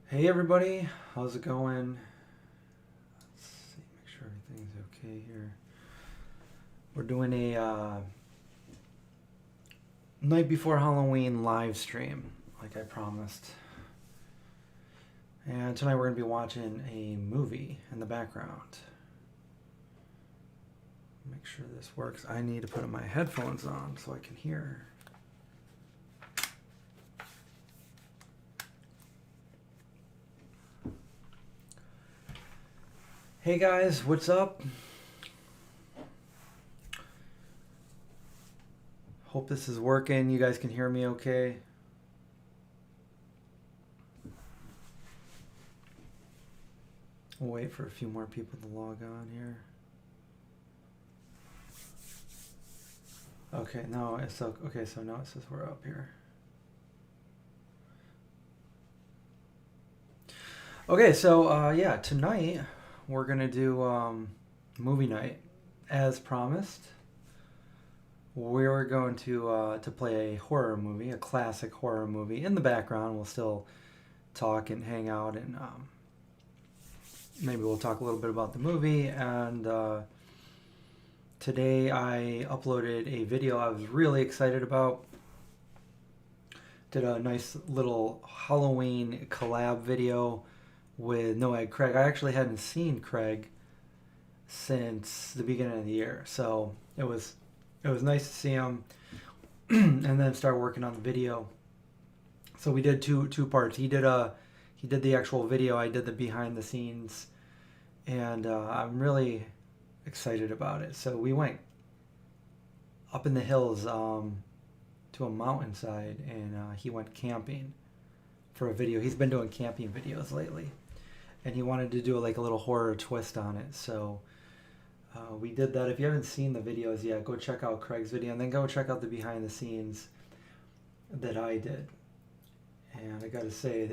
Hey everybody, how's it going? Let's see, make sure everything's okay here. We're doing a night before Halloween live stream, like I promised. And tonight we're going to be watching a movie in the background. Make sure this works. I need to put my headphones on so I can hear. Hey guys, what's up? Hope this is working. You guys can hear me okay? We'll wait for a few more people to log on here. Okay, no, it's okay. So now it says we're up here. Okay, so yeah, tonight we're gonna do movie night as promised. We're going to play a horror movie, a classic horror movie. In the background, we'll still talk and hang out, and maybe we'll talk a little bit about the movie. And today I uploaded a video I was really excited about. Did a nice little Halloween collab video with No Egg Craig. I actually hadn't seen Craig since the beginning of the year, so it was nice to see him and then start working on the video. So we did two parts. He did the actual video, I did the behind the scenes, and I'm really excited about it. So we went up in the hills to a mountainside, and he went camping for a video. He's been doing camping videos lately, and he wanted to do like a little horror twist on it. So we did that. If you haven't seen the videos yet, go check out Craig's video, and then go check out the behind the scenes that I did. And I gotta say,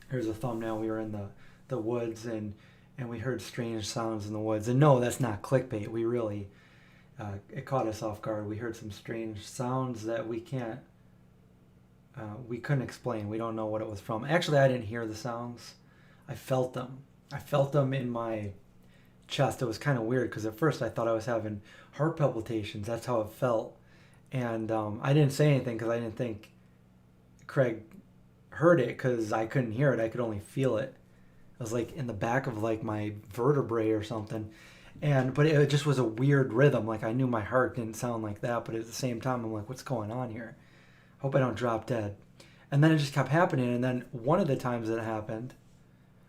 here's a thumbnail. We were in the woods, and we heard strange sounds in the woods. And no, that's not clickbait. We really, it caught us off guard. We heard some strange sounds that we couldn't explain. We don't know what it was from. Actually, I didn't hear the sounds. I felt them. I felt them in my chest. It was kind of weird because at first I thought I was having heart palpitations. That's how it felt. And I didn't say anything because I didn't think Craig heard it, because I couldn't hear it. I could only feel it. It was like in the back of like my vertebrae or something. But it just was a weird rhythm. Like I knew my heart didn't sound like that, but at the same time I'm like, what's going on here? Hope I don't drop dead. And then it just kept happening. And then one of the times that it happened,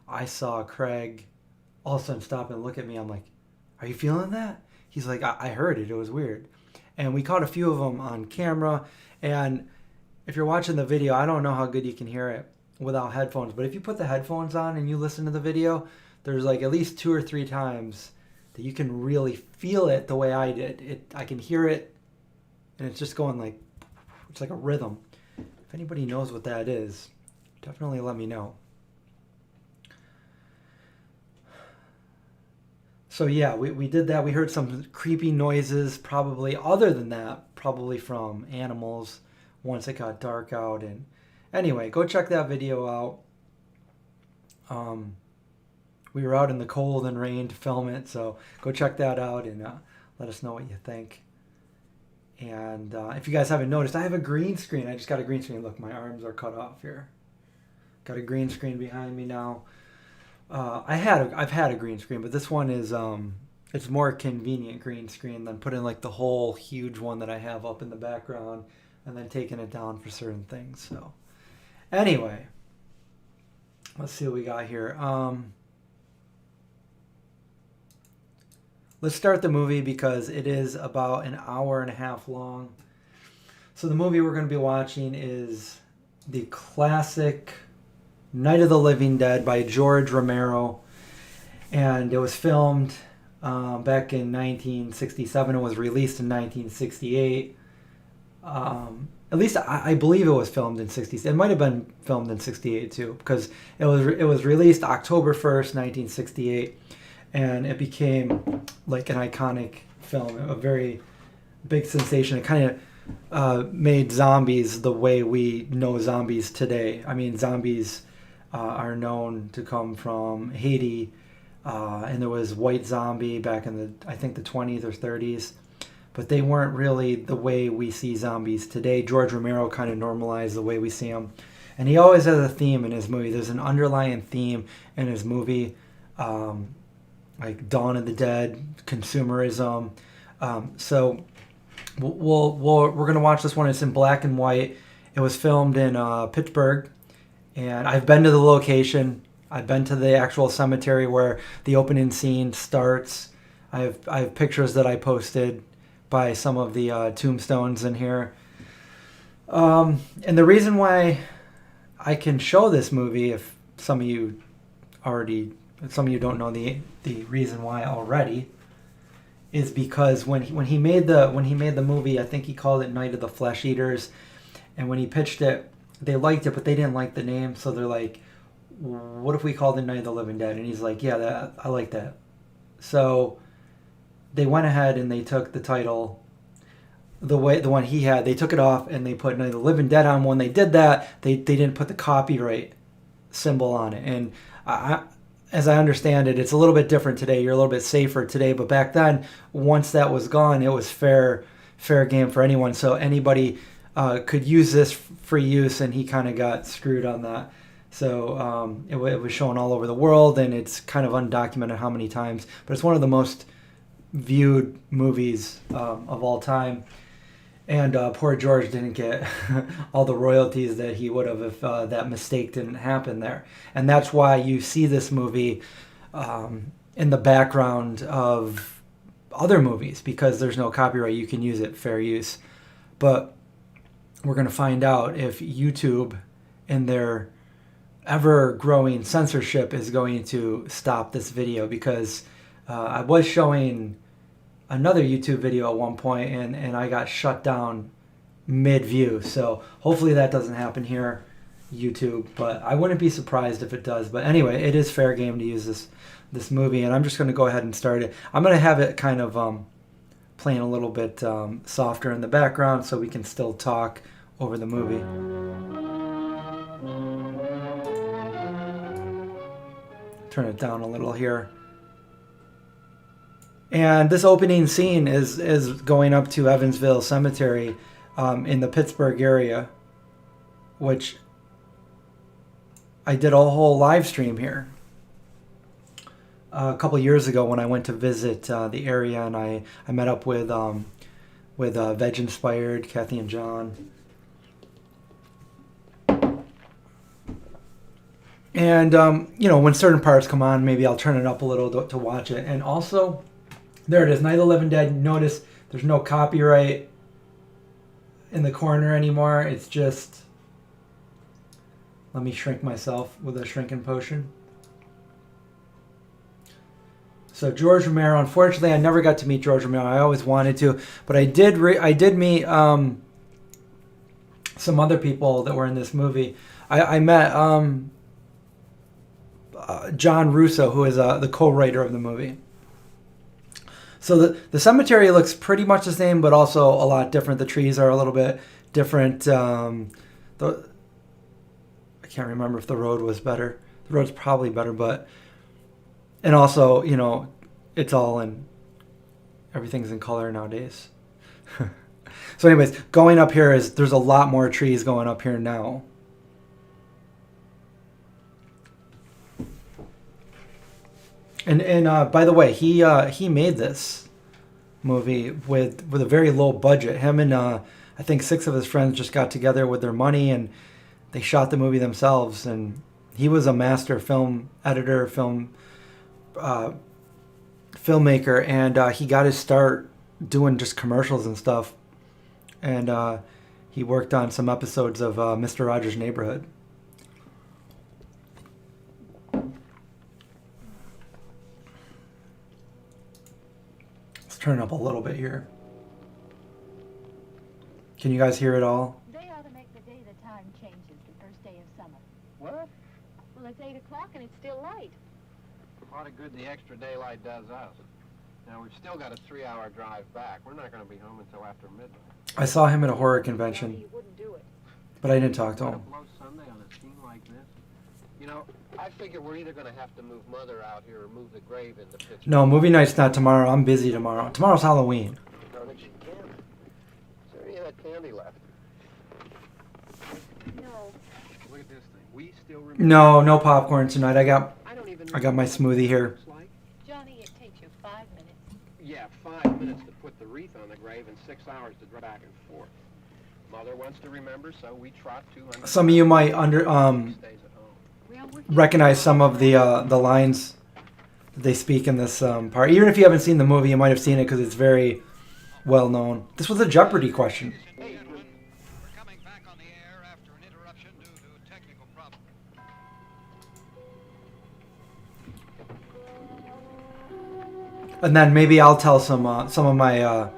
I saw Craig all of a sudden stop and look at me. I'm like, are you feeling that? He's like, I heard it. It was weird. And we caught a few of them on camera. And if you're watching the video, I don't know how good you can hear it without headphones. But if you put the headphones on and you listen to the video, there's like at least 2 or 3 times that you can really feel it the way I did. I can hear it, and it's just going like, it's like a rhythm. If anybody knows what that is, definitely let me know. So yeah, we did that. We heard some creepy noises, probably, other than that, probably from animals once it got dark out. And anyway, go check that video out. We were out in the cold and rain to film it, so go check that out and let us know what you think. And if you guys haven't noticed, I have a green screen. I just got a green screen. Look, my arms are cut off here. Got a green screen behind me now. I've had a green screen, but this one is it's more convenient green screen than putting like the whole huge one that I have up in the background and then taking it down for certain things. So anyway, let's see what we got here. Let's start the movie because it is about an hour and a half long. So the movie we're going to be watching is the classic Night of the Living Dead by George Romero. And it was filmed back in 1967. It was released in 1968. At least I believe it was filmed in 60s. It might have been filmed in 68 too, because it was released October 1st, 1968. And it became like an iconic film, a very big sensation. It kind of made zombies the way we know zombies today. I mean, zombies are known to come from Haiti, and there was white zombie back in the, I think, the 20s or 30s, but they weren't really the way we see zombies today. George Romero kind of normalized the way we see them, and he always has a theme in his movie. There's an underlying theme in his movie, like Dawn of the Dead, consumerism. So we're gonna watch this one. It's in black and white. It was filmed in Pittsburgh, and I've been to the location. I've been to the actual cemetery where the opening scene starts. I have pictures that I posted by some of the tombstones in here. And the reason why I can show this movie, if some of you don't know the reason why already, is because when he made the movie, I think he called it Night of the Flesh Eaters, and when he pitched it, they liked it, but they didn't like the name, so they're like, what if we called it Night of the Living Dead? And he's like, yeah, I like that. So they went ahead and they took the title, the one he had, they took it off and they put Night of the Living Dead on. When they did that, they didn't put the copyright symbol on it. And as I understand it, it's a little bit different today. You're a little bit safer today, but back then, once that was gone, it was fair game for anyone. So anybody could use this for use, and he kind of got screwed on that. So it was shown all over the world, and it's kind of undocumented how many times, but it's one of the most viewed movies of all time. And poor George didn't get all the royalties that he would have if that mistake didn't happen there. And that's why you see this movie in the background of other movies, because there's no copyright. You can use it fair use. But we're going to find out if YouTube, in their ever-growing censorship, is going to stop this video, because I was showing another YouTube video at one point, and I got shut down mid-view. So hopefully that doesn't happen here, YouTube, but I wouldn't be surprised if it does. But anyway, it is fair game to use this movie, and I'm just going to go ahead and start it. I'm going to have it kind of playing a little bit softer in the background so we can still talk over the movie. Turn it down a little here. And this opening scene is going up to Evansville Cemetery in the Pittsburgh area, which I did a whole live stream here a couple years ago when I went to visit the area, and I met up with Veg Inspired, Kathy and John. And, when certain parts come on, maybe I'll turn it up a little to watch it. And also, there it is, Night of the Living Dead. Notice there's no copyright in the corner anymore. It's just, let me shrink myself with a shrinking potion. So George Romero, unfortunately, I never got to meet George Romero. I always wanted to, but I did meet some other people that were in this movie. I met John Russo, who is the co-writer of the movie. So the cemetery looks pretty much the same, but also a lot different. The trees are a little bit different. I can't remember if the road was better. The road's probably better, but... And also, it's all everything's in color nowadays. So anyways, going up here there's a lot more trees going up here now. And by the way, he made this movie with a very low budget. Him and I think 6 of his friends just got together with their money, and they shot the movie themselves. And he was a master film editor, filmmaker, and he got his start doing just commercials and stuff. And he worked on some episodes of Mr. Rogers' Neighborhood. Turn it up a little bit here. Can you guys hear it all? They ought to make the day the time changes, the first day of summer. What? Well, it's 8 o'clock and it's still light. A lot of good the extra daylight does us. Now, we've still got a 3-hour drive back. We're not going to be home until after midnight. I saw him at a horror Johnny, convention, you wouldn't do it. but I didn't talk to What a him. blow Sunday on a team like this. You know, I figure we're either going to have to move Mother out here or move the grave into Pittsburgh. No, movie night's not tomorrow. I'm busy tomorrow. Tomorrow's Halloween. Darn it, she can. Is there any of that candy left? No. Look at this thing. We still remember. No popcorn tonight. I got I don't even I got my know what smoothie it here. looks like. Johnny, it takes you 5 minutes. Yeah, 5 minutes to put the wreath on the grave and 6 hours to drive back and forth. Mother wants to remember, so we trot 200. Some of you might Stays at home. Well, we're recognize some of the lines that they speak in this part. Even if you haven't seen the movie, you might have seen it because it's very well known. This was a Jeopardy question. Hey, We're coming back on the air after an interruption due to technical problem. And then maybe I'll tell some of my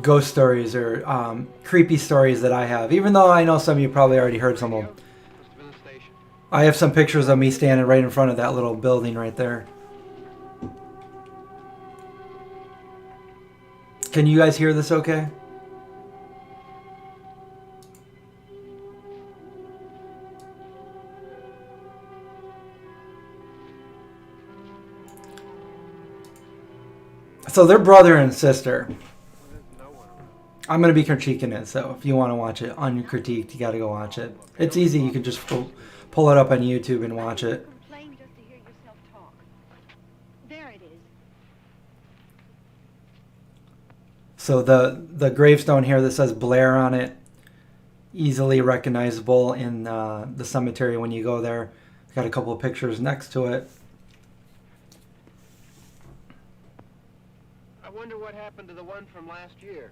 ghost stories or creepy stories that I have. Even though I know some of you probably already heard some of them. must have been the station. I have some pictures of me standing right in front of that little building right there. Can you guys hear this okay? So they're brother and sister. Well, there's no one around. I'm going to be critiquing it, so if you want to watch it uncritiqued, you got to go watch it. It's easy. You can just pull it up on YouTube and watch it. complain just to hear yourself talk. There it is. So the gravestone here that says Blair on it, easily recognizable in the cemetery when you go there. Got a couple of pictures next to it. I wonder what happened to the one from last year.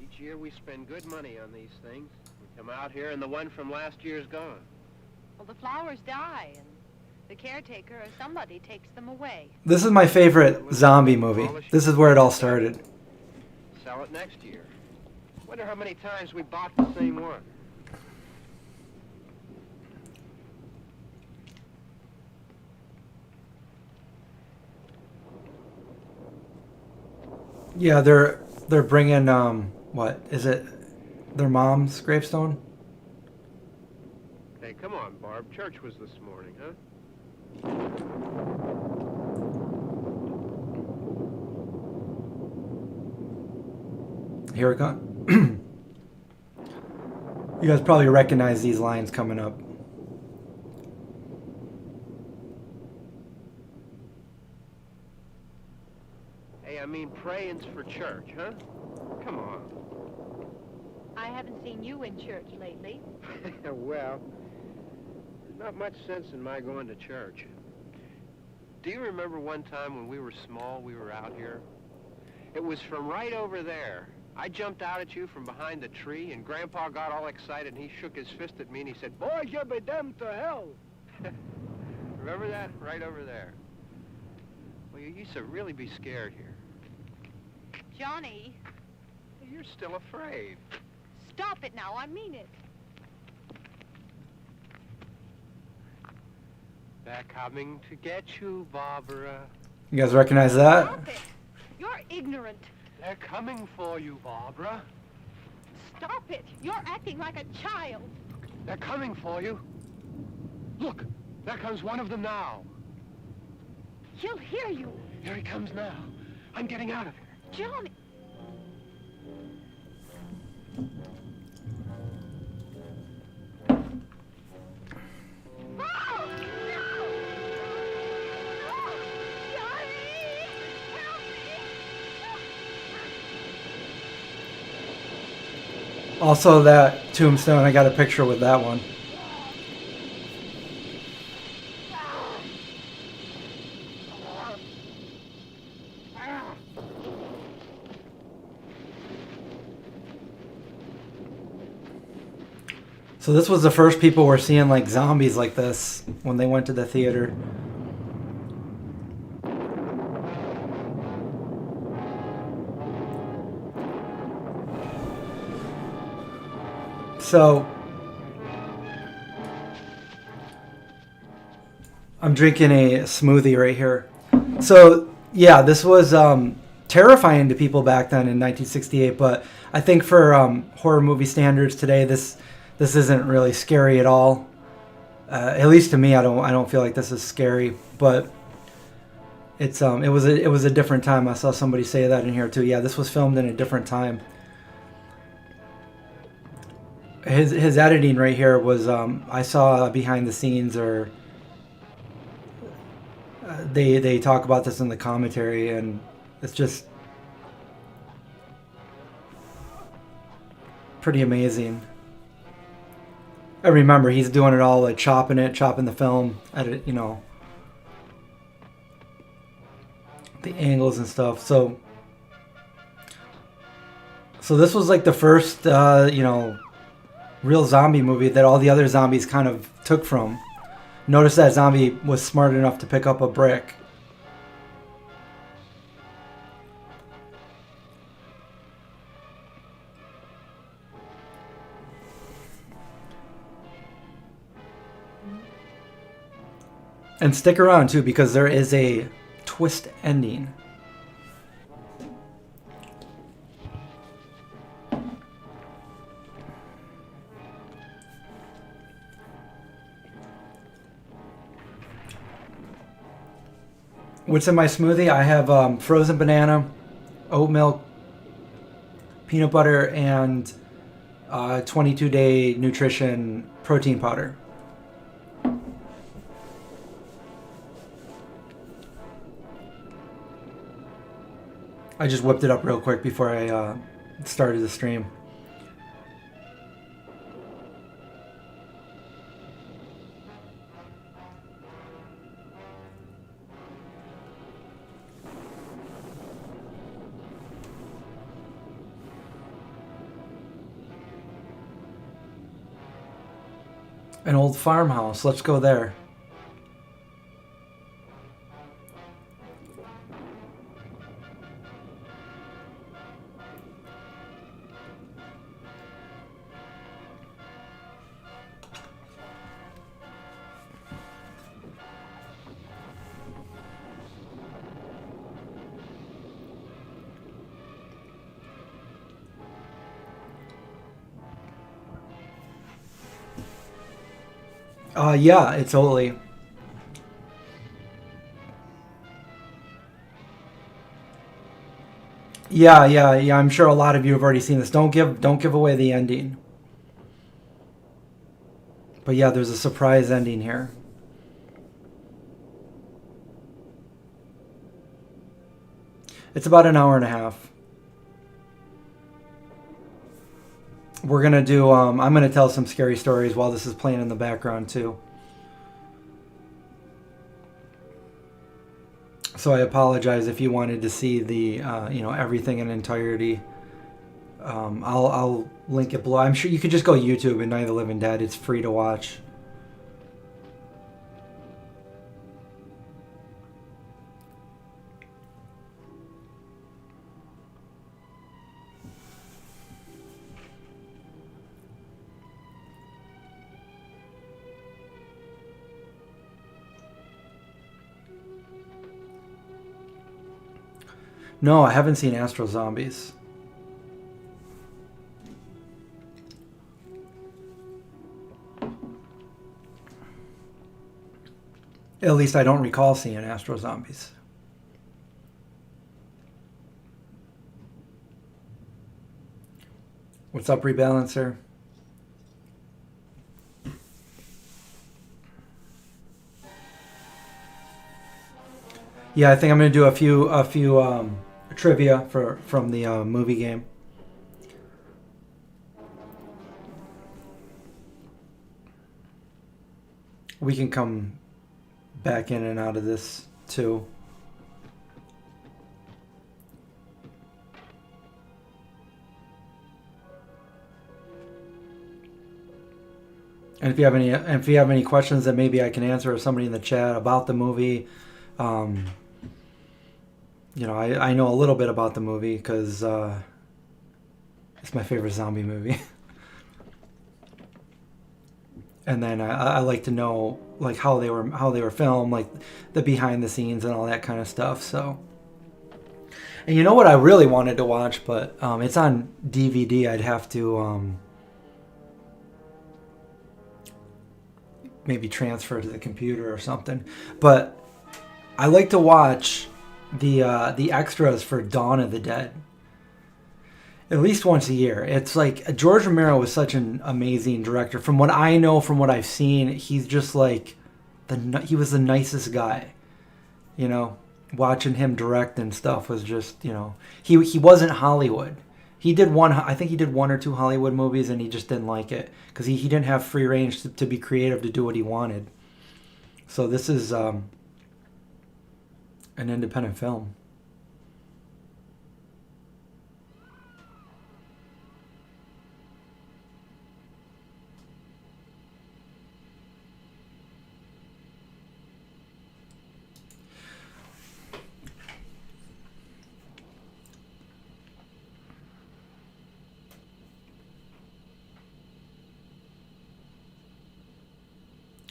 Each year we spend good money on these things. We come out here and the one from last year's gone. Well, the flowers die, and the caretaker or somebody takes them away. This is my favorite zombie movie. This is where it all started. Sell it next year. Wonder how many times we bought the same one. Yeah, they're bringing what is it? Their mom's gravestone. Hey, come on, Barb. Church was this morning, huh? Here it comes. You guys probably recognize these lines coming up. Hey, I mean praying's for church, huh? Come on. I haven't seen you in church lately. Well, there's not much sense in my going to church. Do you remember one time when we were small, we were out here? It was from right over there. I jumped out at you from behind the tree, and Grandpa got all excited, and he shook his fist at me, and he said, "Boys, you'll be damned to hell." Remember that? Right over there. Well, you used to really be scared here. Johnny, You're still afraid. stop it now. I mean it. They're coming to get you, Barbara. You guys recognize that? Stop it. You're ignorant. They're coming for you, Barbara. Stop it. You're acting like a child. They're coming for you. Look, there comes one of them now. He'll hear you. Here he comes now. I'm getting out of here. Johnny. Oh, no! No! Johnny! Help me! Also, that tombstone, I got a picture with that one. So this was the first people were seeing like zombies like this when they went to the theater. So I'm drinking a smoothie right here. So yeah, this was terrifying to people back then in 1968. But I think for horror movie standards today, this isn't really scary at all. At least to me, I don't feel like this is scary. But it was a different time. I saw somebody say that in here too. Yeah, this was filmed in a different time. His editing right here was I saw behind the scenes, or they talk about this in the commentary, and it's just pretty amazing. I remember he's doing it all, like chopping the film, edit, the angles and stuff. So this was like the first real zombie movie that all the other zombies kind of took from. Notice that zombie was smart enough to pick up a brick. And stick around too, because there is a twist ending. What's in my smoothie? I have frozen banana, oat milk, peanut butter, and 22-day nutrition protein powder. I just whipped it up real quick before I started the stream. An old farmhouse. Let's go there. Yeah, it's totally. Yeah. I'm sure a lot of you have already seen this. Don't give away the ending. But yeah, there's a surprise ending here. It's about an hour and a half. We're gonna do. I'm gonna tell some scary stories while this is playing in the background too. So I apologize if you wanted to see the everything in entirety. I'll link it below. I'm sure you could just go YouTube and Night of the Living Dead. It's free to watch. No, I haven't seen Astro Zombies. At least I don't recall seeing Astro Zombies. What's up, Rebalancer? Yeah, I think I'm gonna do a few trivia from the movie game. We can come back in and out of this too. And if you have any questions that maybe I can answer, or somebody in the chat about the movie. I know a little bit about the movie because it's my favorite zombie movie. And then I like to know like how they were filmed, like the behind the scenes and all that kind of stuff. So, And you know what I really wanted to watch, but it's on DVD. I'd have to maybe transfer to the computer or something. But I like to watch the extras for Dawn of the Dead at least once a year. It's like George Romero was such an amazing director. From what I know, from what I've seen, he's just like he was the nicest guy. You know, watching him direct and stuff was just, you know, he wasn't Hollywood. He did I think he did 1 or 2 Hollywood movies, and he just didn't like it because he didn't have free range to be creative, to do what he wanted. So this is an independent film.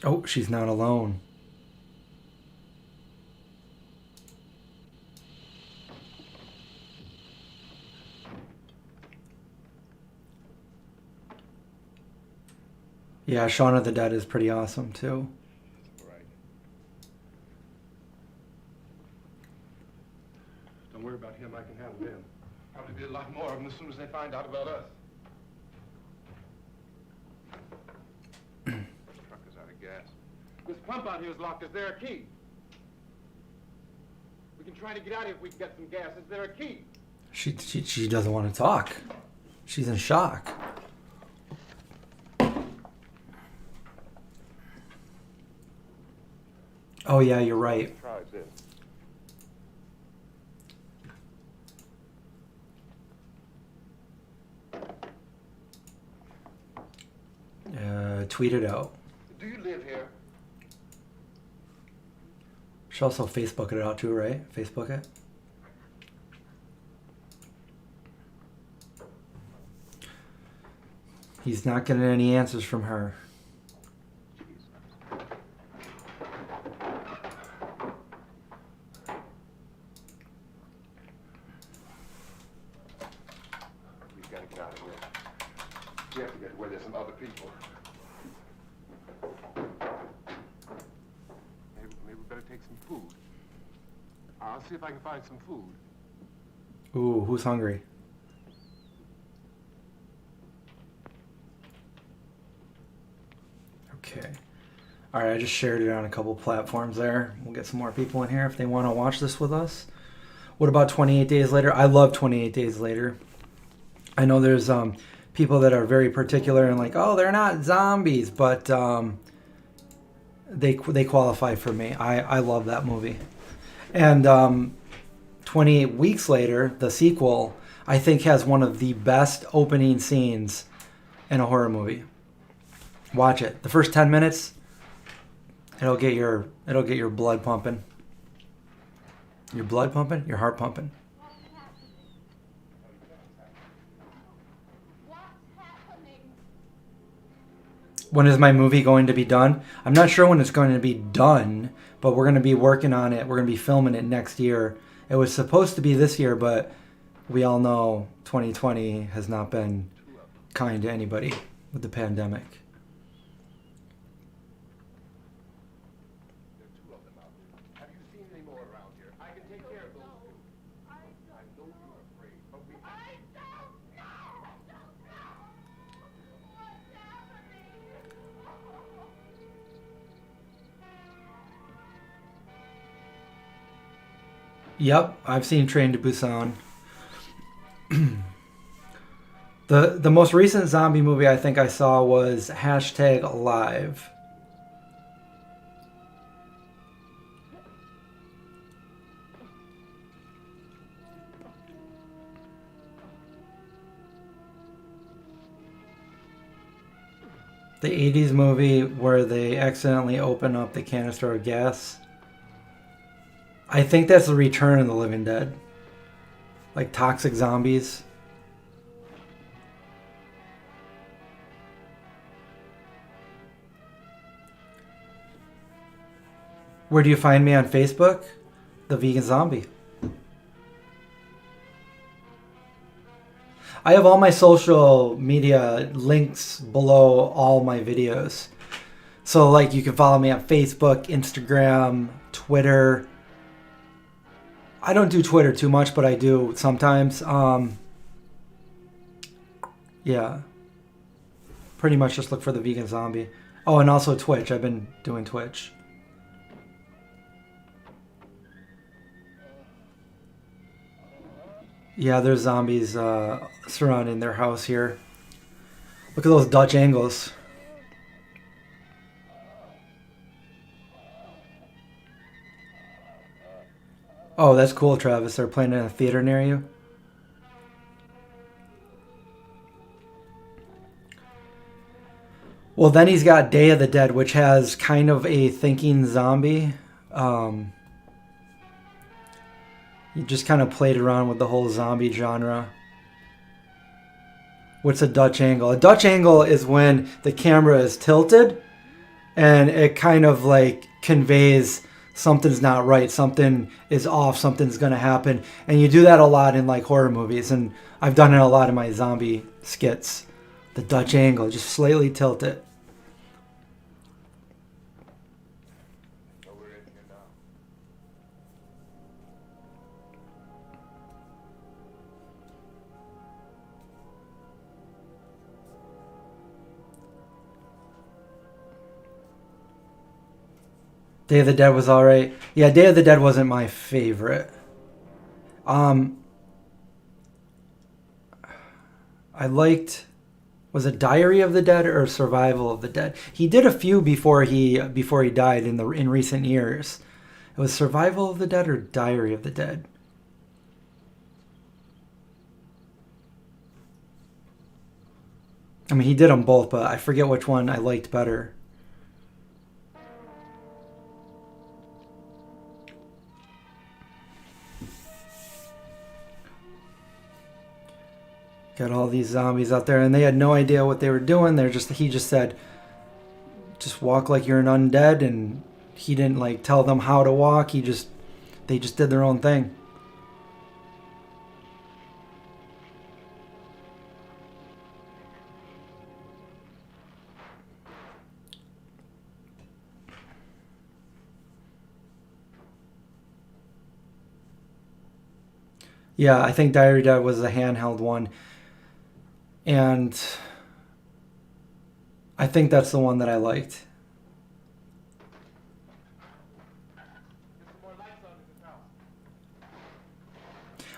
Oh, she's not alone. Yeah, Shaun of the Dead is pretty awesome too. Right. Don't worry about him. I can handle them. Probably be a lot more of them as soon as they find out about us. Truck is out of gas. This pump out here is locked. Is there a key? We can try to get out of here if we can get some gas. Is there a key? She doesn't want to talk. She's in shock. Oh yeah, you're right. Try this. Tweet it out. Do you live here? Should also Facebook it out too, right? Facebook it. He's not getting any answers from her. We've got to get out of here. We have to get to where there's some other people. Maybe we better take some food. I'll see if I can find some food. Ooh, who's hungry? Okay. All right, I just shared it on a couple platforms there. We'll get some more people in here if they want to watch this with us. What about 28 Days Later? I love 28 Days Later. I know there's people that are very particular and like, oh, they're not zombies, but they qualify for me. I love that movie. And 28 Weeks Later, the sequel, I think has one of the best opening scenes in a horror movie. Watch it. The first 10 minutes, it'll get your blood pumping. Your blood pumping? Your heart pumping. When is my movie going to be done? I'm not sure when it's going to be done, but we're going to be working on it. We're going to be filming it next year. It was supposed to be this year, but we all know 2020 has not been kind to anybody with the pandemic. There are 2 of them out there. Have you seen any more around here? I can take care of those 2. I know you're afraid, but we... Yep, I've seen Train to Busan. The most recent zombie movie I think I saw was #Alive. The 80s movie where they accidentally open up the canister of gas. I think that's the Return of the Living Dead. Like toxic zombies. Where do you find me on Facebook? The Vegan Zombie. I have all my social media links below all my videos. So like you can follow me on Facebook, Instagram, Twitter. I don't do Twitter too much, but I do sometimes. Yeah. Pretty much just look for the vegan zombie. Oh, and also Twitch. I've been doing Twitch. Yeah, there's zombies surrounding their house here. Look at those Dutch angles. Oh, that's cool, Travis. They're playing in a theater near you. Well, then he's got Day of the Dead, which has kind of a thinking zombie. You just kind of played around with the whole zombie genre. What's a Dutch angle? A Dutch angle is when the camera is tilted and it kind of like conveys something's not right, something is off, something's going to happen. And you do that a lot in like horror movies, and I've done it a lot in my zombie skits. The Dutch angle, just slightly tilt it. Day of the Dead was alright. Yeah, Day of the Dead wasn't my favorite. I liked, was it Diary of the Dead or Survival of the Dead? He did a few before he died in recent years. It was Survival of the Dead or Diary of the Dead. I mean, he did them both, but I forget which one I liked better. Got all these zombies out there, and they had no idea what they were doing. He just said, just walk like you're an undead, and he didn't like tell them how to walk. They just did their own thing. Yeah, I think Diary Dead was a handheld one. And I think that's the one that I liked.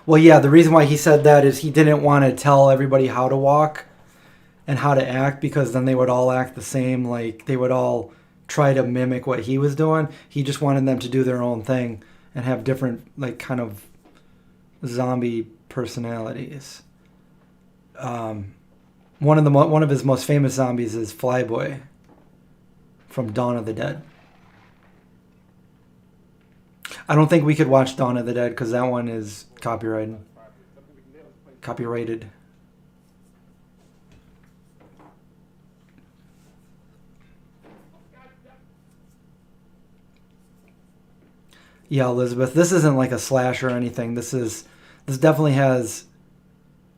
Well, yeah, the reason why he said that is he didn't want to tell everybody how to walk and how to act, because then they would all act the same. Like, they would all try to mimic what he was doing. He just wanted them to do their own thing and have different, like, kind of zombie personalities. One of his most famous zombies is Flyboy from Dawn of the Dead. I don't think we could watch Dawn of the Dead because that one is copyrighted. Yeah, Elizabeth, this isn't like a slash or anything. This definitely has,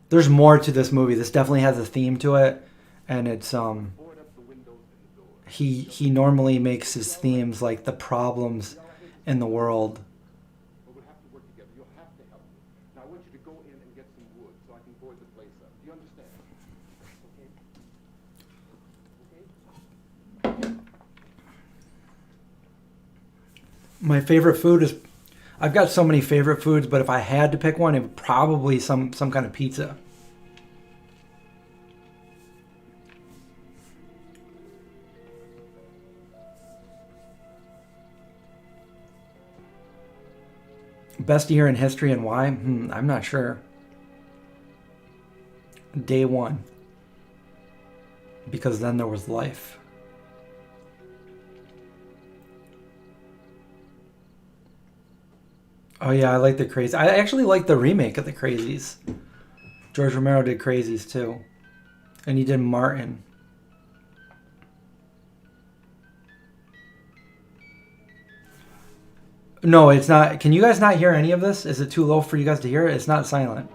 there's more to this movie. This definitely has a theme to it, and it's he normally makes his themes like the problems in the world. We'll have to work together. You'll have to help me. Now I want you to go in and get some wood so I can board the place up. Do you understand? Okay? My favorite food is, I've got so many favorite foods, but if I had to pick one, it would probably some kind of pizza. Best year in history and why? I'm not sure. Day one. Because then there was life. Oh yeah, I like the Crazy. I actually like the remake of the Crazies. George Romero did Crazies too. And he did Martin. No, it's not. Can you guys not hear any of this? Is it too low for you guys to hear it? It's not silent.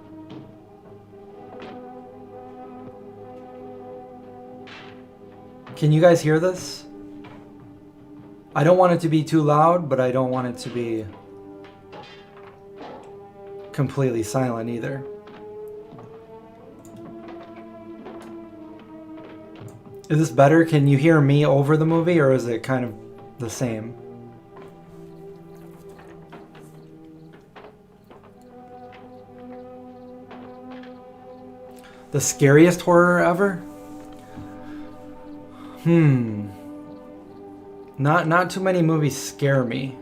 Can you guys hear this? I don't want it to be too loud, but I don't want it to be completely silent either. Is this better? Can you hear me over the movie, or is it kind of the same? The scariest horror ever? Not too many movies scare me.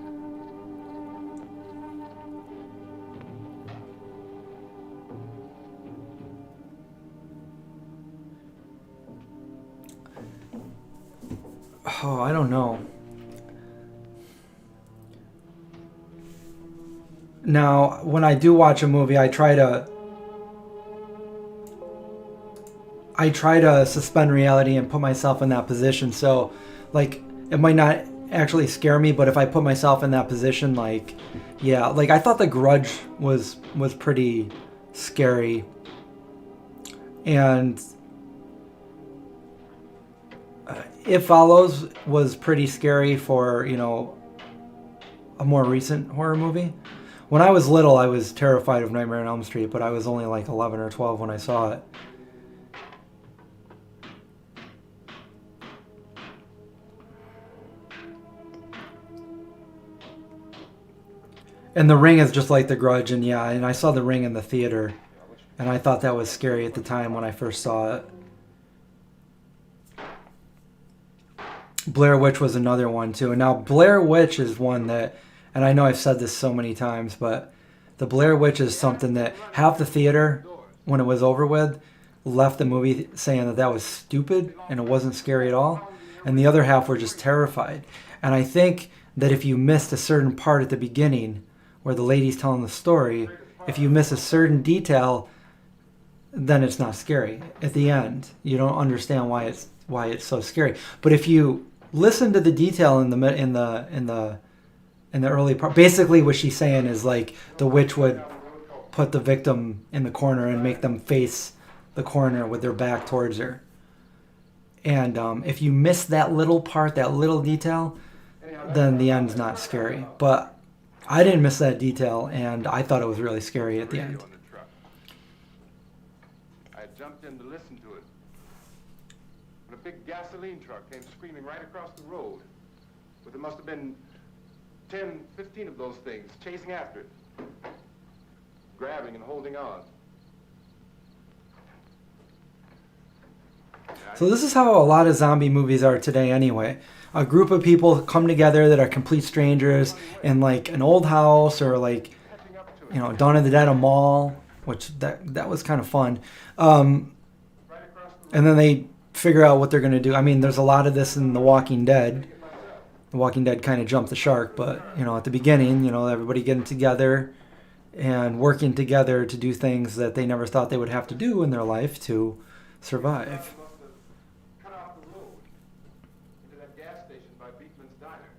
Oh, I don't know. Now, when I do watch a movie, I try to suspend reality and put myself in that position. So, like, it might not actually scare me, but if I put myself in that position, like, yeah, like I thought The Grudge was pretty scary, and It Follows was pretty scary for, you know, a more recent horror movie. When I was little, I was terrified of Nightmare on Elm Street, but I was only like 11 or 12 when I saw it. And The Ring is just like The Grudge, and yeah, and I saw The Ring in the theater, and I thought that was scary at the time when I first saw it. Blair Witch was another one too. And now Blair Witch is one that, and I know I've said this so many times, but the Blair Witch is something that half the theater, when it was over with, left the movie saying that that was stupid and it wasn't scary at all. And the other half were just terrified. And I think that if you missed a certain part at the beginning where the lady's telling the story, if you miss a certain detail, then it's not scary. At the end, you don't understand why it's so scary. But if you listen to the detail in the early part, basically what she's saying is like the witch would put the victim in the corner and make them face the corner with their back towards her. And if you miss that little part, that little detail, then the end's not scary. But I didn't miss that detail, and I thought it was really scary at the end. I jumped in to listen to it. But a big gasoline truck came screaming right across the road. But there must have been 10, 15 of those things chasing after it. Grabbing and holding on. So this is how a lot of zombie movies are today anyway. A group of people come together that are complete strangers in like an old house, or like, you know, Dawn of the Dead, a mall, which that was kind of fun. And then they figure out what they're going to do. I mean, there's a lot of this in The Walking Dead. The Walking Dead kind of jumped the shark, but, you know, at the beginning, you know, everybody getting together and working together to do things that they never thought they would have to do in their life to survive. Cut off the road into that gas station by Beekman's Diner.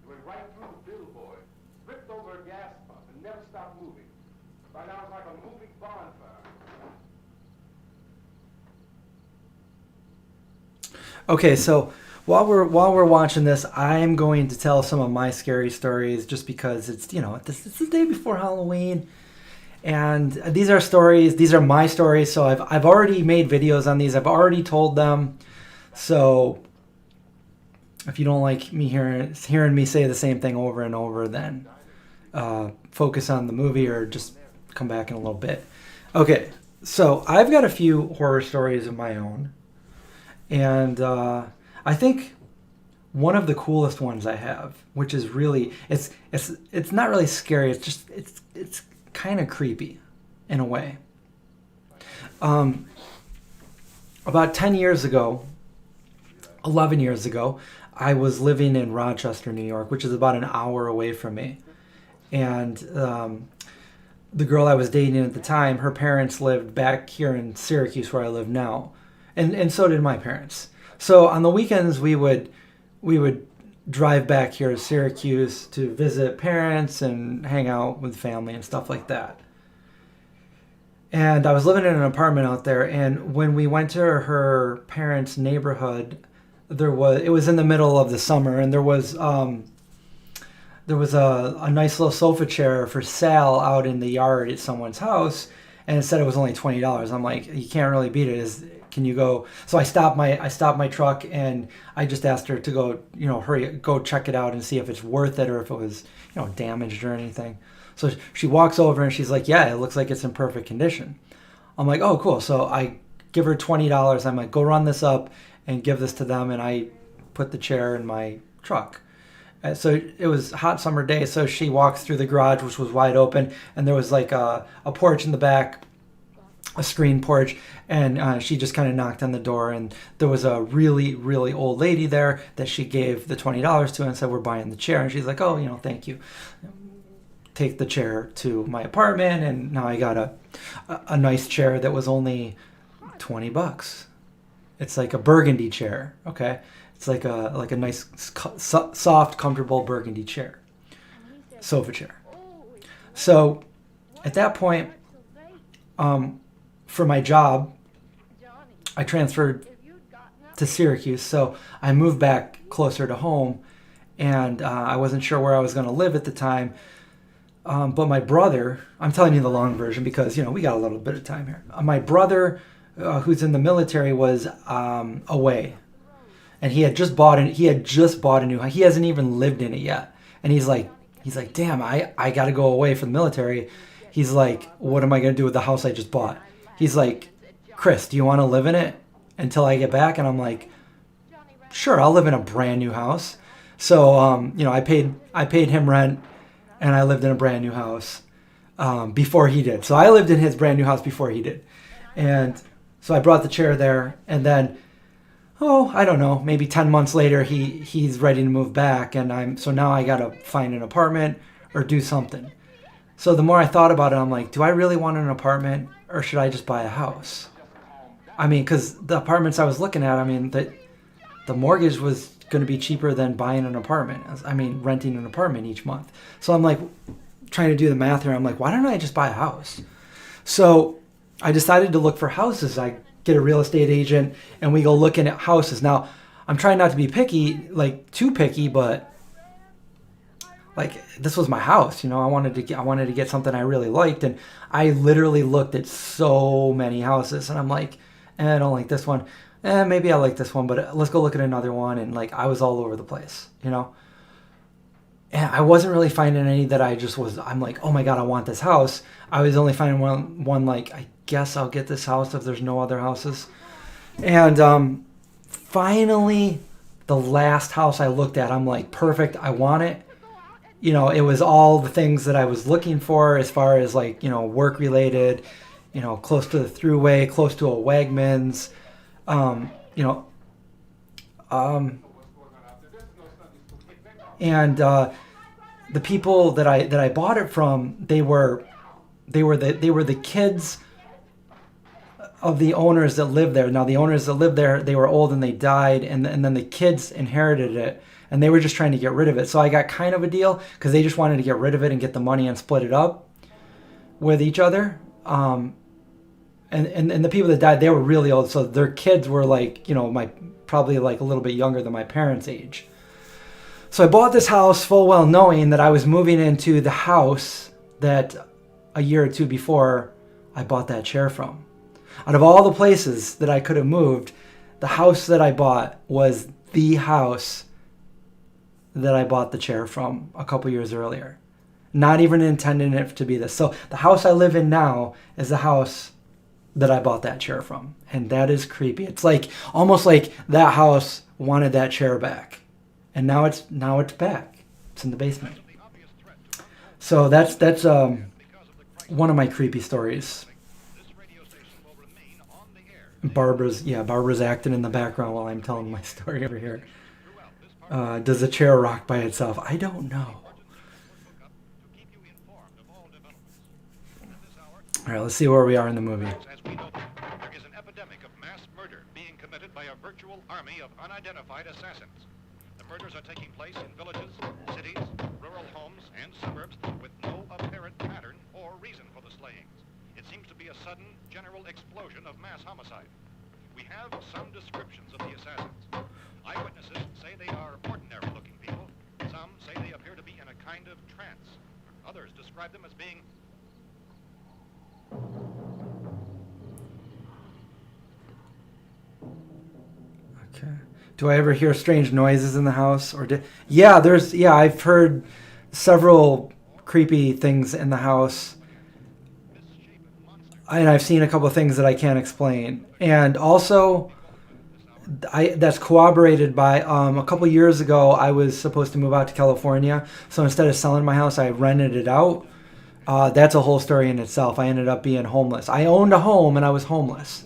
It went right through the billboard, ripped over a gas pump, and never stopped moving. By now it's like a moving bonfire. Okay, so while we're watching this, I'm going to tell some of my scary stories, just because it's, you know, it's the day before Halloween, and these are stories. These are my stories. So I've already made videos on these. I've already told them. So if you don't like me hearing me say the same thing over and over, then focus on the movie or just come back in a little bit. Okay, so I've got a few horror stories of my own, and I think one of the coolest ones I have, which is really, it's not really scary. It's just it's kind of creepy in a way. About 10 years ago, 11 years ago, I was living in Rochester, New York, which is about an hour away from me. And the girl I was dating at the time, her parents lived back here in Syracuse where I live now. And so did my parents. So on the weekends, we would drive back here to Syracuse to visit parents and hang out with family and stuff like that. And I was living in an apartment out there, and when we went to her parents' neighborhood, it was in the middle of the summer, and there was a nice little sofa chair for sale out in the yard at someone's house, and it said it was only $20. I'm like, you can't really beat it. Can you go? So I stopped my truck, and I just asked her to go, hurry, go check it out and see if it's worth it or if it was, damaged or anything. So she walks over and she's like, yeah, it looks like it's in perfect condition. I'm like, oh, cool. So I give her $20. I'm like, go run this up and give this to them. And I put the chair in my truck. So it was a hot summer day. So she walks through the garage, which was wide open. And there was like a porch in the back, a screen porch. And she just kind of knocked on the door. And there was a really, really old lady there that she gave the $20 to and said, we're buying the chair. And she's like, oh, thank you. Take the chair to my apartment, and now I got a nice chair that was only $20. It's like a burgundy chair, okay? It's like a nice soft, comfortable burgundy chair, sofa chair. So at that point, for my job, I transferred to Syracuse, so I moved back closer to home, and I wasn't sure where I was going to live at the time. But my brother, I'm telling you the long version because, we got a little bit of time here. My brother, who's in the military, was away. And he had just bought a new house. He hasn't even lived in it yet. And he's like, damn, I got to go away from the military. He's like, what am I going to do with the house I just bought? He's like, Chris, do you want to live in it until I get back? And I'm like, sure, I'll live in a brand new house. So, I paid him rent. And I lived in a brand new house before he did. So I lived in his brand new house before he did. And so I brought the chair there. And then, I don't know, maybe 10 months later, he's ready to move back. And so now I got to find an apartment or do something. So the more I thought about it, I'm like, do I really want an apartment or should I just buy a house? I mean, because the apartments I was looking at, the mortgage was going to be cheaper than buying an apartment. Renting an apartment each month. So I'm like trying to do the math here. I'm like, why don't I just buy a house? So I decided to look for houses. I get a real estate agent and we go looking at houses. Now I'm trying not to be picky, like too picky, but like this was my house. I wanted to get something I really liked. And I literally looked at so many houses and I'm like, I don't like this one. Maybe I like this one, but let's go look at another one. And like, I was all over the place, And I wasn't really finding any that I'm like, oh my God, I want this house. I was only finding one like, I guess I'll get this house if there's no other houses. And finally, the last house I looked at, I'm like, perfect, I want it. It was all the things that I was looking for as far as like, work related, close to the thruway, close to a Wegmans. And the people that I bought it from, they were the kids of the owners that lived there. Now the owners that lived there, they were old and they died, and then the kids inherited it, and they were just trying to get rid of it. So I got kind of a deal because they just wanted to get rid of it and get the money and split it up with each other. And the people that died, they were really old, so their kids were like, probably like a little bit younger than my parents' age. So I bought this house full well knowing that I was moving into the house that a year or two before I bought that chair from. Out of all the places that I could have moved, the house that I bought was the house that I bought the chair from a couple years earlier. Not even intending it to be this. So the house I live in now is the house that I bought that chair from. And that is creepy. It's like almost like that house wanted that chair back. And now it's back. It's in the basement. So that's one of my creepy stories. Barbara's acting in the background while I'm telling my story over here. Does the chair rock by itself? I don't know. All right, let's see where we are in the movie. As we know, there is an epidemic of mass murder being committed by a virtual army of unidentified assassins. The murders are taking place in villages, cities, rural homes, and suburbs with no apparent pattern or reason for the slayings. It seems seems to be a sudden general explosion of mass homicide. We have some descriptions of the assassins. Eyewitnesses say they are ordinary-looking people. Some say they appear to be in a kind of trance. Others describe them as being... Okay. Do I ever hear strange noises in the house? Yeah, I've heard several creepy things in the house. And I've seen a couple of things that I can't explain. And also, that's corroborated by a couple years ago, I was supposed to move out to California. So instead of selling my house, I rented it out. That's a whole story in itself. I ended up being homeless. I owned a home and I was homeless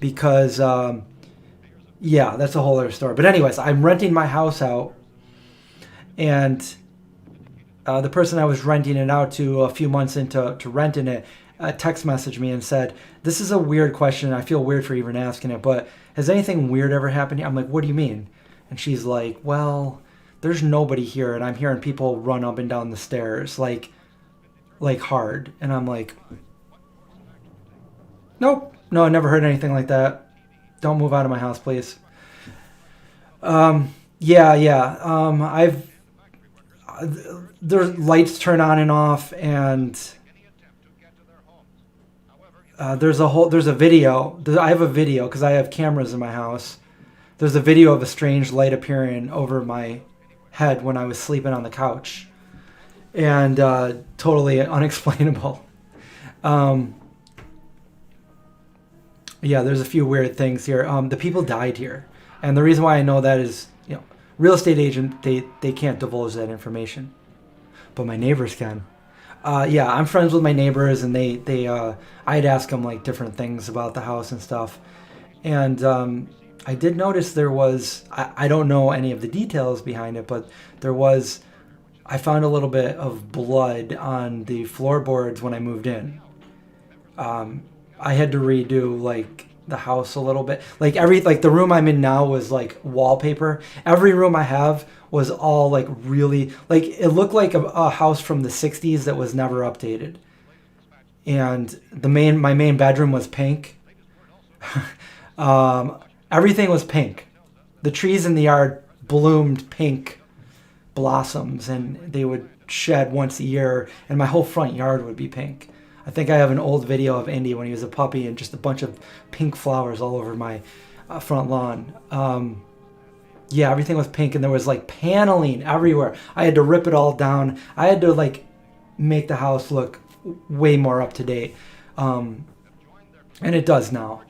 because, yeah, that's a whole other story. But anyways, I'm renting my house out. And the person I was renting it out to a few months into renting it, text messaged me and said, "This is a weird question. I feel weird for even asking it, but has anything weird ever happened here?" I'm like, "What do you mean?" And she's like, "Well, there's nobody here, and I'm hearing people run up and down the stairs, like hard." And I'm like, "Nope, no, I never heard anything like that. Don't move out of my house, please." There's lights turn on and off, and there's a video. I have a video because I have cameras in my house. There's a video of a strange light appearing over my head when I was sleeping on the couch, and totally unexplainable. Yeah, there's a few weird things here. The people died here, and the reason why I know that is, real estate agent, they can't divulge that information, but my neighbors can. Yeah, I'm friends with my neighbors, and I'd ask them like different things about the house and stuff. And I did notice there was, I don't know any of the details behind it, but I found a little bit of blood on the floorboards when I moved in. I had to redo like the house a little bit. Like the room I'm in now was like wallpaper. Every room I have was all like really, like it looked like a house from the 60s that was never updated. And my main bedroom was pink. Everything was pink. The trees in the yard bloomed pink blossoms, and they would shed once a year, and my whole front yard would be pink. I think I have an old video of Indy when he was a puppy and just a bunch of pink flowers all over my front lawn. Yeah, everything was pink, and there was like paneling everywhere. I had to rip it all down. I had to like make the house look way more up to date. And it does now.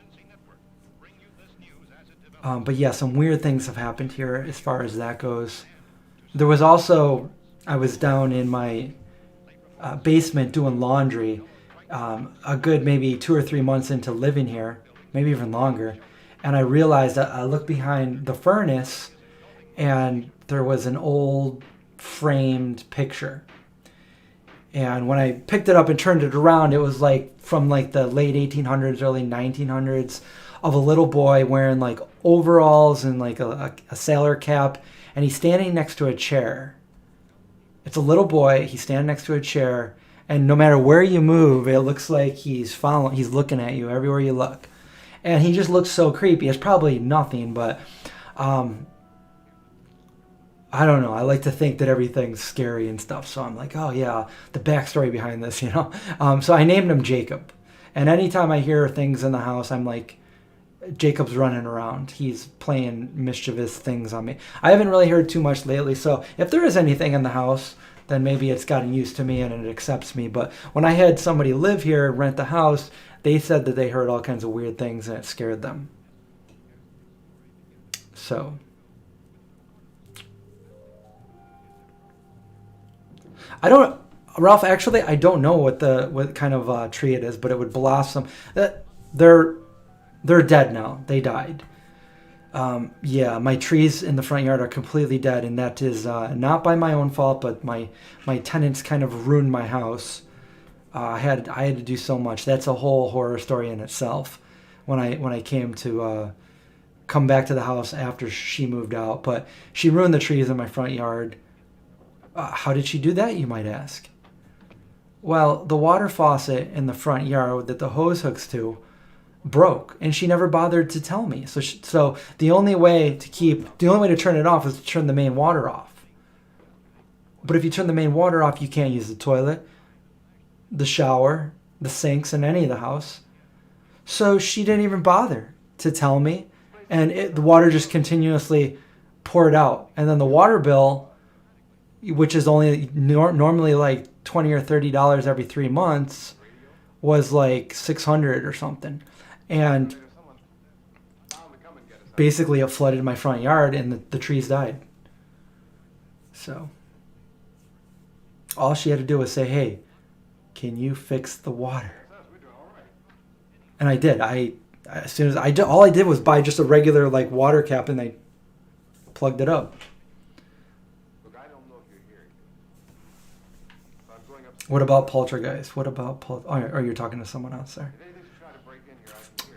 But yeah, some weird things have happened here as far as that goes. There was also, I was down in my basement doing laundry a good maybe 2 or 3 months into living here, maybe even longer. And I realized that I looked behind the furnace and there was an old framed picture. And when I picked it up and turned it around, it was like from like the late 1800s, early 1900s, of a little boy wearing like overalls and like a sailor cap. And he's standing next to a chair. It's a little boy. He's standing next to a chair. And no matter where you move, it looks like he's looking at you everywhere you look. And he just looks so creepy. It's probably nothing, but I don't know. I like to think that everything's scary and stuff. So I'm like, oh yeah, the backstory behind this, So I named him Jacob. And anytime I hear things in the house, I'm like, Jacob's running around. He's playing mischievous things on me. I haven't really heard too much lately. So if there is anything in the house, then maybe it's gotten used to me and it accepts me. But when I had somebody live here, rent the house, they said that they heard all kinds of weird things and it scared them. So Ralph, actually, I don't know what kind of tree it is, but it would blossom. They're dead now. They died. Yeah, my trees in the front yard are completely dead, and that is not by my own fault, but my tenants kind of ruined my house. I had to do so much. That's a whole horror story in itself. When I came to come back to the house after she moved out, but she ruined the trees in my front yard. How did she do that, you might ask? Well, the water faucet in the front yard that the hose hooks to broke, and she never bothered to tell me. So the only way to turn it off is to turn the main water off. But if you turn the main water off, you can't use the toilet, the shower, the sinks in any of the house. So she didn't even bother to tell me, and the water just continuously poured out. And then the water bill, which is only normally like $20 or $30 every 3 months, was like $600 or something. And basically it flooded my front yard, and the trees died. So all she had to do was say, "Hey, can you fix the water?" And I did. As soon as I did, all I did was buy just a regular like water cap, and I plugged it up. What about poltergeist? What about oh, you're talking to someone else there.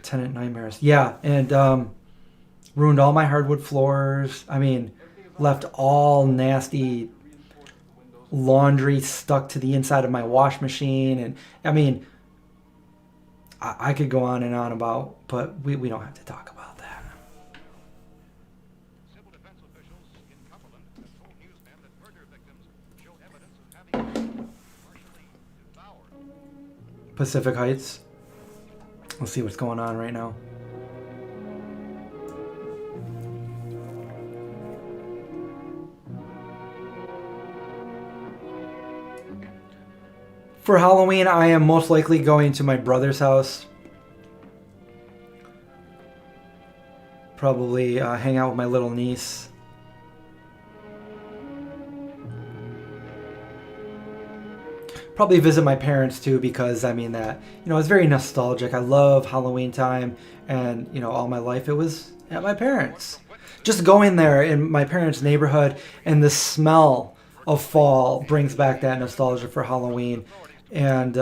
Tenant nightmares. Yeah, and ruined all my hardwood floors. I mean, left all nasty laundry stuck to the inside of my wash machine. And I mean, I could go on and on about, but we don't have to talk about that. Civil defense officials in Cumberland have told newsmen that murder victims show evidence of having been partially devoured. Pacific Heights. Let's see what's going on right now. For Halloween, I am most likely going to my brother's house. Probably hang out with my little niece. Probably visit my parents too, because I mean that, it's very nostalgic. I love Halloween time, and all my life it was at my parents. Just going there in my parents' neighborhood, and the smell of fall brings back that nostalgia for Halloween. And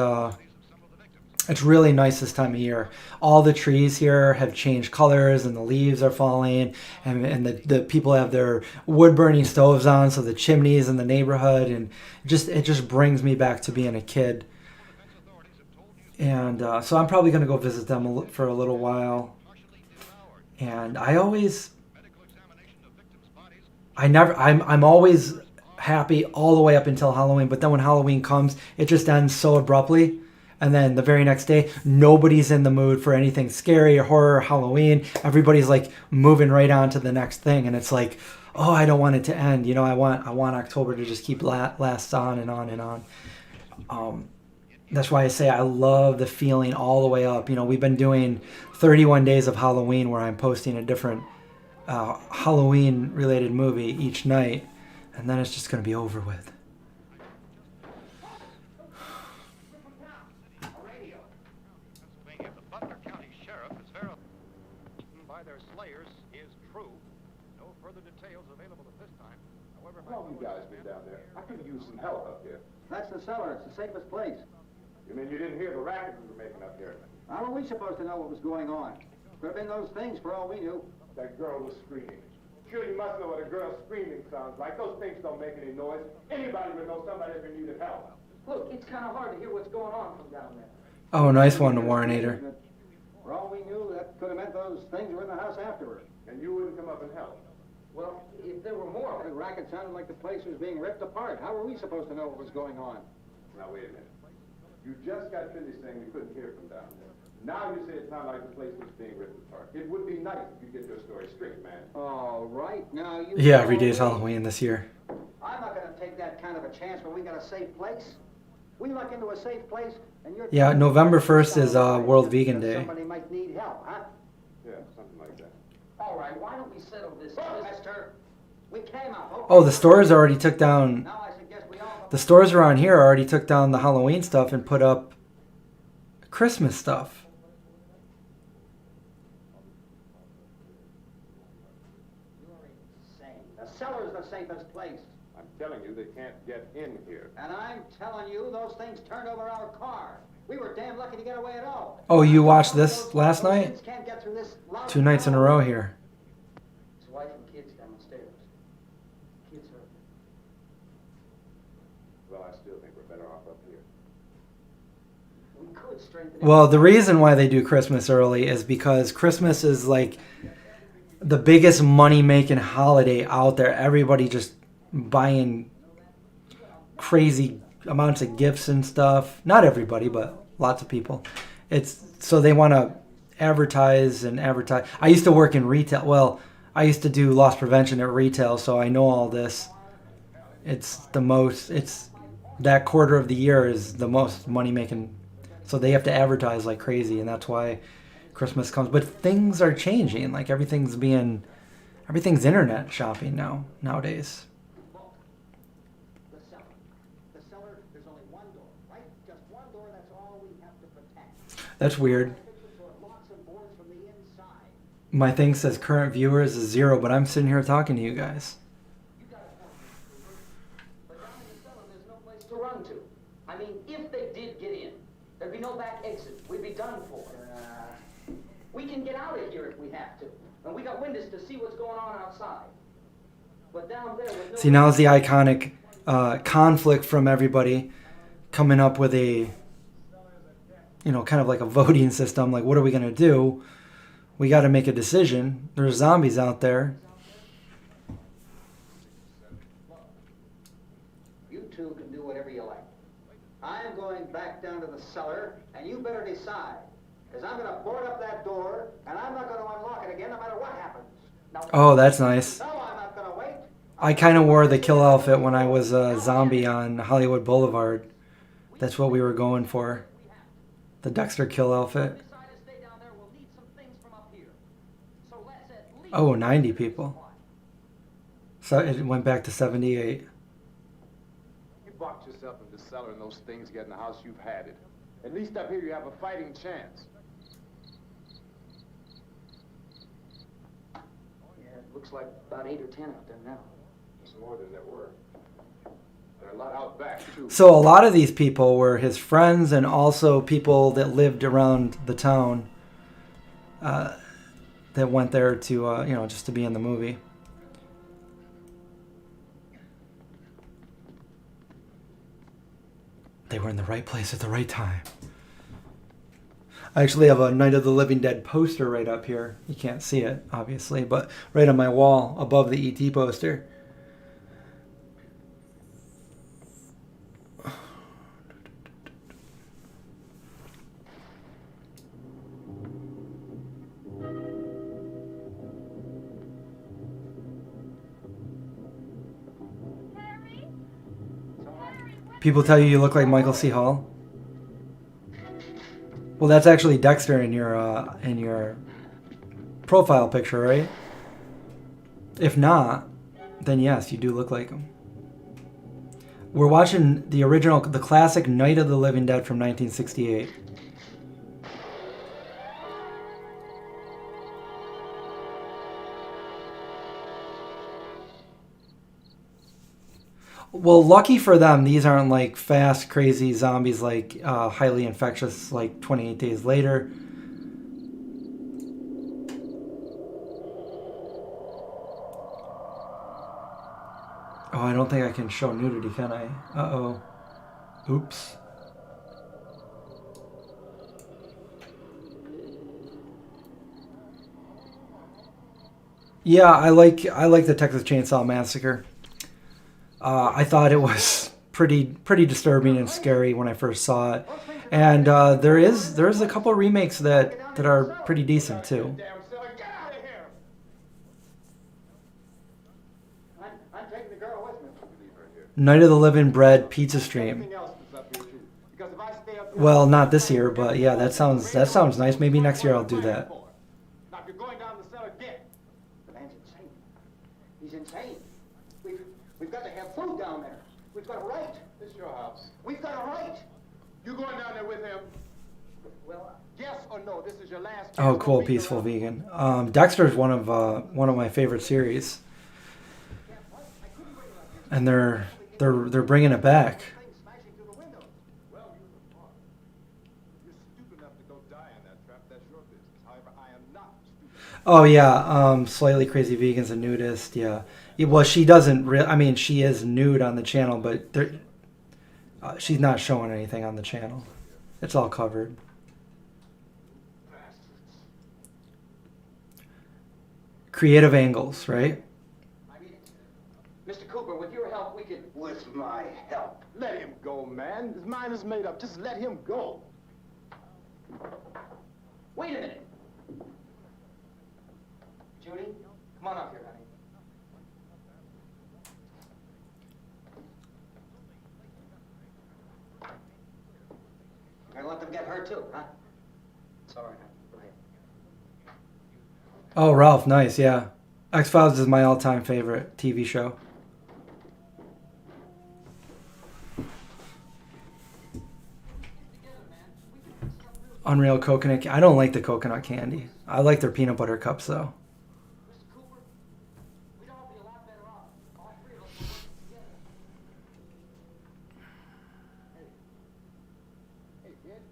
it's really nice this time of year. All the trees here have changed colors, and the leaves are falling, and the people have their wood burning stoves on, so the chimneys in the neighborhood, and it just brings me back to being a kid. And so I'm probably going to go visit them for a little while. And I'm always happy all the way up until Halloween, but then when Halloween comes, it just ends so abruptly. And then the very next day, nobody's in the mood for anything scary or horror or Halloween. Everybody's like moving right on to the next thing, and it's like, oh, I don't want it to end. I want October to just keep last on and on and on. That's why I say I love the feeling all the way up. We've been doing 31 days of Halloween, where I'm posting a different Halloween related movie each night, and then it's just going to be over with. How long you guys been down there? I could use some help up here. That's the cellar. It's the safest place. You mean you didn't hear the racket we were making up here? How are we supposed to know what was going on? Could have been those things for all we knew. That girl was screaming. Sure, you must know what a girl screaming sounds like. Those things don't make any noise. Anybody would know somebody ever needed help. Look, it's kind of hard to hear what's going on from down there. Oh, nice one, Warrenator. For all we knew, that could have meant those things were in the house afterward. And you wouldn't come up and help. Well, if there were more, the racket sounded like the place was being ripped apart. How were we supposed to know what was going on? Now, wait a minute. You just got finished saying you couldn't hear from down there. Now you say it sounded like the place was being ripped apart. It would be nice if you get your story straight, man. All right, now you... Yeah, every day's Halloween this year. I'm not going to take that kind of a chance when we got a safe place. We luck into a safe place, and you're... Yeah, November 1st is World Vegan Day. Somebody might need help, huh? Yeah, something like that. All right, why don't we settle this, mister? We came up. Okay. Oh, the stores already took down... Now I suggest we all... The stores around here already took down the Halloween stuff and put up Christmas stuff. You're insane. The cellar's the safest place. I'm telling you, they can't get in here. And I'm telling you, those things turned over our car. We were damn lucky to get away at all. Oh, you watched this last night? Can't get through this loud 2 nights in a row here. His wife and kids downstairs. Kids hurt. Well, I still think we're better off up here. Well, the reason why they do Christmas early is because Christmas is like the biggest money-making holiday out there. Everybody just buying crazy amounts of gifts and stuff. Not everybody, but lots of people. It's so they want to advertise and advertise. I used to work in retail. Well, I used to do loss prevention at retail, so I know all this. It's that quarter of the year is the most money-making. So they have to advertise like crazy, and that's why Christmas comes. But things are changing. Like everything's internet shopping nowadays. The cellar, there's only one door, right? Just one door, that's all we have to protect. That's weird. Locks and boards from the inside. My thing says current viewers is 0, but I'm sitting here talking to you guys. But down in the cellar, there's no place to run to. I mean, if they did get in, there'd be no back exit. We'd be done for. We can get out of here if we have to. And we got windows to see what's going on outside. But down there, with no... See, now is the iconic conflict from everybody coming up with a, kind of like a voting system. Like, what are we going to do? We got to make a decision. There's zombies out there. You two can do whatever you like. I'm going back down to the cellar, and you better decide. Because I'm going to board up that door, and I'm not going to unlock it again no matter what happens. Now, Oh, that's nice. no, I'm not going to wait. I kind of wore the kill outfit when I was a zombie on Hollywood Boulevard. That's what we were going for. The Dexter kill outfit. Decide to stay down there, we'll need some things from up here. So let's at least... Oh, 90 people. So it went back to 78. You box yourself in the cellar and those things get in the house, you've had it. At least up here you have a fighting chance. Yeah, it looks like about 8 or 10 out there now. It's more than there were. There are a lot out back, too. So a lot of these people were his friends and also people that lived around the town that went there to, just to be in the movie. They were in the right place at the right time. I actually have a Night of the Living Dead poster right up here. You can't see it, obviously, but right on my wall above the ET poster. People tell you look like Michael C. Hall. Well, that's actually Dexter in your profile picture, right? If not, then yes, you do look like him. We're watching the classic Night of the Living Dead from 1968. Well, lucky for them, these aren't like fast, crazy zombies like highly infectious like 28 Days Later. Oh, I don't think I can show nudity, can I? Uh-oh. Oops. Yeah, I like the Texas Chainsaw Massacre. I thought it was pretty disturbing and scary when I first saw it, and there is a couple of remakes that are pretty decent too. I'm taking the girl with me. Night of the Living Bread pizza stream. Well, not this year, but yeah, that sounds nice. Maybe next year I'll do that. Now, if you're going down the cellar, get. The man's insane. He's insane. We've got to have food down there. We've got a right. This is your house. We've got a right. You going down there with him? Well, Yes or no? This is your last chance. Oh, cool, Don't beat Peaceful around. Vegan. Dexter's one of my favorite series, and they're bringing it back. things smashing through the window. Well, you're smart. You're stupid enough to go die in that trap. That's your business. However, I am not stupid. Oh yeah, Slightly Crazy Vegan's a nudist. Yeah, well, she doesn't. I mean, she is nude on the channel, but she's not showing anything on the channel. It's all covered. creative angles, right? I mean, Mr. Cooper, with your help, we could... With my help. Let him go, man. His mind is made up. Just let him go. Wait a minute. Judy, come on up here, honey. You're gonna let them get hurt too, huh? It's all right, honey. Go ahead. Oh, Ralph, nice, yeah. X-Files is my all-time favorite TV show. Unreal coconut. I don't like the coconut candy. I like their peanut butter cups though. Mr. Cooper, we'd all be a lot better off. All three of us were working together. Hey, kid.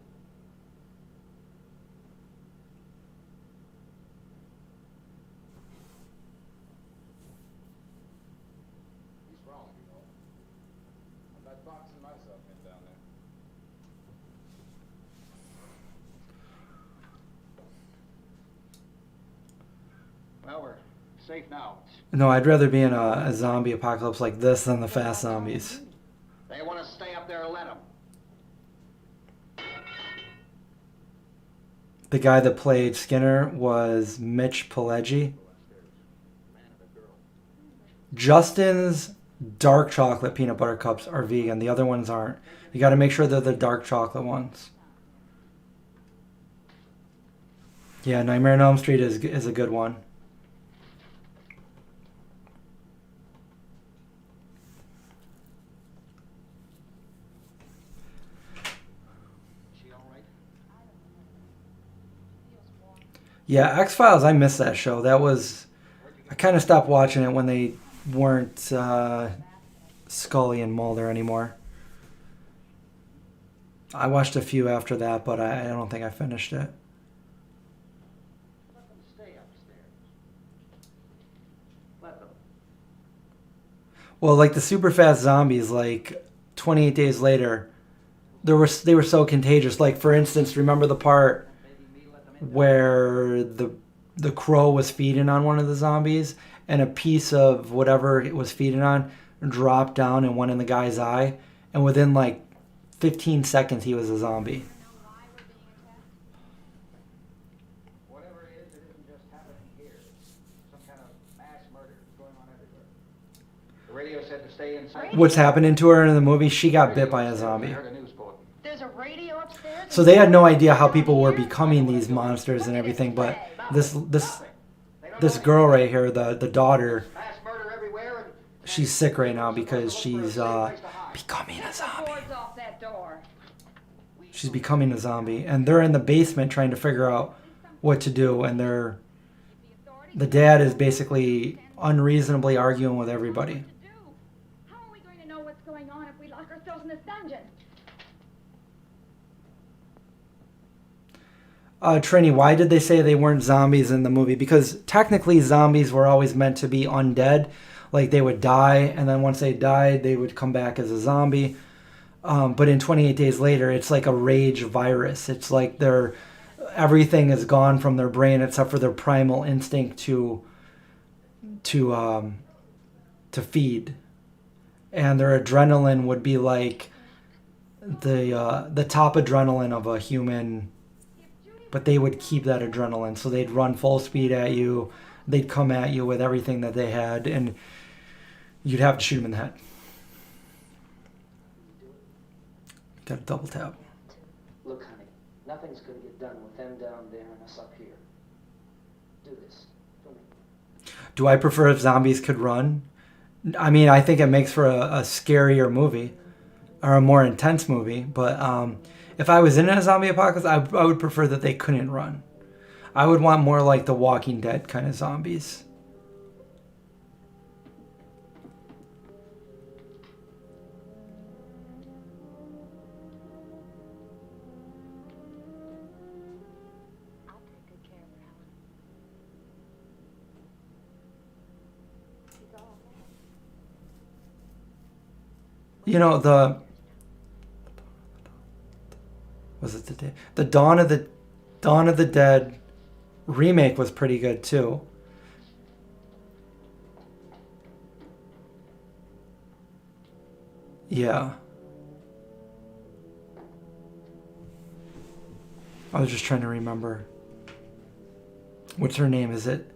He's wrong, you know. I'm not boxing myself in down there. Well, we're safe now. No, I'd rather be in a zombie apocalypse like this than the fast zombies. They want to stay up there, let them. The guy that played Skinner was Mitch Pileggi. Justin's dark chocolate peanut butter cups are vegan. The other ones aren't. You got to make sure they're the dark chocolate ones. Yeah, Nightmare on Elm Street is a good one. She all right? Yeah, X-Files, I miss that show. I kind of stopped watching it when they weren't Scully and Mulder anymore. I watched a few after that, but I don't think I finished it. Let them stay upstairs. Let them. Well, like the super fast zombies, like 28 days later, they were so contagious. Like, for instance, remember the part where the crow was feeding on one of the zombies and a piece of whatever it was feeding on dropped down and went in the guy's eye, and within like 15 seconds he was a zombie. Whatever it isn't just happening here. Some kind of mass murder going on everywhere. The radio said to stay inside. What's happening to her in the movie? She got bit by a zombie. I heard a news bulletin. There's a radio upstairs. So they had no idea how people were becoming these monsters and everything, but this girl right here, the daughter, Mass murder everywhere and she's sick right now because she's becoming a zombie. Boards off that door. She's becoming a zombie, and they're in the basement trying to figure out what to do, and the dad is basically unreasonably arguing with everybody. How are we going to know what's going on if we lock ourselves in this dungeon? Trini, why did they say they weren't zombies in the movie? Because technically zombies were always meant to be undead. Like, they would die, and then once they died, they would come back as a zombie. But in 28 Days Later, it's like a rage virus. It's like everything is gone from their brain except for their primal instinct to feed. And their adrenaline would be like the top adrenaline of a human, but they would keep that adrenaline. So they'd run full speed at you. They'd come at you with everything that they had, and you'd have to shoot them in the head. Got to double tap. look, honey, nothing's going to get done with them down there and us up here. Do this for me. Do I prefer if zombies could run? I mean, I think it makes for a scarier movie or a more intense movie. But if I was in a zombie apocalypse, I would prefer that they couldn't run. I would want more like the Walking Dead kind of zombies. I'll take good care of her, Helen. She's all right. You know, the Dawn of the Dead remake was pretty good too. Yeah. I was just trying to remember. What's her name? Is it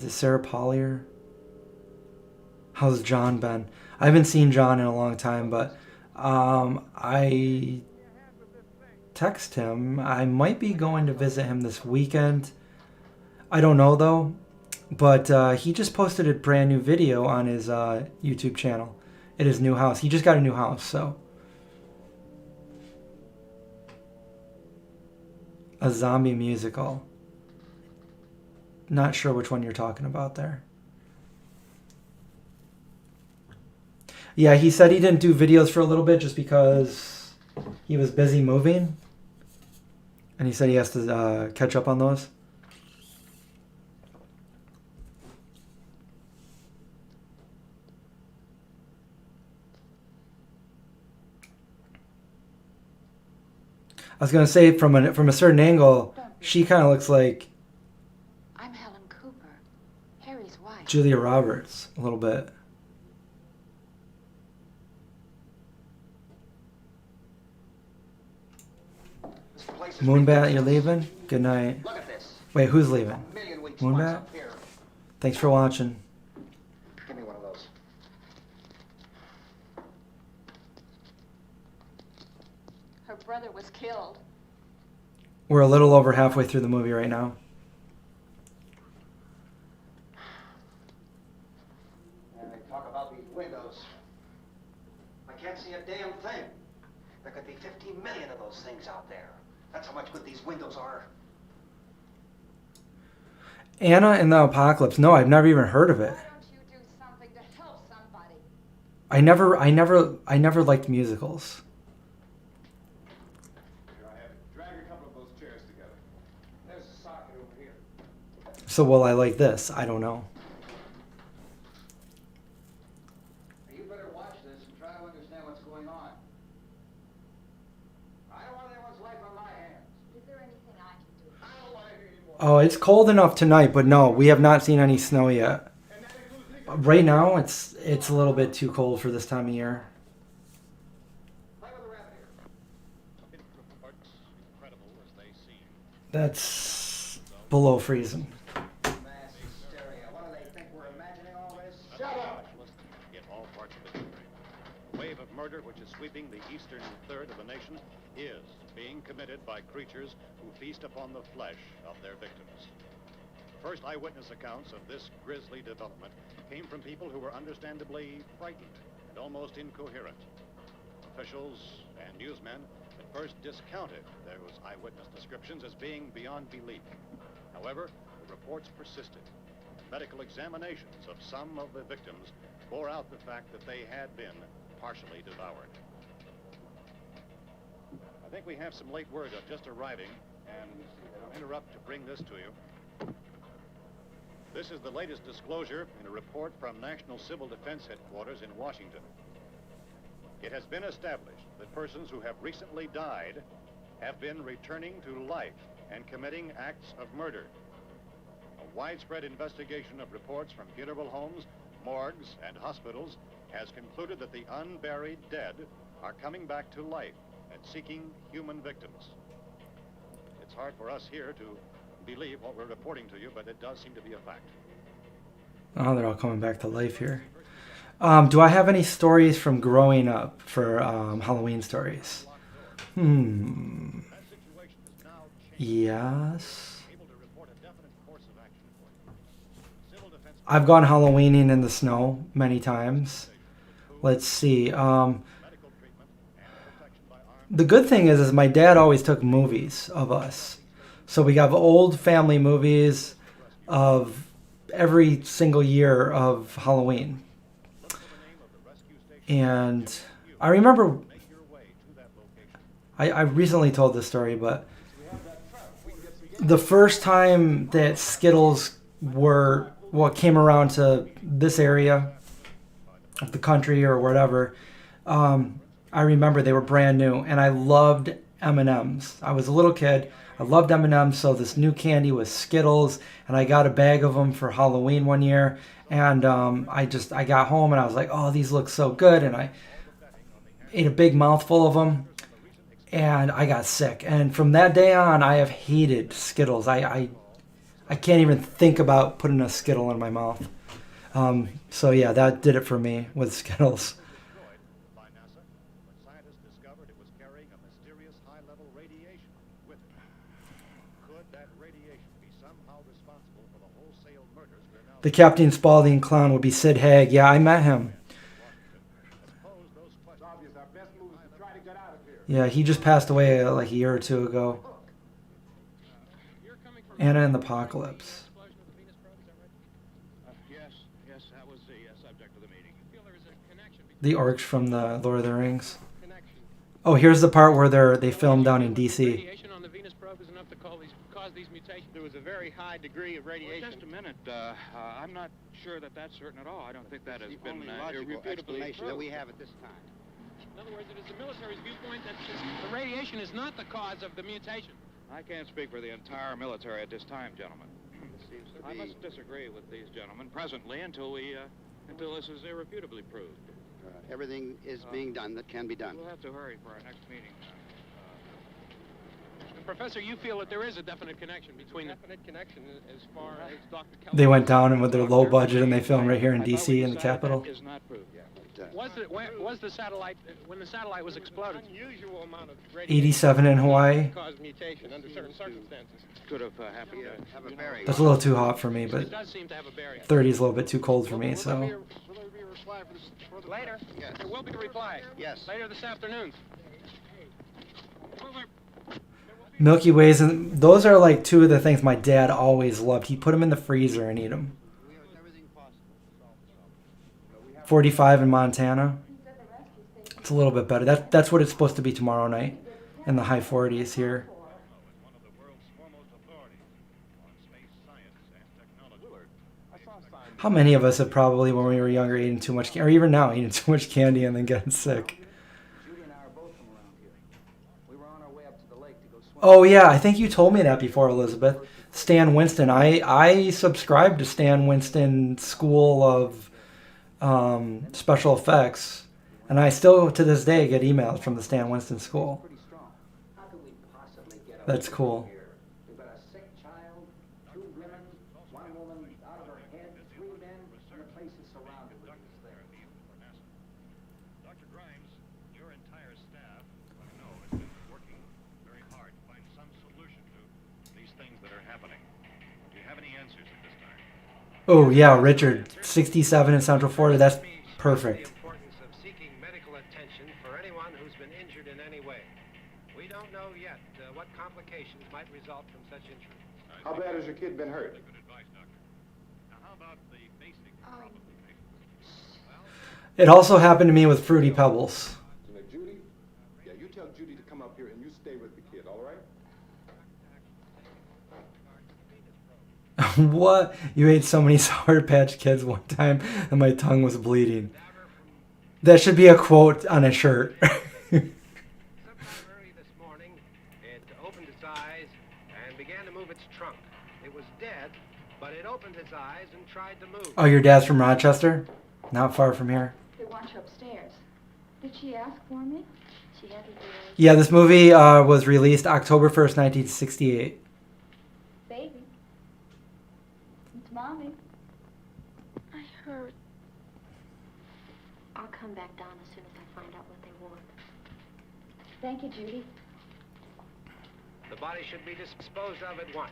Sarah Pollier? How's John been? I haven't seen John in a long time, but I text him. I might be going to visit him this weekend. I don't know though, but he just posted a brand new video on his YouTube channel at his new house. He just got a new house, so. A zombie musical. Not sure which one you're talking about there. Yeah, he said he didn't do videos for a little bit just because he was busy moving. And he said he has to catch up on those. I was gonna say from a certain angle, she kind of looks like I'm Helen Cooper, Harry's wife. Julia Roberts a little bit. Moonbat, you're leaving? Good night. Look at this. Wait, who's leaving? A million weeks Moonbat? months up here. Thanks for watching. Give me one of those. Her brother was killed. We're a little over halfway through the movie right now. And they talk about these windows. I can't see a damn thing. There could be 15 million of those things out there. That's how much good these windows are. Anna and the Apocalypse. No, I've never even heard of it. Why don't you do something to help somebody? I never liked musicals. Here I have it. Drag a couple of those chairs together. There's a socket over here. So will I like this? I don't know. You better watch this and try to understand what's going on. I don't want anyone's life on my hands. Is there anything I can do? I don't want to hear you more. Oh, it's cold enough tonight, but no, we have not seen any snow yet. Right now, it's a little bit too cold for this time of year. Play with the rabbit here. Reports, incredible as they seem. That's below freezing. Mass hysteria. What do they think we're imagining all this? Shut up! In all parts of the country. The wave of murder which is sweeping the eastern third of the nation is being committed by creatures who feast upon the flesh of their victims. First eyewitness accounts of this grisly development came from people who were understandably frightened and almost incoherent. Officials and newsmen at first discounted those eyewitness descriptions as being beyond belief. However, the reports persisted. Medical examinations of some of the victims bore out the fact that they had been partially devoured. I think we have some late word just arriving, and I'll interrupt to bring this to you. This is the latest disclosure in a report from National Civil Defense Headquarters in Washington. It has been established that persons who have recently died have been returning to life and committing acts of murder. A widespread investigation of reports from funeral homes, morgues, and hospitals has concluded that the unburied dead are coming back to life and seeking human victims. It's hard for us here to believe what we're reporting to you, but it does seem to be a fact. Oh, they're all coming back to life here. Do I have any stories from growing up for Halloween stories? Yes. I've gone Halloweening in the snow many times. Let's see. The good thing is my dad always took movies of us. So we have old family movies of every single year of Halloween. And I remember, I recently told this story, but the first time that Skittles came around to this area of the country or whatever, I remember they were brand new, and I loved M&Ms. I was a little kid. I loved M&Ms, so this new candy was Skittles, and I got a bag of them for Halloween one year, and I got home, and I was like, oh, these look so good, and I ate a big mouthful of them, and I got sick. And from that day on, I have hated Skittles. I can't even think about putting a Skittle in my mouth. So yeah, that did it for me with Skittles. By NASA, when scientists discovered it was carrying a mysterious high-level radiation with it. Could that radiation be somehow responsible for the wholesale murders we're now... The Captain Spaulding clown would be Sid Haig. Yeah, I met him. Suppose those It's obvious our best move is to try to get out of here. Yeah, he just passed away like a year or two ago. Anna and the Apocalypse. Yes, that was the subject of the meeting. You feel there is a connection The orcs from the Lord of the Rings. Oh, here's the part where they filmed down in D.C. Radiation on the Venus probe is enough to cause these mutations. There was a very high degree of radiation. Just a minute. I'm not sure that that's certain at all. I don't think that has been Only logical irrefutably explanation that we proved. have at this time. In other words, it is the military's viewpoint that the radiation is not the cause of the mutation. I can't speak for the entire military at this time, gentlemen. Seems to I be. must disagree with these gentlemen presently until this is irrefutably proved. Everything is being done that can be done. We'll have to hurry for our next meeting. Professor, you feel that there is a definite connection between the... Definite connection as far as Dr. They went down and with their low budget and they filmed right here in D.C. in the Capitol. That is not proved yet. Was the satellite, when the satellite was exploded, Unusual amount of 87 in Hawaii. cause mutation under certain circumstances. Could have happened. Have a very That's a little too hot for me, it but does seem to have a bearing. 30 is a little bit too cold for me, so. Will there be a reply for the Later. Yes. There will be a reply. Yes. Later this afternoon. Milky Ways, and those are like two of the things my dad always loved. He'd put them in the freezer and eat them. We have everything possible to solve the problem. 45 in Montana. It's a little bit better. That's what it's supposed to be tomorrow night, in the high 40s here. One of the world's foremost authorities on space science and technology. I saw signs. How many of us have probably, when we were younger, eaten too much, or even now, eating too much candy and then getting sick? Judy and I are both from around here. We were on our way up to the lake to go swimming. Oh yeah, I think you told me that before, Elizabeth. Stan Winston. I subscribed to Stan Winston School of Special Effects, and I still to this day get emails from the Stan Winston School. Pretty strong. How could we possibly get away That's from cool. here? We've got a sick child, 2 women, 1 woman out of her head, 3 men, and the place is surrounded with these things. Dr. Grimes, your entire staff, I know, has been working very hard to find some solution to these things that are happening. Do you have any answers at this time? Oh yeah, Richard, 67 in Central Florida. That's perfect. The importance of seeking medical attention for anyone who's been injured in any way. We don't know yet what complications might result from such injury. How bad has your kid been hurt? Good advice, Doctor. Now, how about the basic probability? It also happened to me with Fruity Pebbles. You know, Judy? Yeah, you tell Judy to come up here and you stay with the kid, all right? What? You ate so many Sour Patch Kids one time and my tongue was bleeding. That should be a quote on a shirt. Sometime early this morning, it opened its eyes and began to move its trunk. It was dead, but it opened its eyes and tried to move. Oh, your dad's from Rochester? Not far from here. They want you upstairs. Did she ask for me? She had to do it. Yeah, this movie was released October 1st, 1968. Baby. It's Mommy. I heard. I'll come back down as soon as I find out what they want. Thank you, Judy. The body should be disposed of at once.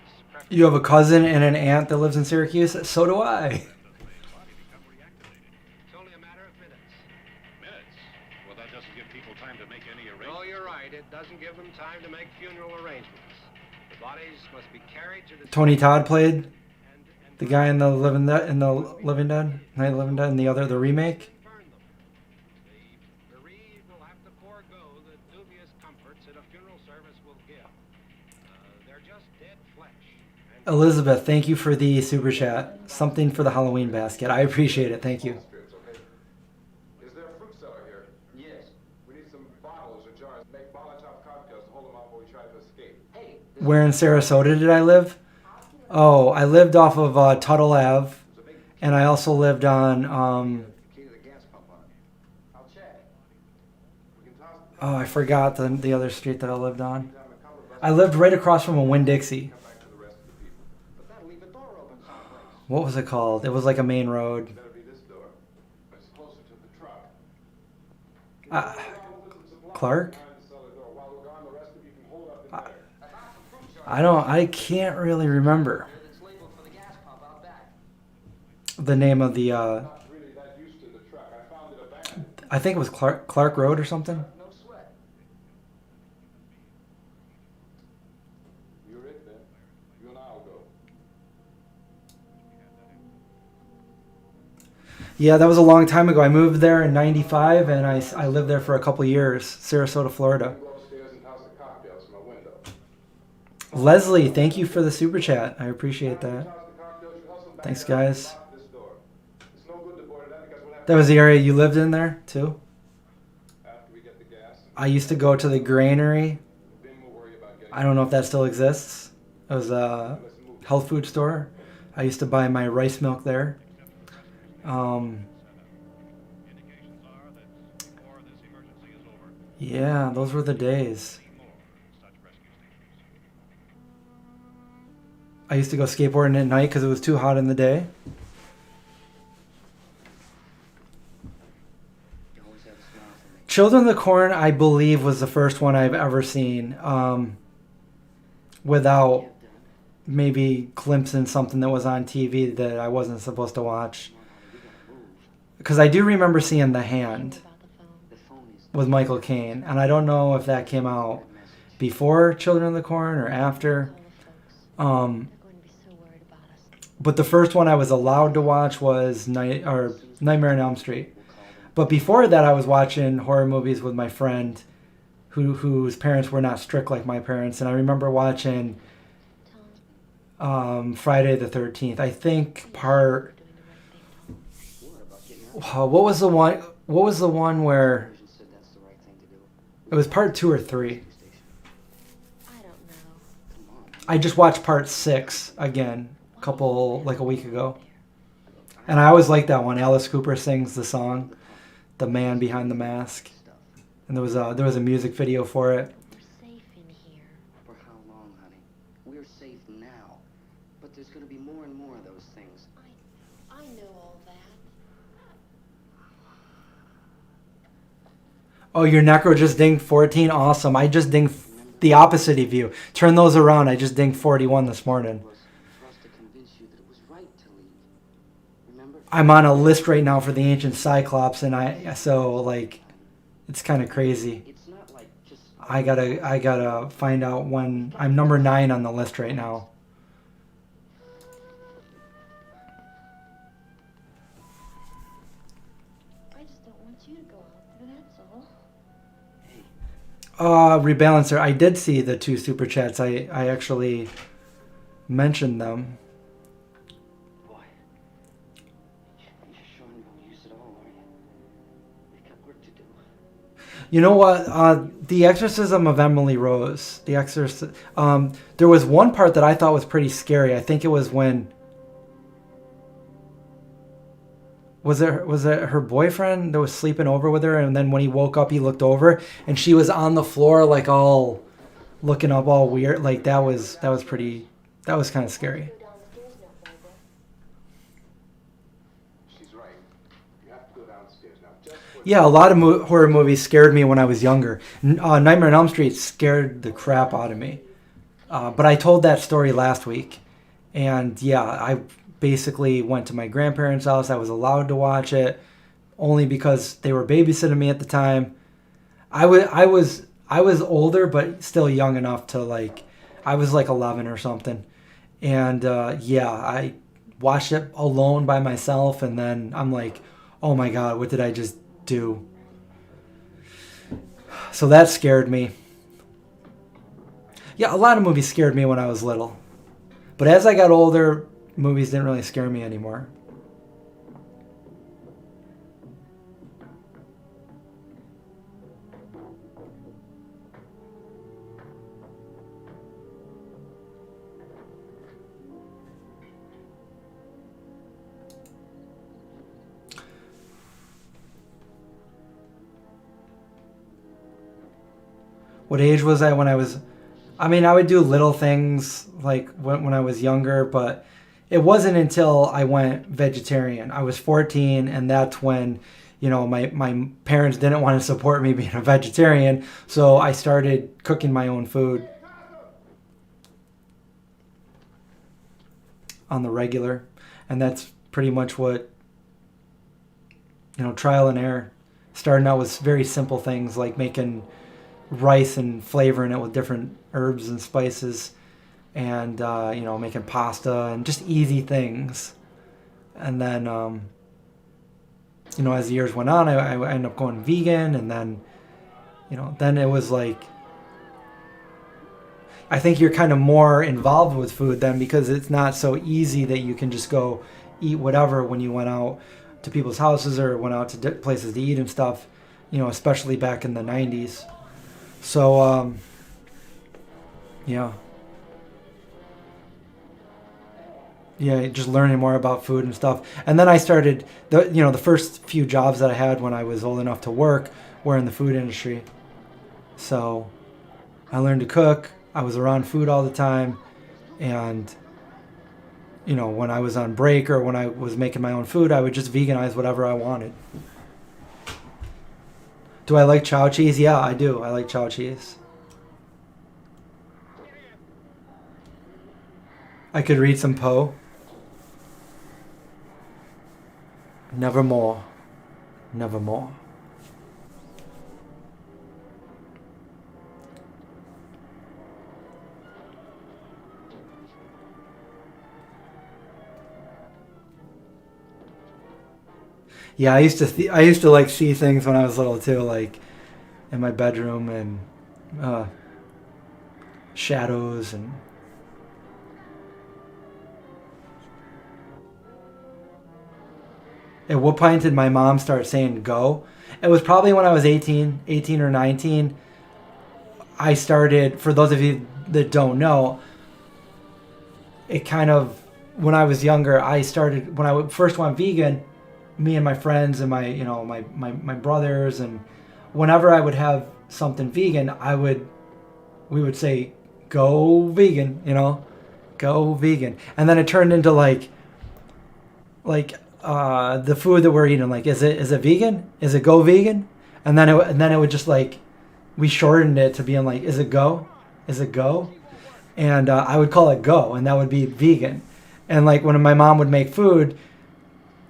You have a cousin and an aunt that lives in Syracuse? So do I. It's only a matter of minutes. Minutes? Well, that doesn't give people time to make any arrangements. Oh, you're right. It doesn't give them time to make funeral arrangements. The bodies must be carried to the... Tony Todd played the guy in the Living Dead, Night of the Living Dead, and the remake. Burn them. The bereaved will have to forego the dubious comforts that a funeral service will give. They're just dead flesh. And Elizabeth, thank you for the super chat. Something for the Halloween basket. I appreciate it. Thank you. Strips, okay? Is there a fruit cellar here? Yes. We need some bottles or jars. Make Molotov cocktails to hold them off while we try to escape. Hey, Where in Sarasota did I live? Oh, I lived off of Tuttle Ave, and I also lived on Key to the gas pump on it. I'll check. We can Oh, I forgot the other street that I lived on. I lived right across from a Winn-Dixie. But that'll leave the door open someplace. What was it called? It was like a main road. Better be this door. It's closer to the truck. Clark? I can't really remember It's labeled for the gas pump out back. the name of the, Not really that used to the truck. I found it abandoned. I think it was Clark Road or something. No sweat. You're it then. You and I'll go. Yeah, that was a long time ago. I moved there in 95 and I lived there for a couple years, Sarasota, Florida. Go upstairs and toss the cocktails from my window. Leslie, thank you for the super chat. I appreciate that. Toss the cocktails, you hustle back Thanks, there and guys. lock this door. It's no good to board it up because we'll have That was the area you lived in there, too? after we get the gas, I used to go to the granary. then we'll worry about getting I don't know if that still exists. It was a health food store. I used to buy my rice milk there. Indications are that before this emergency is over, Yeah, those were the days. more such rescue stations. I used to go skateboarding at night because it was too hot in the day. You always have a smile for me. Children of the Corn, I believe, was the first one I've ever seen. Without maybe glimpsing something that was on TV that I wasn't supposed to watch. Because I do remember seeing The Hand About the phone. The phone is with Michael Caine, and I don't know if that came out before Children of the Corn or after. Call the folks. They're going to be so worried about us. But the first one I was allowed to watch was Nightmare on Elm Street. But before that, I was watching horror movies with my friend, whose parents were not strict like my parents, and I remember watching Tom, Friday the 13th. I think part. we're doing the right thing, Tom. what about getting out? What was the one? What was the one where Surgeon said that's the right thing to do. it was part 2 or 3? Station. I don't know. Come on. I just watched part 6 again, a week ago, and I always like that one. Alice Cooper sings the song, "The Man Behind the Mask," Stuff. and there was a music video for it. We're safe in here. For how long, honey? We're safe now. But there's going to be more and more of those things. I know all that. Oh, your necro just dinged 14. Awesome. I just dinged the opposite of you. Turn those around. I just dinged 41 this morning. Was for us to convince you that it was right to leave. Remember? I'm on a list right now for the Ancient Cyclops, and it's kind of crazy. It's not like just I gotta find out when I'm number 9 on the list right now. I just don't want you to go out there, that's all. Rebalancer. I did see the 2 super chats. I actually mentioned them. boy. You're sure you won't use it all, are you? We've got work to do. You know what? The Exorcism of Emily Rose. There was one part that I thought was pretty scary. I think it was when. Was it her boyfriend that was sleeping over with her, and then when he woke up, he looked over, and she was on the floor, like all looking up, all weird. Like that was kind of scary. Go downstairs now, Barbara. She's right. You have to go downstairs now. Just for Yeah, a lot of horror movies scared me when I was younger. Nightmare on Elm Street scared the crap out of me. But I told that story last week, and yeah, I basically went to my grandparents' house. I was allowed to watch it only because they were babysitting me at the time. I was older, but still young enough to I was 11 or something. And yeah, I watched it alone by myself, and then I'm like, oh my God, what did I just do? So that scared me. Yeah, a lot of movies scared me when I was little. But as I got older, movies didn't really scare me anymore. What age was I when I was? I mean, I would do little things like when I was younger, but it wasn't until I went vegetarian. I was 14, and that's when, my parents didn't want to support me being a vegetarian, so I started cooking my own food on the regular, and that's pretty much what, trial and error. Starting out with very simple things like making rice and flavoring it with different herbs and spices, and making pasta and just easy things. And then as the years went on, I ended up going vegan, and then then it was like, I think you're kind of more involved with food then, because it's not so easy that you can just go eat whatever when you went out to people's houses or went out to places to eat and stuff, especially back in the 90s. So yeah, just learning more about food and stuff. And then I started, the first few jobs that I had when I was old enough to work were in the food industry. So I learned to cook. I was around food all the time. And, when I was on break or when I was making my own food, I would just veganize whatever I wanted. Do I like chow cheese? Yeah, I do. I like chow cheese. I could read some Poe. Nevermore. Nevermore. Yeah, I used to like see things when I was little too, like in my bedroom, and shadows and At what point did my mom start saying go? It was probably when I was 18 or 19. I started, for those of you that don't know, it kind of, when I was younger, I started, when I first went vegan, me and my friends and my brothers, and whenever I would have something vegan, we would say, go vegan, go vegan. And then it turned into like the food that we're eating, like, is it vegan? Is it go vegan? And then it would just like, we shortened it to being like, is it go? Is it go? And I would call it go, and that would be vegan. And like when my mom would make food,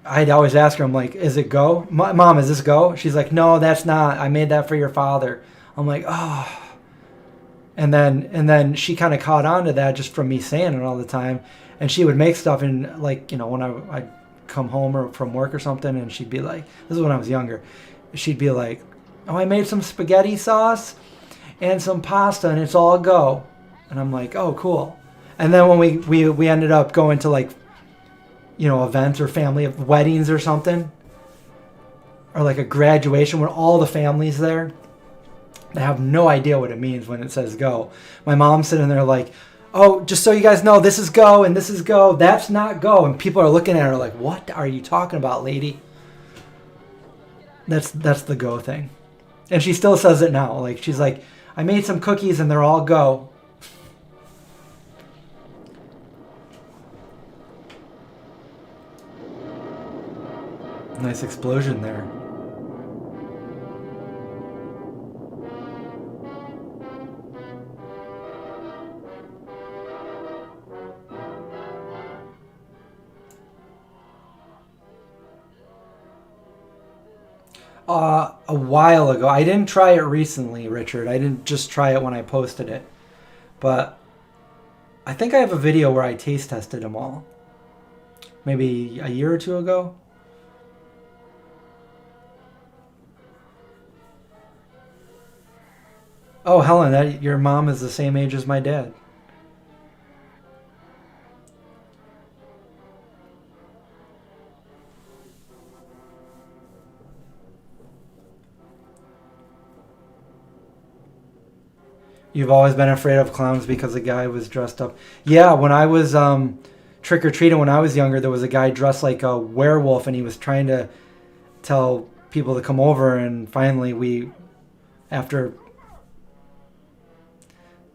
I'd always ask her, I'm like, is it go? Mom, is this go? She's like, no, that's not. I made that for your father. I'm like, oh. And then she kind of caught on to that just from me saying it all the time. And she would make stuff, and like, when I'd come home or from work or something, and she'd be like, this is when I was younger, she'd be like, oh, I made some spaghetti sauce and some pasta, and it's all go. And I'm like, oh, cool. And then when we ended up going to like, events or family weddings or something, or like a graduation where all the family's there, they have no idea what it means when it says go. My mom's sitting there like, oh, just so you guys know, this is go and this is go. That's not go. And people are looking at her like, what are you talking about, lady? That's the go thing. And she still says it now. Like, she's like, I made some cookies and they're all go. Nice explosion there. A while ago. I didn't try it recently, Richard. I didn't just try it when I posted it. But I think I have a video where I taste tested them all. Maybe a year or two ago. Oh, Helen, your mom is the same age as my dad. You've always been afraid of clowns because a guy was dressed up. Yeah, when I was trick-or-treating when I was younger, there was a guy dressed like a werewolf, and he was trying to tell people to come over, and finally after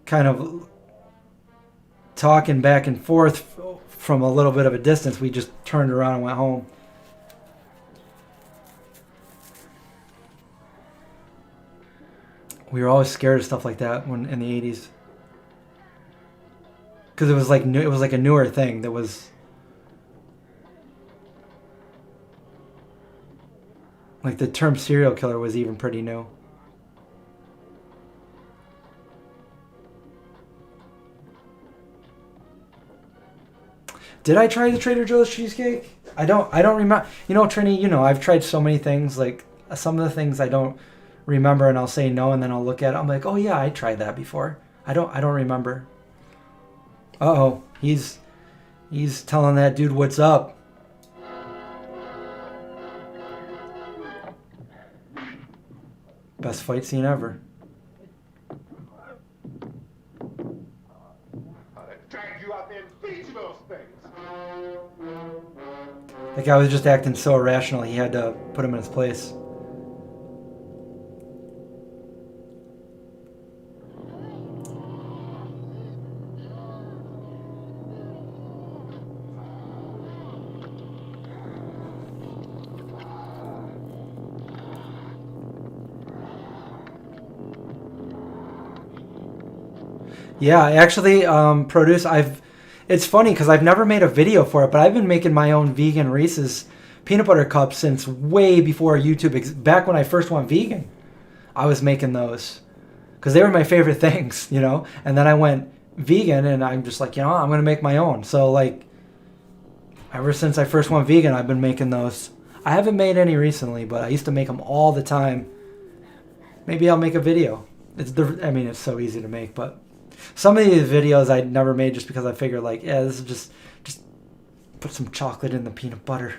kind of talking back and forth from a little bit of a distance, we just turned around and went home. We were always scared of stuff like that when in the 80s. Because it was like new, it was like a newer thing that was like the term serial killer was even pretty new. Did I try the Trader Joe's cheesecake? I don't remember. You know, Trini, you know, I've tried so many things. Like some of the things I don't remember, and I'll say no, and then I'll look at it. I'm like, oh yeah, I tried that before. I don't remember. Uh-oh, he's telling that dude what's up. Best fight scene ever. Drag you out there and feed you those things. That guy was just acting so irrational, he had to put him in his place. Yeah, actually, produce. It's funny because I've never made a video for it, but I've been making my own vegan Reese's peanut butter cups since way before YouTube. Back when I first went vegan, I was making those because they were my favorite things, you know. And then I went vegan, and I'm just like, you know, I'm gonna make my own. So like, ever since I first went vegan, I've been making those. I haven't made any recently, but I used to make them all the time. Maybe I'll make a video. I mean, it's so easy to make, but. Some of these videos I never made just because I figured like, yeah, this is just put some chocolate in the peanut butter.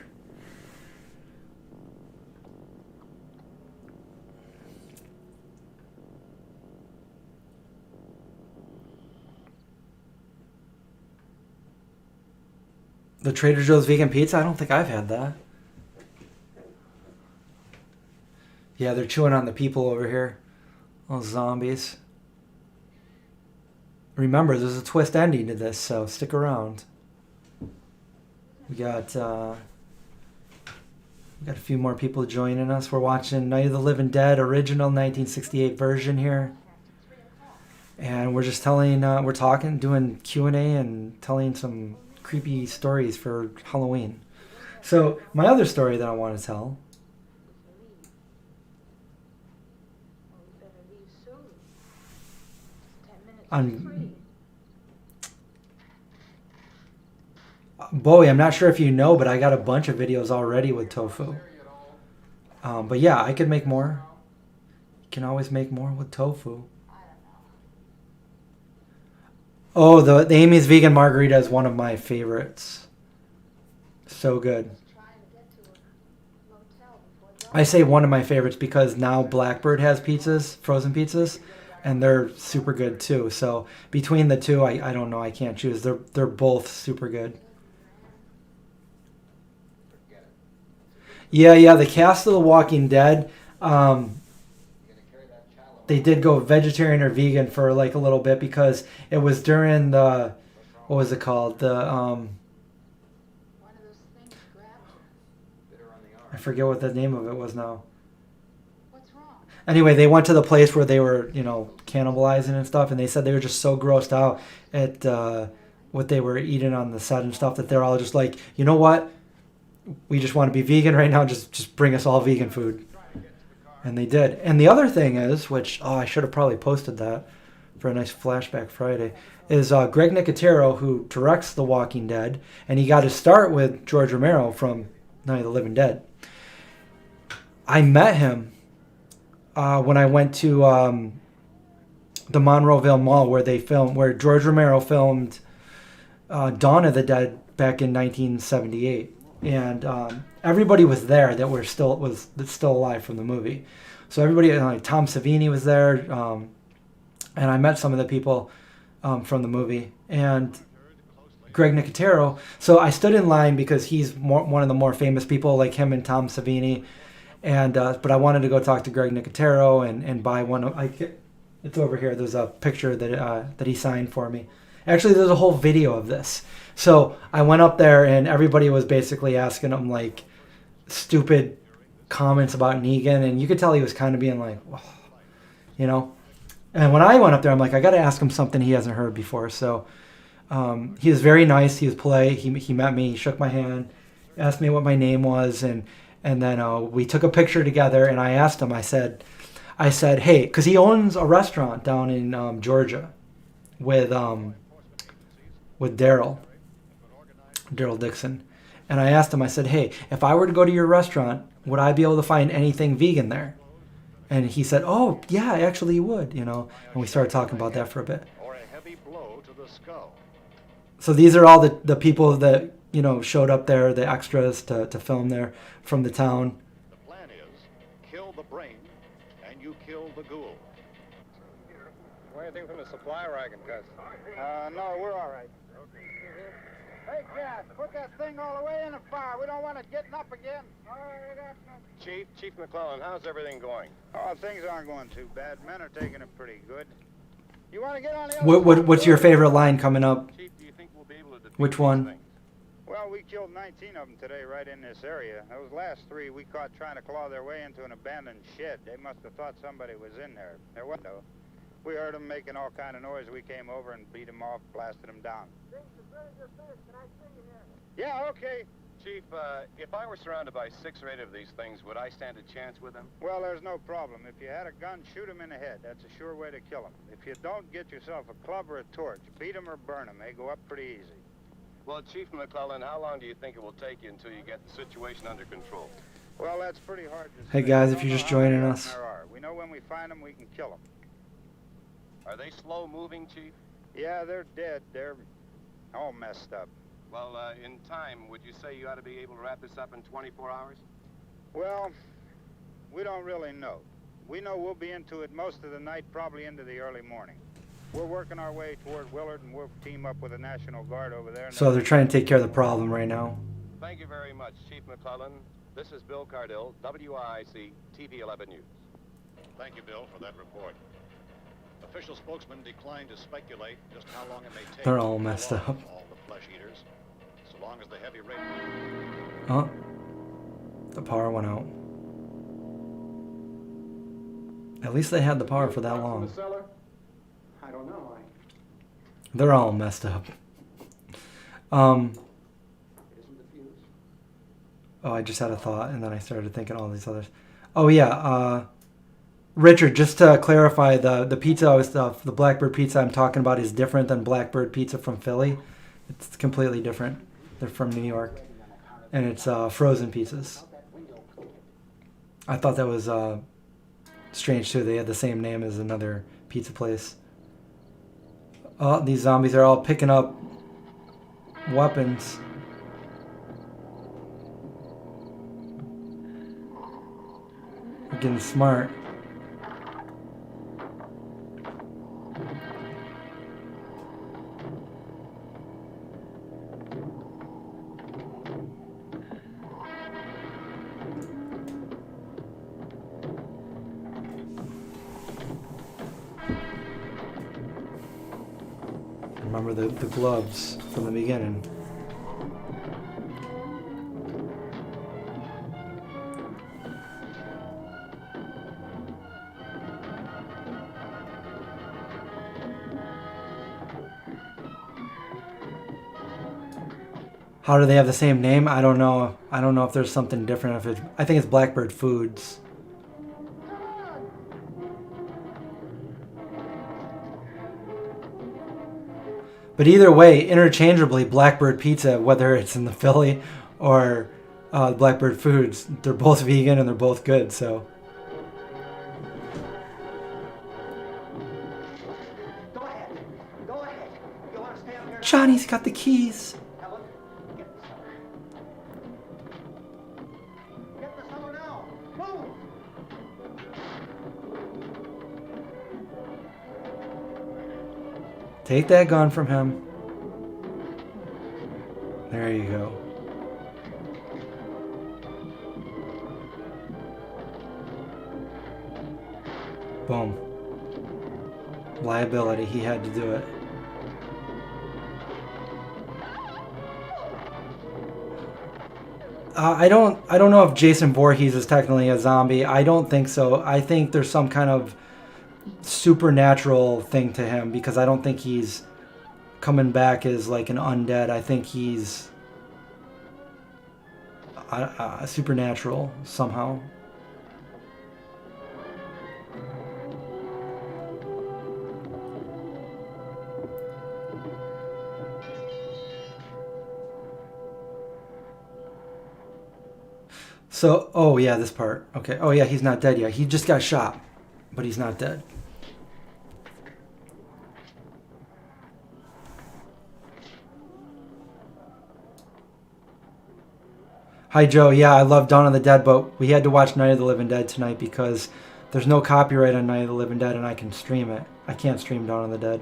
The Trader Joe's vegan pizza? I don't think I've had that. Yeah, they're chewing on the people over here. Those zombies. Remember, there's a twist ending to this, so stick around. We got a few more people joining us. We're watching Night of the Living Dead original 1968 version here, and we're just telling, we're talking, doing Q&A, and telling some creepy stories for Halloween. So my other story that I want to tell. Bowie, I'm not sure if you know, but I got a bunch of videos already with tofu. But yeah, I could make more. You can always make more with tofu. Oh, the Amy's Vegan Margarita is one of my favorites. So good. I say one of my favorites because now Blackbird has pizzas, frozen pizzas, and they're super good too. So between the two, I don't know, I can't choose. They're both super good. Yeah, the cast of The Walking Dead, they did go vegetarian or vegan for like a little bit because it was during the, what was it called? I forget what the name of it was now. Anyway, they went to the place where they were, you know, cannibalizing and stuff, and they said they were just so grossed out at what they were eating on the set and stuff that they're all just like, you know what? We just want to be vegan right now. Just bring us all vegan food. And they did. And the other thing is, which, I should have probably posted that for a nice Flashback Friday, is Greg Nicotero, who directs The Walking Dead, and he got his start with George Romero from Night of the Living Dead. I met him when I went to the Monroeville Mall where George Romero filmed Dawn of the Dead back in 1978. And everybody was there that that's still alive from the movie. So everybody, like Tom Savini was there, and I met some of the people from the movie. And Greg Nicotero. So I stood in line because he's one of the more famous people, like him and Tom Savini. And but I wanted to go talk to Greg Nicotero and buy one of It's over here. There's a picture that he signed for me. Actually, there's a whole video of this. So I went up there and everybody was basically asking him like stupid comments about Negan, and you could tell he was kind of being like, oh, you know. And when I went up there, I'm like, I got to ask him something he hasn't heard before. So he was very nice. He was polite. He met me. He shook my hand, asked me what my name was, and then we took a picture together. And I asked him. I said, hey, because he owns a restaurant down in Georgia with Daryl Dixon. And I asked him, I said, hey, if I were to go to your restaurant, would I be able to find anything vegan there? And he said, oh, yeah, actually you would, you know. And we started talking about that for a bit. Or a heavy blow to the skull. So these are all the people that, you know, showed up there, the extras to film there from the town. The plan is, kill the brain, and you kill the ghoul. Anything from the supply wagon, cuz? No, we're all right. Hey, Cass, put that thing all the way in the fire. We don't want it getting up again. Chief McClellan, how's everything going? Oh, things aren't going too bad. Men are taking it pretty good. You want to get on the other What's your favorite line coming up? Chief, do you think we'll be able to defeat Which one? these things? Well, we killed 19 of them today right in this area. Those last 3 we caught trying to claw their way into an abandoned shed. They must have thought somebody was in there. There wasn't, though. We heard them making all kind of noise. We came over and beat them off, blasted them down. Yeah, okay. Chief, if I were surrounded by 6 or 8 of these things, would I stand a chance with them? Well, there's no problem. If you had a gun, shoot them in the head. That's a sure way to kill them. If you don't, get yourself a club or a torch. Beat them or burn them. They go up pretty easy. Well, Chief McClellan, how long do you think it will take you until you get the situation under control? Well, that's pretty hard to say. Hey, guys, We if don't you're know just how many joining of us. them there are. We know when we find them, we can kill them. Are they slow moving, Chief? Yeah, they're dead. They're all messed up. Well, in time, would you say you ought to be able to wrap this up in 24 hours? Well, we don't really know. We know we'll be into it most of the night, probably into the early morning. We're working our way toward Willard, and we'll team up with the National Guard over there. So they're trying to take care of the problem right now. Thank you very much, Chief McClellan. This is Bill Cardill, WIC TV 11 News. Thank you, Bill, for that report. Official spokesman declined to speculate just how long it may take. They're all messed up. All the flesh eaters, so long as the heavy rain. Oh, the power went out. At least they had the power for that long. I don't know. They're all messed up. Isn't the fuse? Oh, I just had a thought, and then I started thinking all these others. Oh yeah, Richard, just to clarify, the pizza, the Blackbird pizza I'm talking about is different than Blackbird pizza from Philly. It's completely different. They're from New York, and it's frozen pizzas. I thought that was strange too. They had the same name as another pizza place. Oh, these zombies are all picking up weapons. They're getting smart. Remember the gloves from the beginning. How do they have the same name? I don't know. I don't know if there's something different. I think it's Blackbird Foods. But either way, interchangeably, Blackbird Pizza, whether it's in the Philly or Blackbird Foods, they're both vegan and they're both good. So. Go ahead. Go ahead. You want to stay up here? Johnny's got the keys. Helen, get the cellar. Get the cellar now. Move! Take that gun from him. There you go. Boom. Liability. He had to do it. I don't know if Jason Voorhees is technically a zombie. I don't think so. I think there's some kind of supernatural thing to him because I don't think he's coming back as like an undead. I think he's supernatural somehow. So, oh yeah, this part. Okay. Oh yeah, he's not dead yet. He just got shot, but he's not dead. Hi Joe. Yeah, I love Dawn of the Dead, but we had to watch Night of the Living Dead tonight because there's no copyright on Night of the Living Dead, and I can stream it. I can't stream Dawn of the Dead.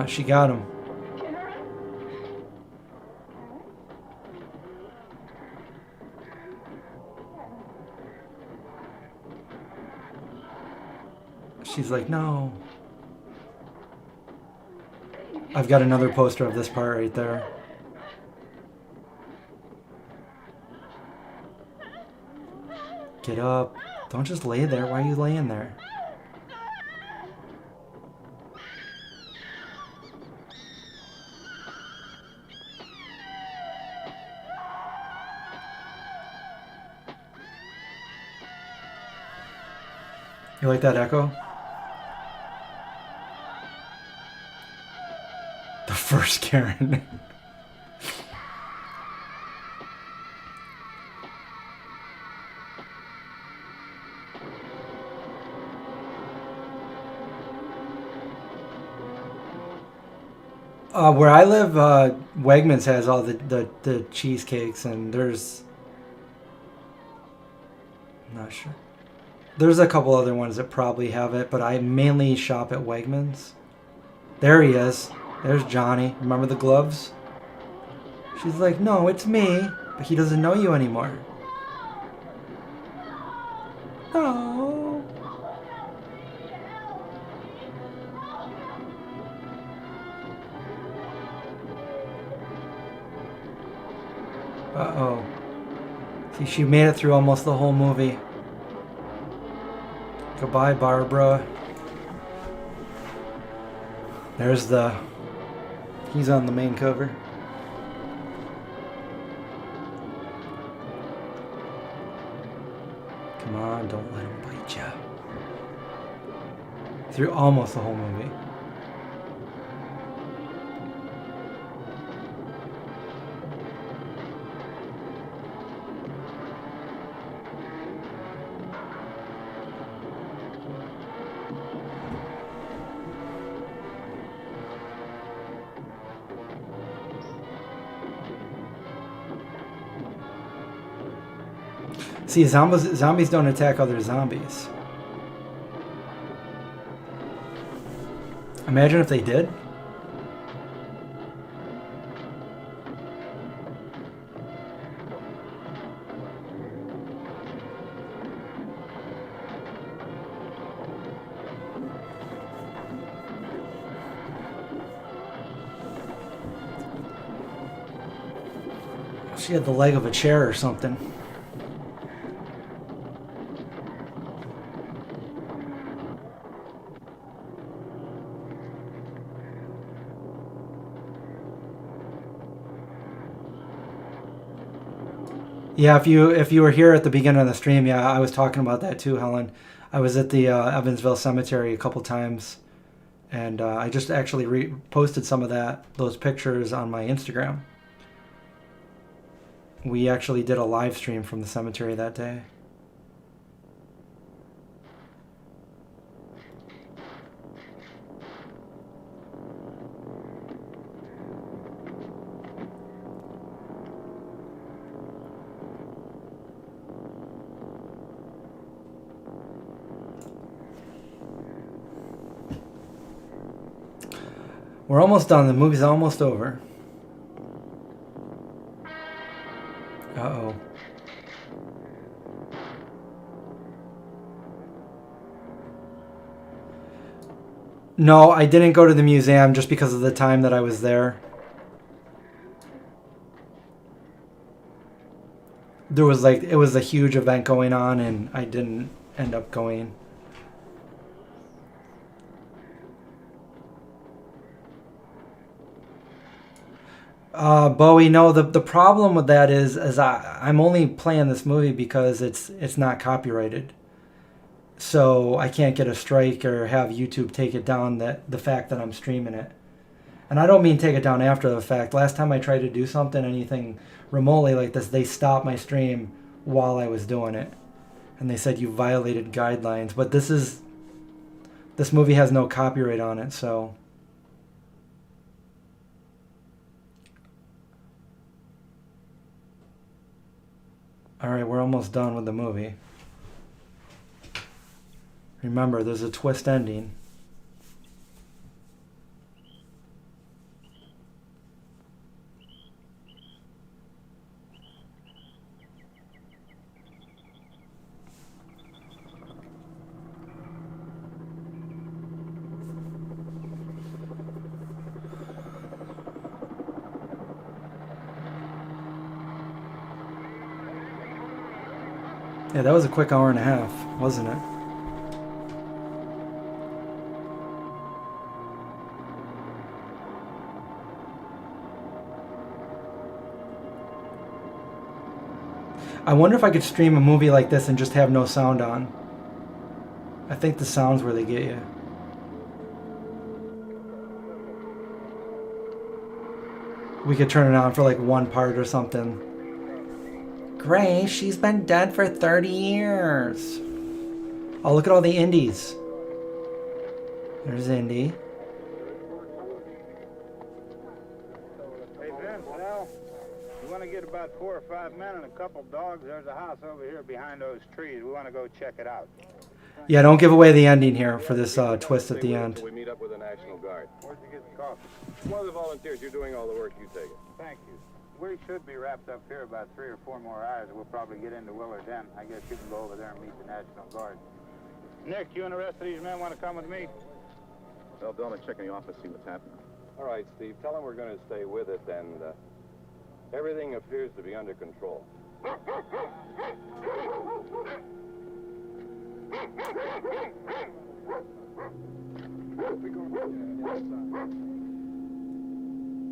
She got him. She's like, no. I've got another poster of this part right there. Get up. Don't just lay there. Why are you laying there? You like that echo? The first Karen. Where I live, Wegmans has all the cheesecakes, and there's... I'm not sure. There's a couple other ones that probably have it, but I mainly shop at Wegmans. There he is. There's Johnny. Remember the gloves? She's like, no, it's me. But he doesn't know you anymore. No. Uh-oh. See, she made it through almost the whole movie. Goodbye, Barbara. There's the... He's on the main cover. Come on, don't let him bite you. Through almost the whole movie. See, zombies don't attack other zombies. Imagine if they did. She had the leg of a chair or something. Yeah, if you were here at the beginning of the stream, yeah, I was talking about that too, Helen. I was at the Evansville Cemetery a couple times, and I just actually posted some of those pictures on my Instagram. We actually did a live stream from the cemetery that day. We're almost done. The movie's almost over. Uh-oh. No, I didn't go to the museum just because of the time that I was there. There was like, it was a huge event going on and I didn't end up going. Bowie, no, the problem with that is I'm only playing this movie because it's not copyrighted. So I can't get a strike or have YouTube take it down, that the fact that I'm streaming it. And I don't mean take it down after the fact. Last time I tried to do something, anything remotely like this, they stopped my stream while I was doing it. And they said you violated guidelines. But this movie has no copyright on it, so... Alright, we're almost done with the movie. Remember, there's a twist ending. Yeah, that was a quick hour and a half, wasn't it? I wonder if I could stream a movie like this and just have no sound on. I think the sound's where they get you. We could turn it on for like one part or something. Grace, she's been dead for 30 years. Oh, look at all the indies. There's Indy. Hey, Vince, Al, you want to get about 4 or 5 men and a couple dogs? There's a house over here behind those trees. We want to go check it out. Yeah, don't give away the ending here for this twist at the end. We meet up with the National Guard. Where'd you get the coffee? One of the volunteers, you're doing all the work, you take it. Thank you. We should be wrapped up here about 3 or 4 more hours. We'll probably get into Willard then. I guess you can go over there and meet the National Guard. Nick, you and the rest of these men want to come with me? Well, Bill, I'm going to check in the office, see what's happening. All right, Steve, tell them we're going to stay with it, and everything appears to be under control.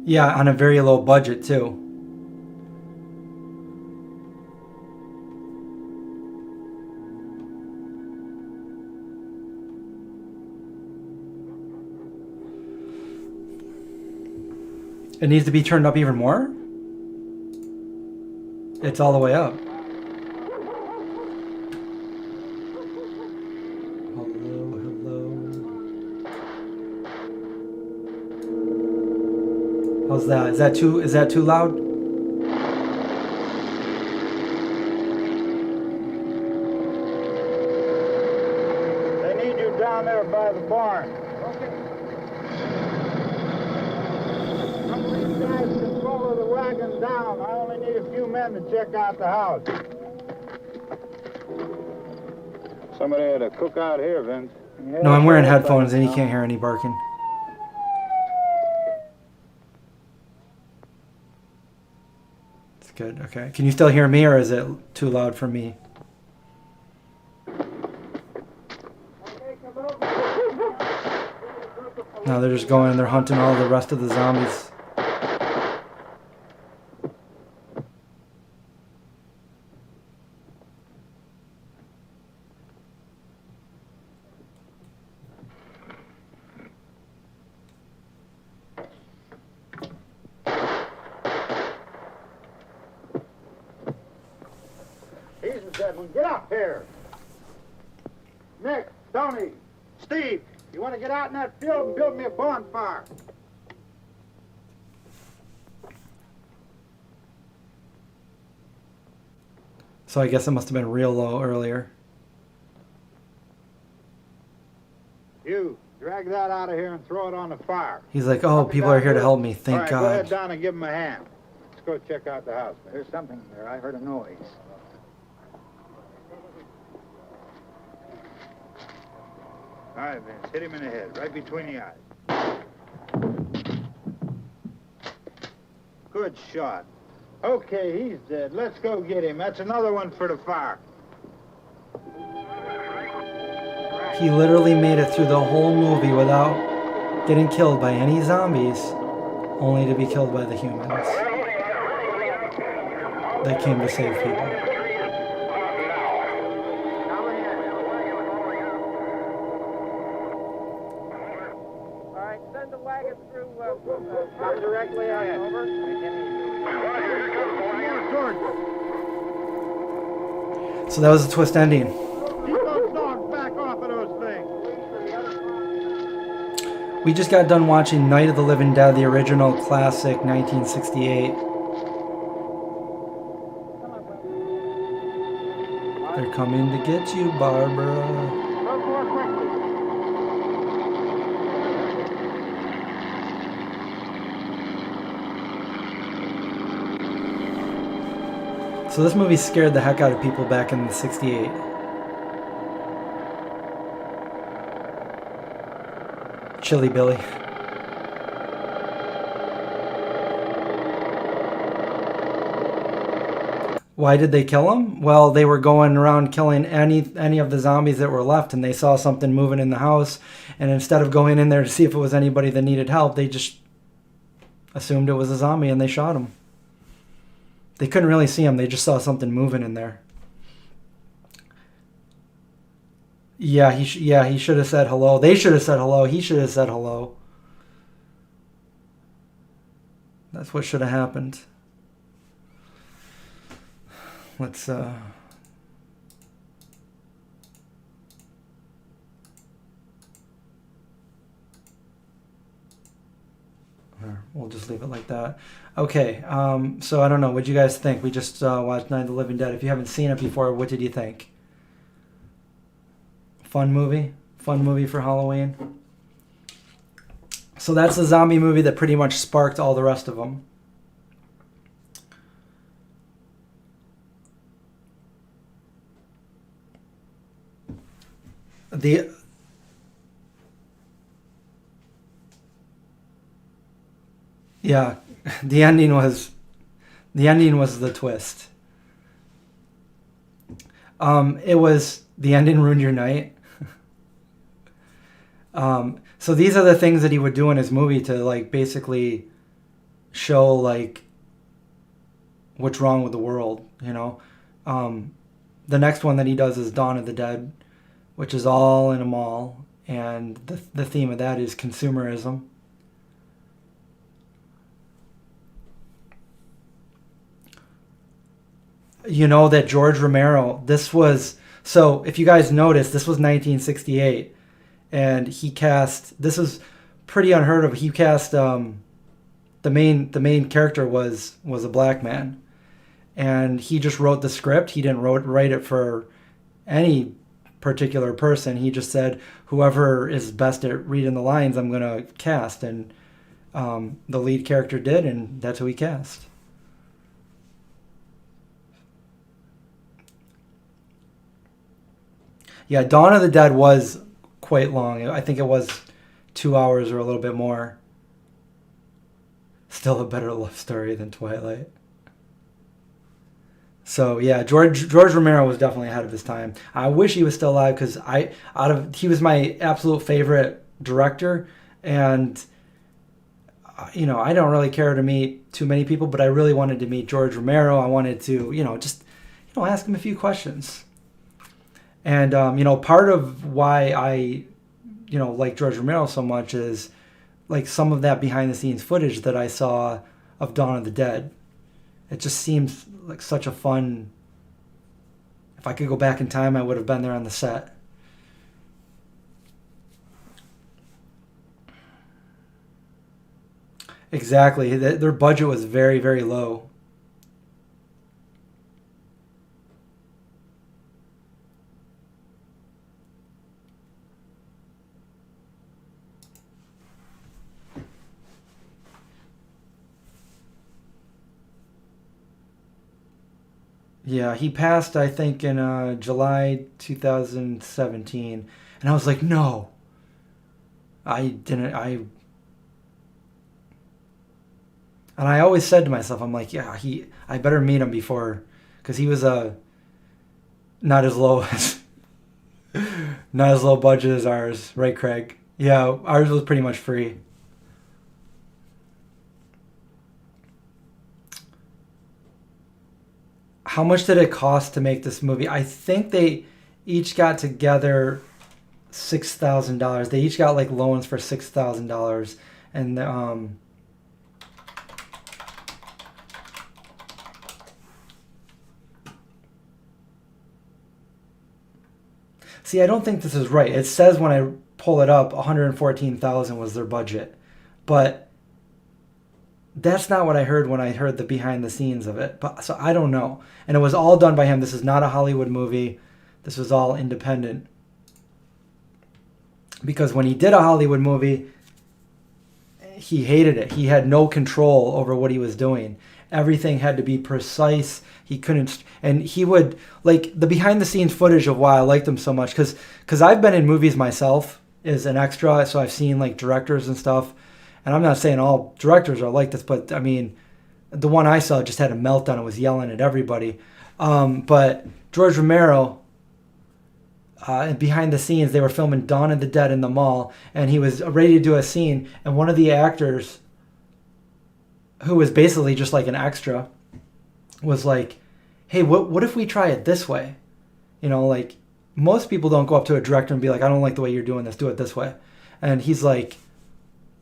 Yeah, on a very low budget too. It needs to be turned up even more? It's all the way up. How's that? Is that too loud? They need you down there by the barn. Okay. Some of these guys can follow the wagon down. I only need a few men to check out the house. Somebody had a cook out here, Vince. No, I'm wearing headphones and you can't hear any barking. It's good, okay. Can you still hear me or is it too loud for me? No, they're just going and they're hunting all the rest of the zombies. Get up here. Nick, Tony, Steve, you want to get out in that field and build me a bonfire? So I guess it must have been real low earlier. You, drag drag that out of here and throw it on the fire. He's like, oh, people are here to help me. Thank All right, God. go ahead down and give him a hand. Let's go check out the house. There's something there. I heard a noise. All right, Vince, hit him in the head, right between the eyes. Good shot. Okay, he's dead. Let's go get him. That's another one for the fire. He literally made it through the whole movie without getting killed by any zombies, only to be killed by the humans that came to save people. All right, send the wagon through, come directly on over. So that was a twist ending. Keep those dogs back off of those things. We just got done watching Night of the Living Dead, the original classic 1968. They're coming to get you, Barbara. So this movie scared the heck out of people back in the 68. Chilly Billy. Why did they kill him? Well, they were going around killing any of the zombies that were left, and they saw something moving in the house, and instead of going in there to see if it was anybody that needed help, they just assumed it was a zombie and they shot him. They couldn't really see him. They just saw something moving in there. Yeah, he should have said hello. They should have said hello. He should have said hello. That's what should have happened. Let's we'll just leave it like that. Okay, so I don't know. What do you guys think? We just watched Night of the Living Dead. If you haven't seen it before, what did you think? Fun movie? Fun movie for Halloween? So that's the zombie movie that pretty much sparked all the rest of them. The Yeah, the ending was the twist. It was the ending ruined your night. So these are the things that he would do in his movie to like basically show like what's wrong with the world, you know. The next one that he does is Dawn of the Dead, which is all in a mall, and the theme of that is consumerism. You know that George Romero, so if you guys noticed, this was 1968, and he cast, this is pretty unheard of, he cast, the main character was a black man, and he just wrote the script. He didn't write it for any particular person. He just said, whoever is best at reading the lines, I'm going to cast, and the lead character did, and that's who he cast. Yeah, Dawn of the Dead was quite long. I think it was 2 hours or a little bit more. Still a better love story than Twilight. So yeah, George Romero was definitely ahead of his time. I wish he was still alive because he was my absolute favorite director, and you know, I don't really care to meet too many people, but I really wanted to meet George Romero. I wanted to, just ask him a few questions. And, part of why I, like George Romero so much is like some of that behind the scenes footage that I saw of Dawn of the Dead. It just seems like such a fun, if I could go back in time, I would have been there on the set. Exactly. Their budget was very, very low. Yeah, he passed, I think, in July 2017. And I was like, no. And I always said to myself, I'm like, yeah, I better meet him before, because he was not as low as, not as low budget as ours, right, Craig? Yeah, ours was pretty much free. How much did it cost to make this movie? I think they each got together $6,000. They each got like loans for $6,000, and see, I don't think this is right. It says when I pull it up, 114,000 was their budget, but that's not what I heard when I heard the behind the scenes of it. But so I don't know. And it was all done by him. This is not a Hollywood movie. This was all independent. Because when he did a Hollywood movie, he hated it. He had no control over what he was doing. Everything had to be precise. He couldn't, and he would, like, the behind the scenes footage of why I liked him so much, because I've been in movies myself as an extra, so I've seen like directors and stuff. And I'm not saying all directors are like this, but I mean, the one I saw just had a meltdown and was yelling at everybody. But George Romero, behind the scenes, they were filming Dawn of the Dead in the mall, and he was ready to do a scene, and one of the actors, who was basically just like an extra, was like, hey, what if we try it this way? You know, like, most people don't go up to a director and be like, I don't like the way you're doing this, do it this way. And he's like,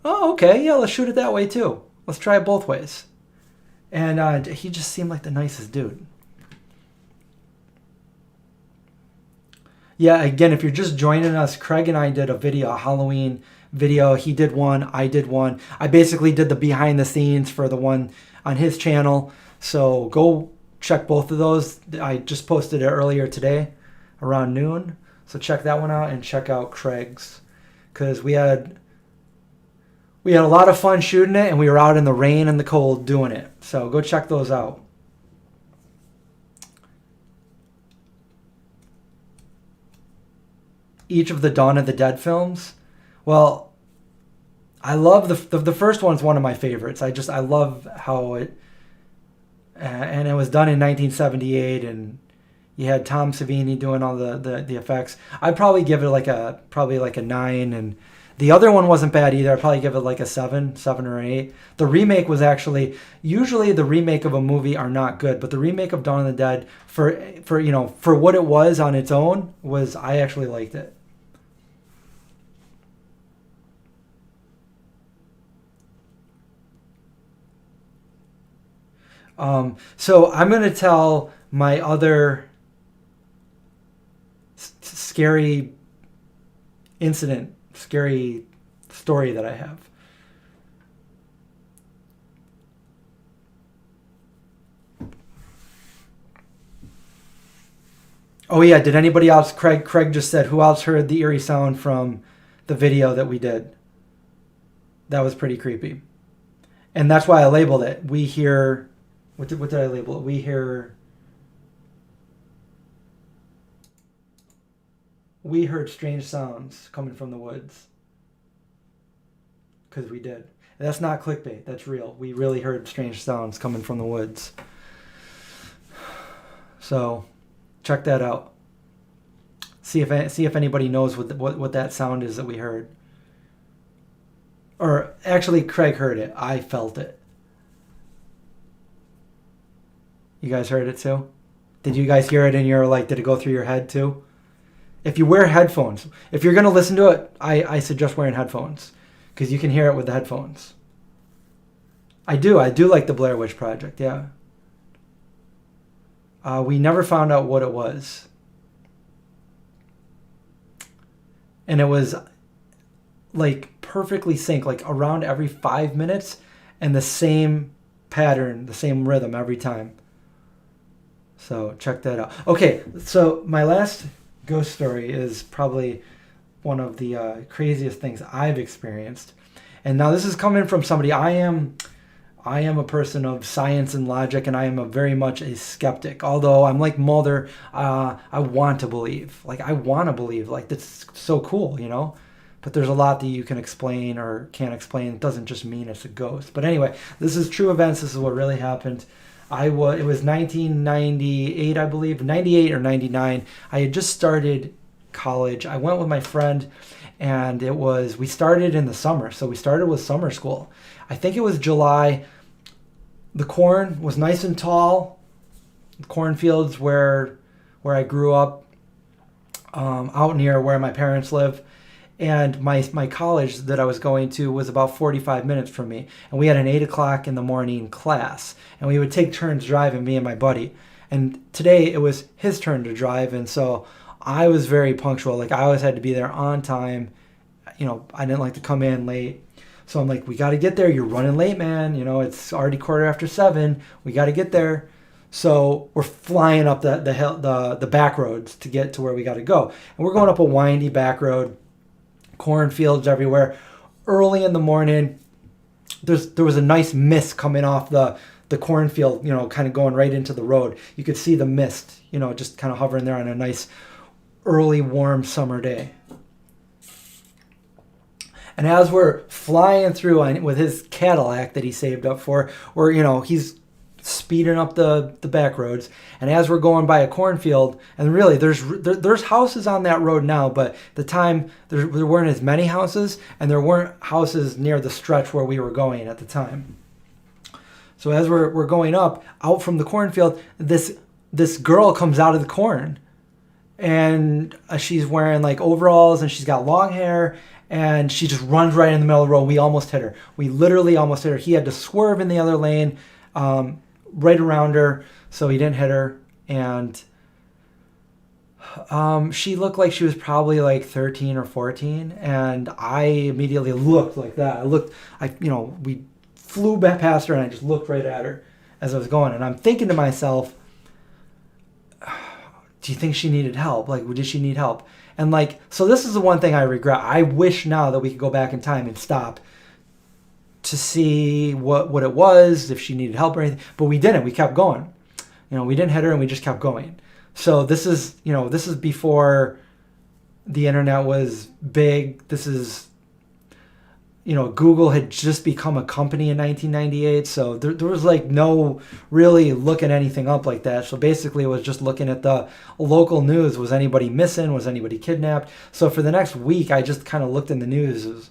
oh, okay, yeah, let's shoot it that way too. Let's try it both ways. And he just seemed like the nicest dude. Yeah, again, if you're just joining us, Craig and I did a video, a Halloween video. He did one, I did one. I basically did the behind the scenes for the one on his channel. So go check both of those. I just posted it earlier today around noon. So check that one out and check out Craig's. Because we had a lot of fun shooting it, and we were out in the rain and the cold doing it. So go check those out. Each of the Dawn of the Dead films. Well, I love the first one's one of my favorites. I love how it, and it was done in 1978, and you had Tom Savini doing all the effects. I'd probably give it like a 9, and the other one wasn't bad either. I'd probably give it like a 7 or an 8. The remake was actually, usually the remake of a movie are not good, but the remake of Dawn of the Dead, for what it was on its own, I actually liked it. So I'm going to tell my other scary story that I have. Oh yeah, did anybody else, Craig just said, who else heard the eerie sound from the video that we did? That was pretty creepy. And that's why I labeled it. We hear, what did I label it? We heard strange sounds coming from the woods. Because we did. And that's not clickbait. That's real. We really heard strange sounds coming from the woods. So, check that out. See if anybody knows what that sound is that we heard. Or actually, Craig heard it. I felt it. You guys heard it too? Did you guys hear it and you're like, did it go through your head too? If you wear headphones, if you're going to listen to it, I suggest wearing headphones because you can hear it with the headphones. I do like the Blair Witch Project, yeah. We never found out what it was. And it was like perfectly synced, like around every 5 minutes and the same pattern, the same rhythm every time. So check that out. Okay, so my last ghost story is probably one of the craziest things I've experienced. And now this is coming from somebody, I am I am a person of science and logic, and I am very much a skeptic. Although I'm like Mulder, I want to believe. Like, I want to believe. Like, that's so cool, you know? But there's a lot that you can explain or can't explain. It doesn't just mean it's a ghost. But anyway, this is true events. This is what really happened. It was 1998, I believe, 98 or 99. I had just started college. I went with my friend, and we started in the summer. So we started with summer school. I think it was July. The corn was nice and tall. The cornfields where I grew up, out near where my parents live. And my college that I was going to was about 45 minutes from me. And we had an 8 o'clock in the morning class. And we would take turns driving, me and my buddy. And today it was his turn to drive. And so I was very punctual. Like, I always had to be there on time. You know, I didn't like to come in late. So I'm like, we got to get there. You're running late, man. You know, it's already 7:15. We got to get there. So we're flying up the back roads to get to where we got to go. And we're going up a windy back road, cornfields everywhere. Early in the morning, there was a nice mist coming off the cornfield, you know, kind of going right into the road. You could see the mist, you know, just kind of hovering there on a nice early warm summer day. And as we're flying through with his Cadillac that he saved up for, he's speeding up the back roads. And as we're going by a cornfield, and really there's houses on that road now, but at the time there weren't as many houses, and there weren't houses near the stretch where we were going at the time. So as we're going up, out from the cornfield, this girl comes out of the corn, and she's wearing like overalls, and she's got long hair. And she just runs right in the middle of the road. We almost hit her. We literally almost hit her. He had to swerve in the other lane, right around her, so he didn't hit her. And she looked like she was probably like 13 or 14. And I immediately looked like that. We flew back past her, and I just looked right at her as I was going. And I'm thinking to myself, do you think she needed help? Like, did she need help? And like, so this is the one thing I regret. I wish now that we could go back in time and stop to see what it was, if she needed help or anything. But we didn't. We kept going. You know, we didn't hit her, and we just kept going. So this is before the internet was big. This is, Google had just become a company in 1998. So there was like no really looking anything up like that. So basically it was just looking at the local news. Was anybody missing? Was anybody kidnapped? So for the next week, I just kind of looked in the news.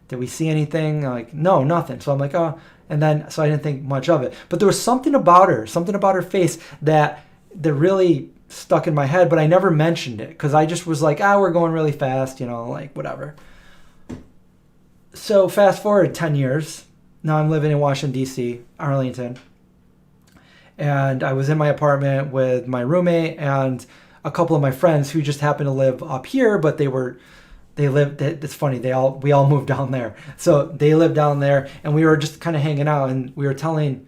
Did we see anything? Like, no, nothing. So I'm like, oh, and then, so I didn't think much of it. But there was something about her face that really stuck in my head, but I never mentioned it because I just was like, we're going really fast, like whatever. So fast forward 10 years. Now I'm living in Washington, D.C., Arlington. And I was in my apartment with my roommate and a couple of my friends who just happened to live up here, but they lived, it's funny, we all moved down there. So they lived down there, and we were just kind of hanging out, and we were telling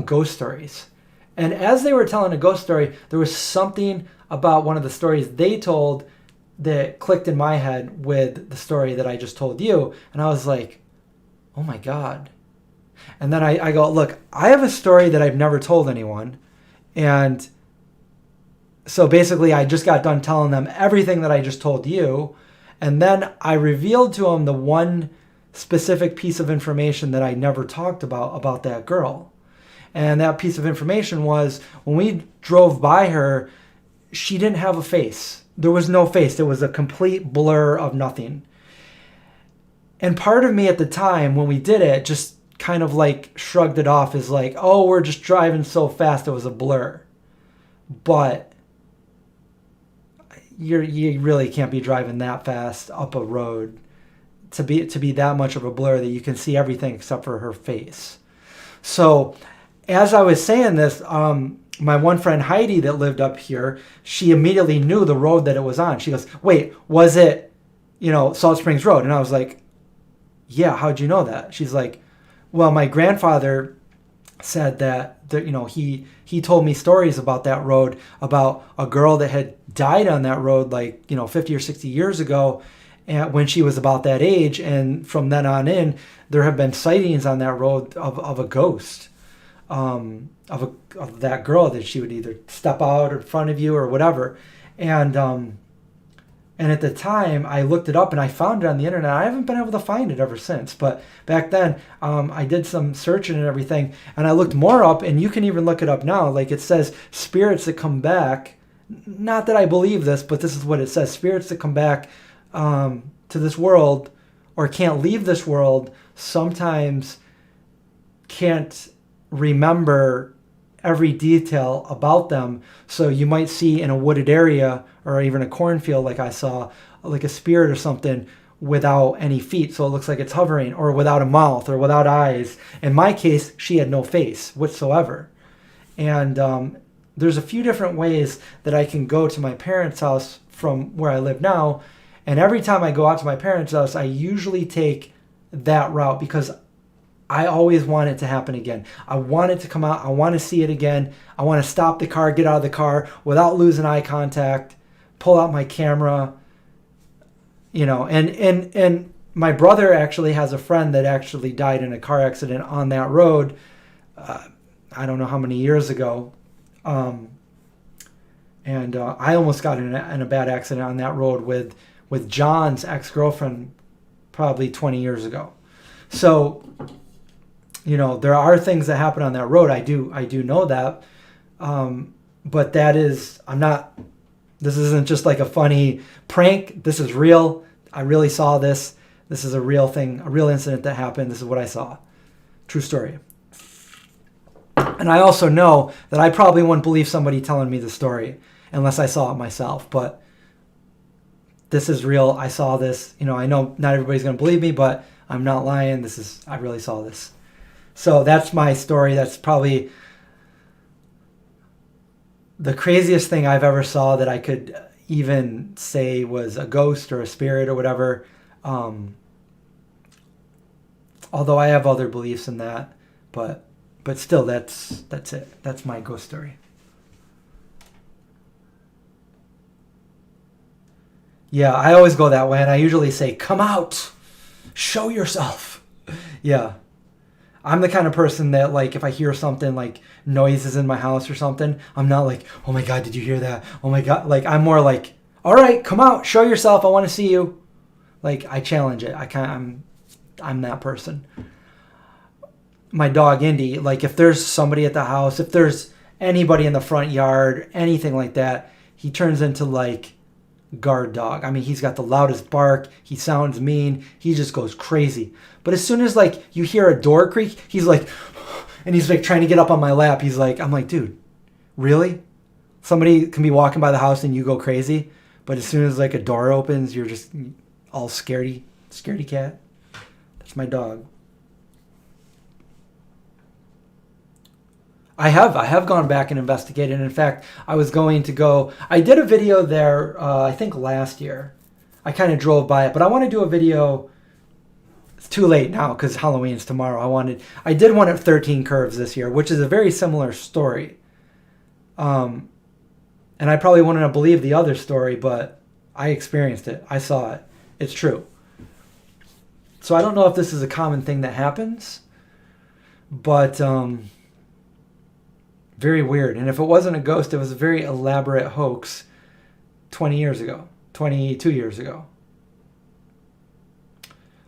ghost stories. And as they were telling a ghost story, there was something about one of the stories they told that clicked in my head with the story that I just told you. And I was like, oh my God. And then I go, look, I have a story that I've never told anyone. And so basically I just got done telling them everything that I just told you. And then I revealed to them the one specific piece of information that I never talked about that girl. And that piece of information was when we drove by her, she didn't have a face. There was no face. It was a complete blur of nothing. And part of me at the time when we did it just kind of like shrugged it off as like, oh, we're just driving so fast it was a blur. But you really can't be driving that fast up a road to be that much of a blur that you can see everything except for her face. So as I was saying this, my one friend Heidi that lived up here, she immediately knew the road that it was on. She goes, wait, was it, Salt Springs Road? And I was like, yeah, how'd you know that? She's like, well, my grandfather said that he told me stories about that road, about a girl that had died on that road like, 50 or 60 years ago. and when she was about that age. And from then on in, there have been sightings on that road of a ghost, of that girl, that she would either step out in front of you or whatever. And at the time, I looked it up and I found it on the internet. I haven't been able to find it ever since. But back then, I did some searching and everything, and I looked more up, and you can even look it up now. Like, it says spirits that come back. Not that I believe this, but this is what it says. Spirits that come back to this world or can't leave this world sometimes can't remember every detail about them. So you might see in a wooded area or even a cornfield, like I saw, like a spirit or something without any feet. So it looks like it's hovering, or without a mouth or without eyes. In my case, she had no face whatsoever. And there's a few different ways that I can go to my parents' house from where I live now. And every time I go out to my parents' house, I usually take that route because I always want it to happen again. I want it to come out. I want to see it again. I want to stop the car, get out of the car without losing eye contact, pull out my camera, and my brother actually has a friend that actually died in a car accident on that road. I don't know how many years ago. And I almost got in a bad accident on that road with John's ex-girlfriend probably 20 years ago. So, there are things that happen on that road. I do know that. But this isn't just like a funny prank. This is real. I really saw this. This is a real thing, a real incident that happened. This is what I saw. True story. And I also know that I probably wouldn't believe somebody telling me the story unless I saw it myself. But this is real. I saw this. I know not everybody's going to believe me, but I'm not lying. I really saw this. So that's my story. That's probably the craziest thing I've ever saw that I could even say was a ghost or a spirit or whatever. Although I have other beliefs in that, but still, that's it. That's my ghost story. Yeah, I always go that way, and I usually say, "Come out, show yourself." Yeah. I'm the kind of person that, like, if I hear something like noises in my house or something, I'm not like, "Oh my God, did you hear that? Oh my God." Like, I'm more like, "All right, come out, show yourself. I want to see you." Like, I challenge it. I'm that person. My dog, Indy, like, if there's somebody at the house, if there's anybody in the front yard, anything like that, he turns into like guard dog. I mean, he's got the loudest bark. He sounds mean. He just goes crazy. But as soon as like you hear a door creak, he's like, and he's like trying to get up on my lap. He's like, I'm like, dude, really? Somebody can be walking by the house and you go crazy, but as soon as like a door opens, you're just all scaredy cat. That's my dog. I have gone back and investigated. In fact, I did a video there, I think last year. I kind of drove by it, but I want to do a video. It's too late now because Halloween's tomorrow. I did one at 13 Curves this year, which is a very similar story. And I probably wouldn't have believed the other story, but I experienced it. I saw it. It's true. So I don't know if this is a common thing that happens, but very weird. And if it wasn't a ghost, it was a very elaborate hoax 22 years ago.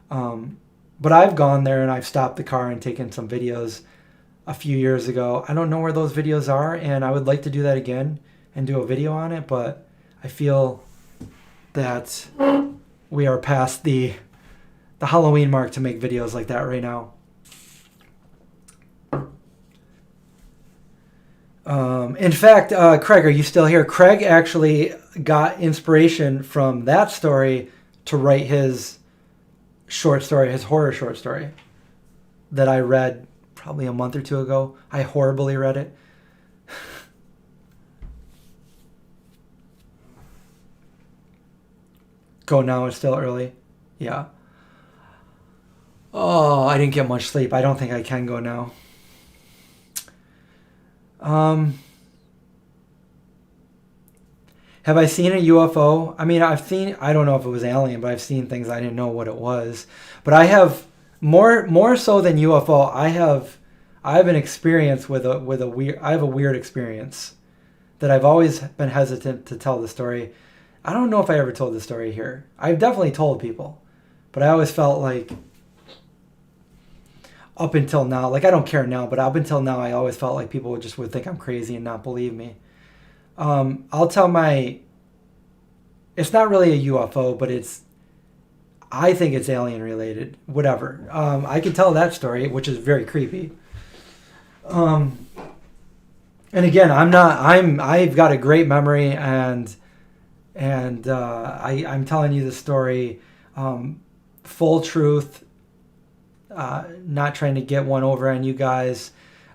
But I've gone there and I've stopped the car and taken some videos a few years ago. I don't know where those videos are, and I would like to do that again and do a video on it, but I feel that we are past the Halloween mark to make videos like that right now. In fact, Craig, are you still here? Craig actually got inspiration from that story to write his short story, his horror short story that I read probably a month or two ago. I horribly read it. Go now, it's still early. Yeah. Oh, I didn't get much sleep. I don't think I can go now. Have I seen a UFO? I mean, I don't know if it was alien, but I've seen things I didn't know what it was. But I have more so than UFO. I have an experience with a weird. I have a weird experience that I've always been hesitant to tell the story. I don't know if I ever told the story here. I've definitely told people, but I always felt like up until now, like I don't care now, but up until now, I always felt like people would think I'm crazy and not believe me. I'll tell it's not really a UFO, but I think it's alien related, whatever. I can tell that story, which is very creepy. And again, I've got a great memory and I'm telling you the story, full truth, not trying to get one over on you guys.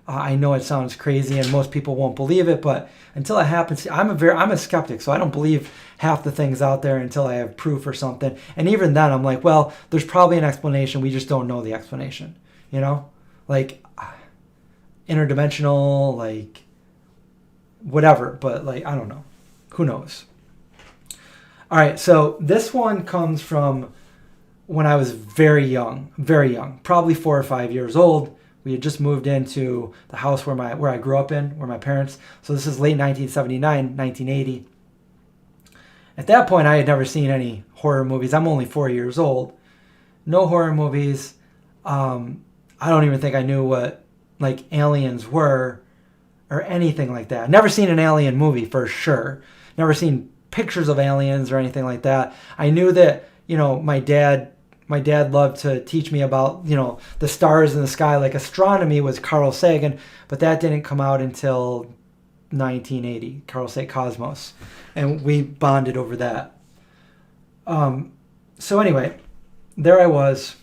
I know it sounds crazy and most people won't believe it, but until it happens, I'm a skeptic, so I don't believe half the things out there until I have proof or something. And even then, I'm like, well, there's probably an explanation. We just don't know the explanation, like interdimensional, like whatever. But like, I don't know. Who knows? All right, so this one comes from when I was very young, probably 4 or 5 years old. We had just moved into the house where I grew up in, where my parents. So this is late 1979, 1980. At that point, I had never seen any horror movies. I'm only 4 years old. No horror movies. I don't even think I knew what like aliens were or anything like that. Never seen an alien movie for sure. Never seen pictures of aliens or anything like that. I knew that, my dad loved to teach me about, the stars in the sky. Like astronomy was Carl Sagan, but that didn't come out until 1980, Carl Sagan Cosmos. And we bonded over that. So anyway, there I was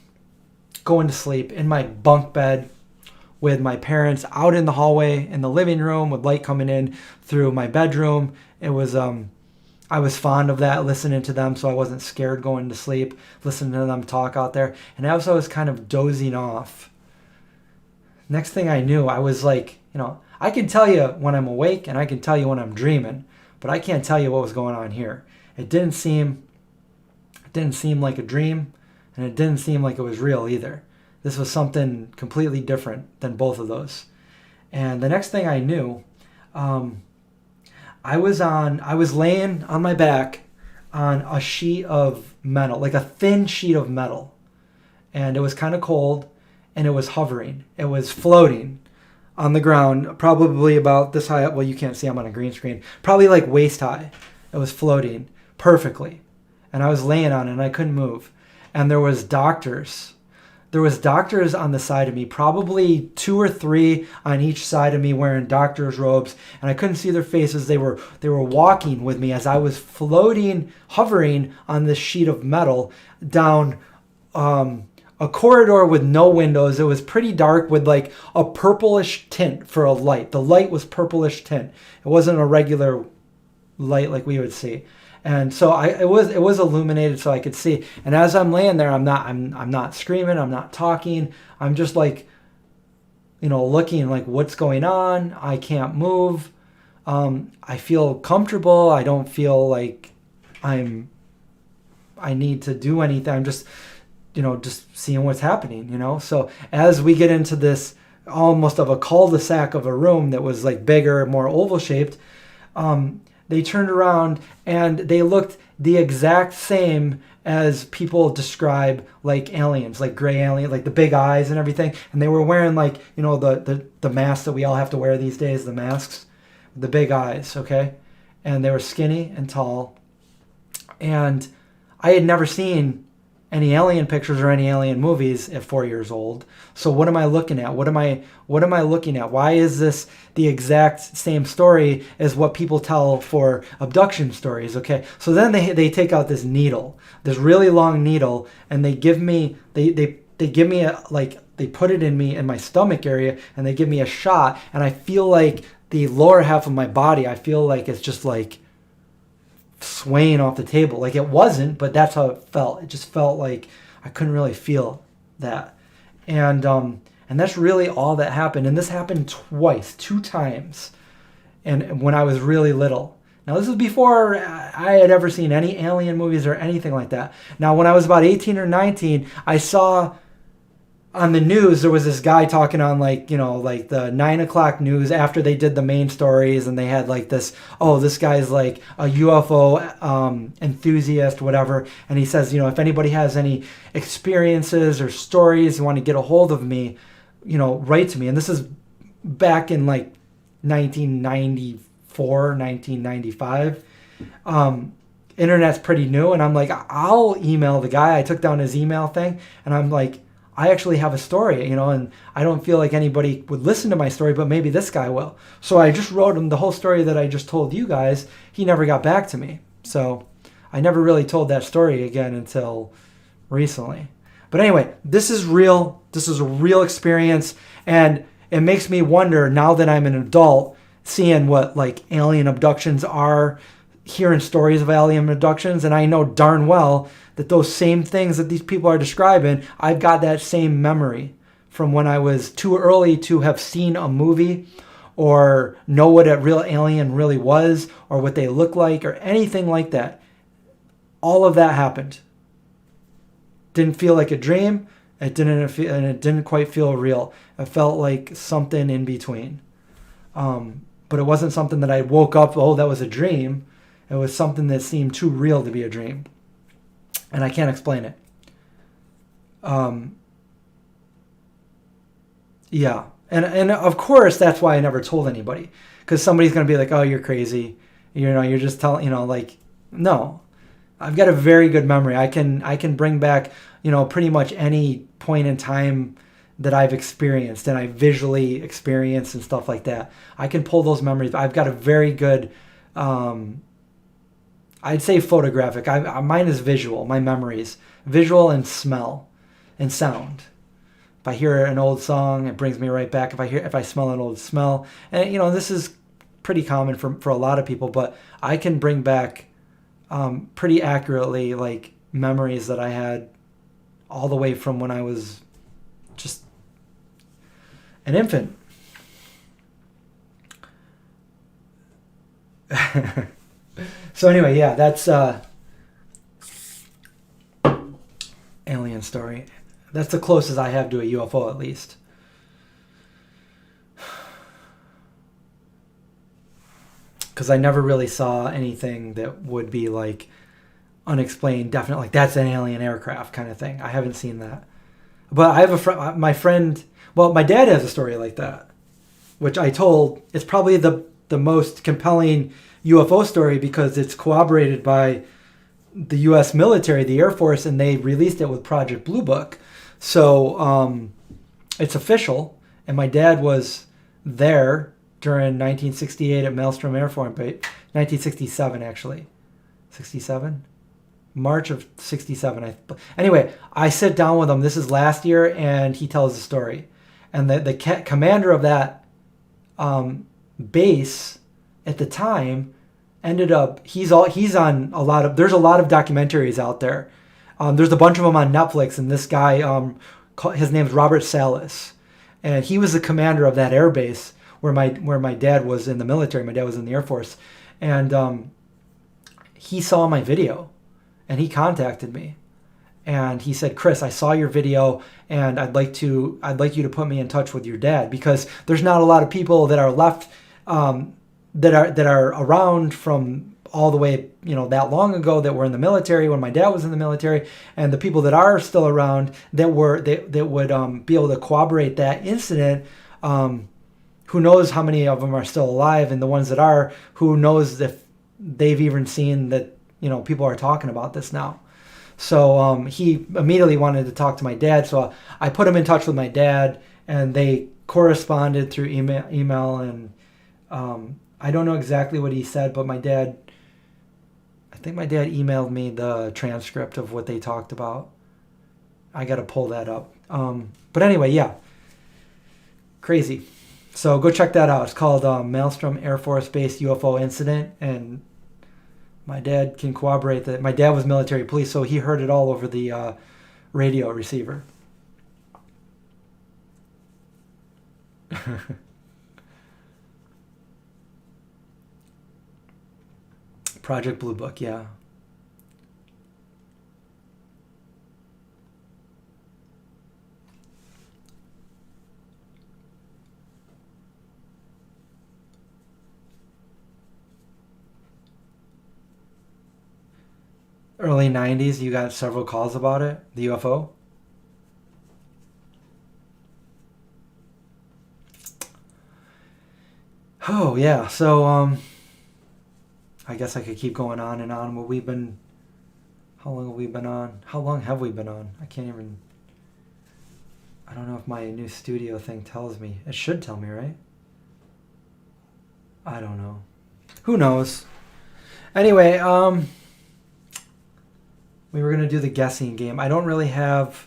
going to sleep in my bunk bed with my parents out in the hallway in the living room with light coming in through my bedroom. It was, I was fond of that, listening to them, so I wasn't scared going to sleep, listening to them talk out there. And as I was kind of dozing off, next thing I knew, I was like, I can tell you when I'm awake and I can tell you when I'm dreaming, but I can't tell you what was going on here. It didn't seem like a dream, and it didn't seem like it was real either. This was something completely different than both of those. And the next thing I knew, I was laying on my back on a sheet of metal, like a thin sheet of metal. And it was kind of cold, and it was hovering. It was floating on the ground, probably about this high up. Well, you can't see, I'm on a green screen. Probably like waist high. It was floating perfectly. And I was laying on it, and I couldn't move. And there was doctors on the side of me, probably 2 or 3 on each side of me wearing doctor's robes, and I couldn't see their faces. They were walking with me as I was floating, hovering on this sheet of metal down a corridor with no windows. It was pretty dark with like a purplish tint for a light. The light was purplish tint. It wasn't a regular light like we would see. And so it was illuminated so I could see. And as I'm laying there, I'm not screaming, I'm not talking. I'm just like, looking like what's going on. I can't move. I feel comfortable. I don't feel like I need to do anything. I'm just, just seeing what's happening, So as we get into this almost of a cul-de-sac of a room that was like bigger, more oval shaped, they turned around and they looked the exact same as people describe like aliens, like gray alien, like the big eyes and everything. And they were wearing like, the masks that we all have to wear these days, the masks, the big eyes, okay? And they were skinny and tall. And I had never seen any alien pictures or any alien movies at 4 years old. So what am I looking at? What am I looking at? Why is this the exact same story as what people tell for abduction stories? Okay. So then they take out this needle, this really long needle, and they give me they give me they put it in me in my stomach area, and they give me a shot, and I feel like the lower half of my body, I feel like it's just like swaying off the table. Like it wasn't, but that's how it felt. It just felt like I couldn't really feel that. And that's really all that happened. And this happened twice, 2 times. And when I was really little, Now, this is before I had ever seen any alien movies or anything like that. Now, when I was about 18 or 19, I saw on the news, there was this guy talking on like the 9 o'clock news after they did the main stories, and they had like this, oh, this guy's like a UFO enthusiast, whatever. And he says, if anybody has any experiences or stories, you want to get a hold of me, write to me. And this is back in like 1994, 1995. Internet's pretty new. And I'm like, I'll email the guy. I took down his email thing, and I'm like, I actually have a story, and I don't feel like anybody would listen to my story, but maybe this guy will. So I just wrote him the whole story that I just told you guys. He never got back to me. So I never really told that story again until recently. But anyway, this is real. This is a real experience. And it makes me wonder, now that I'm an adult, seeing what like alien abductions are, hearing stories of alien abductions. And I know darn well that those same things that these people are describing, I've got that same memory from when I was too early to have seen a movie or know what a real alien really was or what they look like or anything like that. All of that happened. Didn't feel like a dream. It didn't quite feel real. It felt like something in between. But it wasn't something that I woke up, oh, that was a dream. It was something that seemed too real to be a dream. And I can't explain it. Yeah. And of course, that's why I never told anybody. Because somebody's going to be like, oh, you're crazy. You're just telling, no. I've got a very good memory. I can bring back, pretty much any point in time that I've experienced and I visually experienced and stuff like that. I can pull those memories. I've got a very good, I'd say photographic. Mine is visual, my memories. Visual and smell and sound. If I hear an old song, it brings me right back. If I smell an old smell. And, this is pretty common for a lot of people, but I can bring back pretty accurately like memories that I had all the way from when I was just an infant. So anyway, yeah, that's alien story. That's the closest I have to a UFO, at least. Because I never really saw anything that would be like unexplained, definite, like that's an alien aircraft kind of thing. I haven't seen that. But I have a friend, my dad has a story like that, which I told. It's probably the most compelling UFO story because it's corroborated by the U.S. military, the Air Force, and they released it with Project Blue Book. So it's official, and my dad was there during 1968 at Maelstrom Air Force Base, 1967 actually, 67? March of 67. Anyway, I sit down with him, this is last year, and he tells the story. And the commander of that base at the time ended up, he's on a lot of, there's a lot of documentaries out there. There's a bunch of them on Netflix, and this guy, his name's Robert Salas, and he was the commander of that air base where my dad was in the military. My dad was in the Air Force, and he saw my video, and he contacted me, and he said, Chris, I saw your video, and I'd like you to put me in touch with your dad, because there's not a lot of people that are left that are around from all the way, that long ago, that were in the military when my dad was in the military, and the people that are still around that would be able to corroborate that incident. Who knows how many of them are still alive, and the ones that are, who knows if they've even seen that, people are talking about this now. So he immediately wanted to talk to my dad, so I put him in touch with my dad, and they corresponded through email, and I don't know exactly what he said, but I think my dad emailed me the transcript of what they talked about. I got to pull that up. But anyway, yeah. Crazy. So go check that out. It's called Maelstrom Air Force Base UFO Incident, and my dad can corroborate that. My dad was military police, so he heard it all over the radio receiver. Project Blue Book, yeah. Early 90s, you got several calls about it, the UFO. Oh, yeah. So, I guess I could keep going on and on. How long have we been on? How long have we been on? I don't know if my new studio thing tells me. It should tell me, right? I don't know. Who knows? Anyway, we were gonna do the guessing game. I don't really have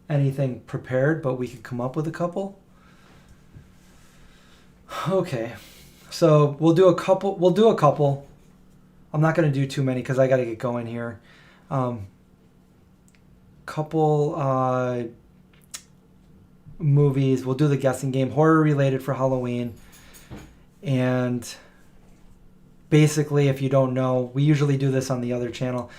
anything prepared, but we could come up with a couple. Okay, so we'll do a couple. I'm not gonna do too many because I gotta get going here. Couple movies. We'll do the guessing game, horror related for Halloween, and basically, if you don't know, we usually do this on the other channel.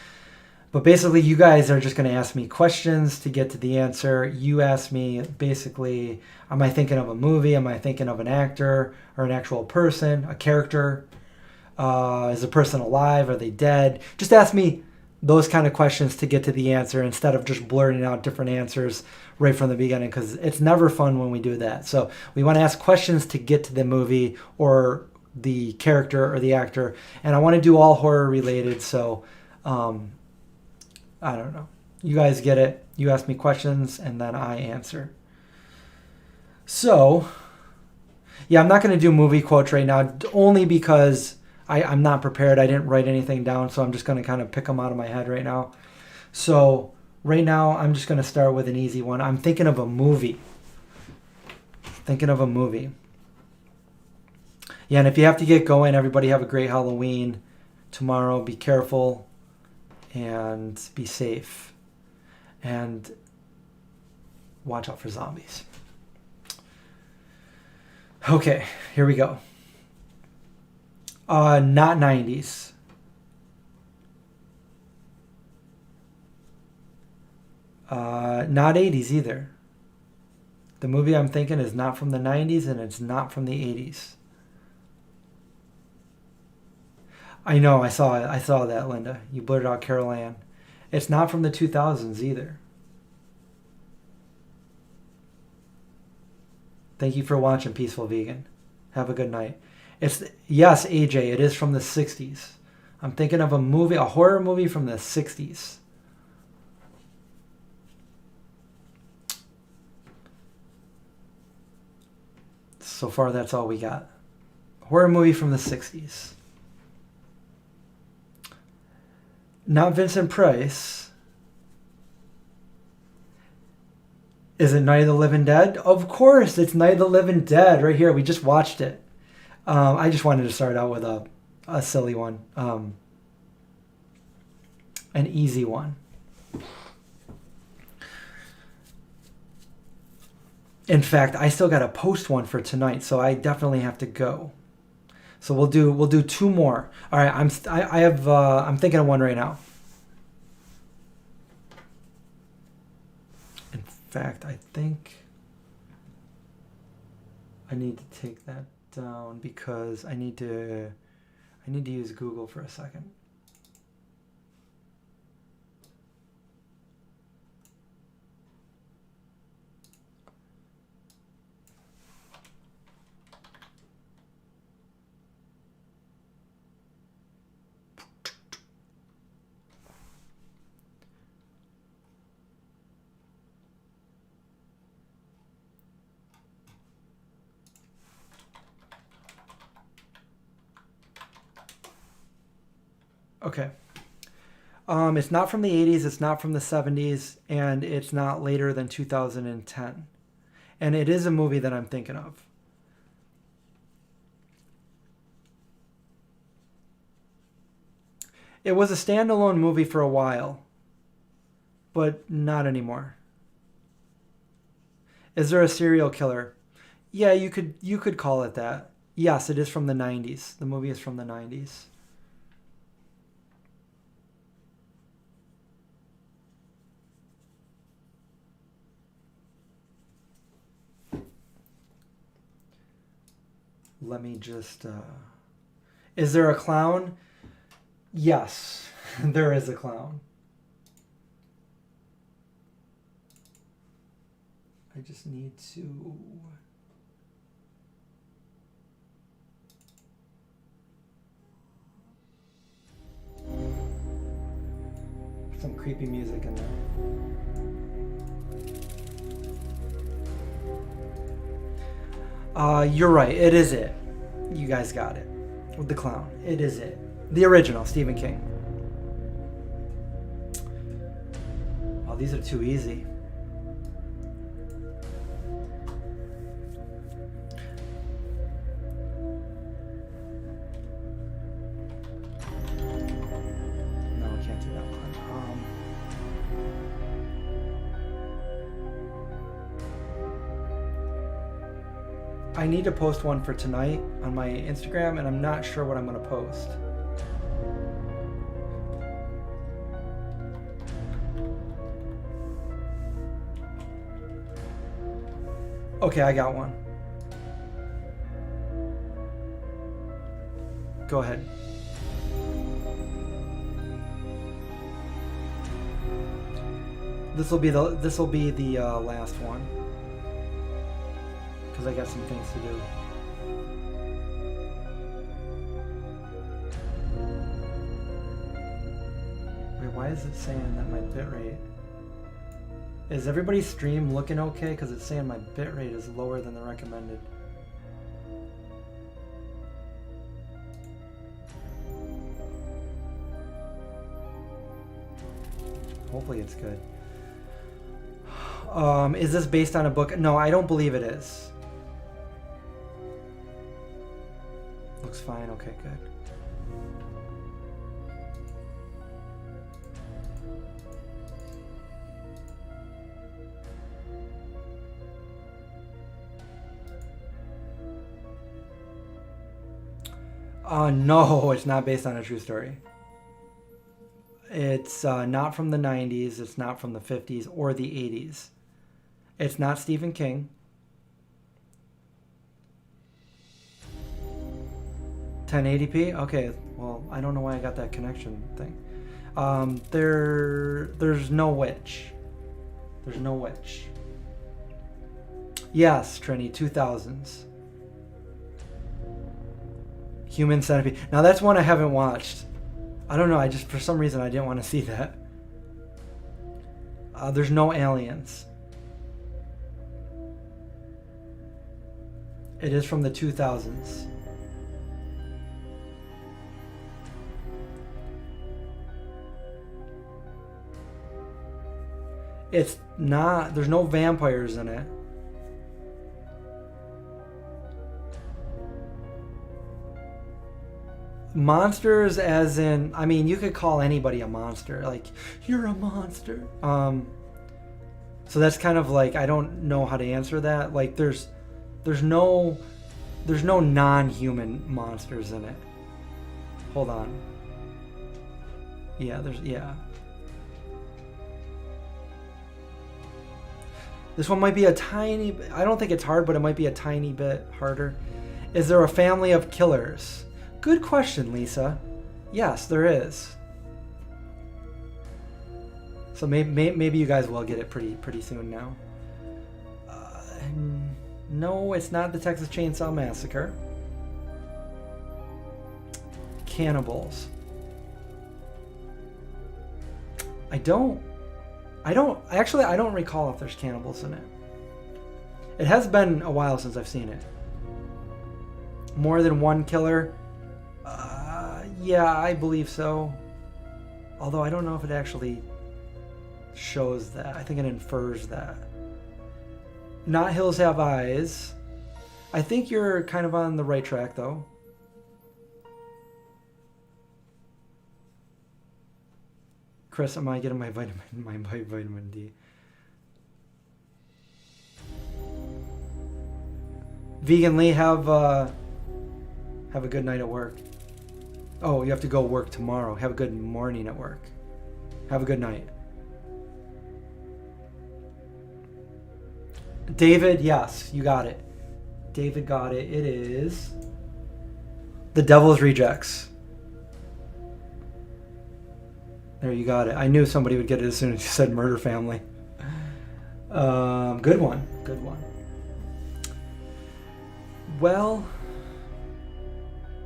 But basically, you guys are just going to ask me questions to get to the answer. You ask me, basically, am I thinking of a movie? Am I thinking of an actor or an actual person, a character? Is the person alive? Are they dead? Just ask me those kind of questions to get to the answer instead of just blurting out different answers right from the beginning, because it's never fun when we do that. So we want to ask questions to get to the movie or the character or the actor. And I want to do all horror related, so I don't know. You guys get it. You ask me questions and then I answer. So, yeah, I'm not going to do movie quotes right now, only because I'm not prepared. I didn't write anything down, so I'm just going to kind of pick them out of my head right now. So, right now, I'm just going to start with an easy one. I'm thinking of a movie. Yeah, and if you have to get going, everybody have a great Halloween tomorrow. Be careful and be safe. And watch out for zombies. Okay, here we go. Not 90s. Not 80s either. The movie I'm thinking is not from the 90s and it's not from the 80s. I know, I saw it. I saw that, Linda. You blurted out Carol Ann. It's not from the 2000s either. Thank you for watching, Peaceful Vegan. Have a good night. Yes, AJ, it is from the 60s. I'm thinking of a horror movie from the 60s. So far, that's all we got. Horror movie from the 60s. Not Vincent Price. Is it Night of the Living Dead? Of course, it's Night of the Living Dead right here. We just watched it. I just wanted to start out with a silly one. An easy one. In fact, I still got to post one for tonight, so I definitely have to go. So we'll do two more. All right, I'm thinking of one right now. In fact, I think I need to take that down because I need to use Google for a second. Okay. It's not from the 80s, it's not from the 70s, and it's not later than 2010. And it is a movie that I'm thinking of. It was a standalone movie for a while, but not anymore. Is there a serial killer? Yeah, you could call it that. Yes, it is from the 90s. The movie is from the 90s. Let me just... Is there a clown? Yes, there is a clown. I just need to... Some creepy music in there. You're right. It is it. You guys got it. With the clown. It is it. The original, Stephen King. Oh, these are too easy. No, I can't do that one. I need to post one for tonight on my Instagram, and I'm not sure what I'm going to post. Okay, I got one. Go ahead. This will be the last one. Because I got some things to do. Wait, why is it saying that my bitrate... Is everybody's stream looking okay? Because it's saying my bitrate is lower than the recommended. Hopefully it's good. Is this based on a book? No, I don't believe it is. Looks fine. Okay, good. No, it's not based on a true story. It's not from the 90s. It's not from the 50s or the 80s. It's not Stephen King. 1080p? Okay, well, I don't know why I got that connection thing. There's no witch. There's no witch. Yes, Trini, 2000s. Human Centipede. Now that's one I haven't watched. I don't know, I just, for some reason, I didn't want to see that. There's no aliens. It is from the 2000s. It's not, there's no vampires in it. Monsters as in, I mean, you could call anybody a monster. Like, you're a monster. So that's kind of like, I don't know how to answer that. Like, there's no non-human monsters in it. Hold on. Yeah, yeah. This one might be a tiny, I don't think it's hard, but it might be a tiny bit harder. Is there a family of killers? Good question, Lisa. Yes, there is. So maybe you guys will get it pretty soon now. No, it's not the Texas Chainsaw Massacre. Cannibals. I don't recall if there's cannibals in it. It has been a while since I've seen it. More than one killer? Yeah, I believe so. Although I don't know if it actually shows that. I think it infers that. Not Hills Have Eyes. I think you're kind of on the right track, though. Chris, am I getting my vitamin D? Vegan Lee, have Have a good night at work. Oh, you have to go work tomorrow. Have a good morning at work. Have a good night. David, yes, you got it. David got it. It is The Devil's Rejects. There, you got it. I knew somebody would get it as soon as you said Murder Family. Good one. Good one. Well,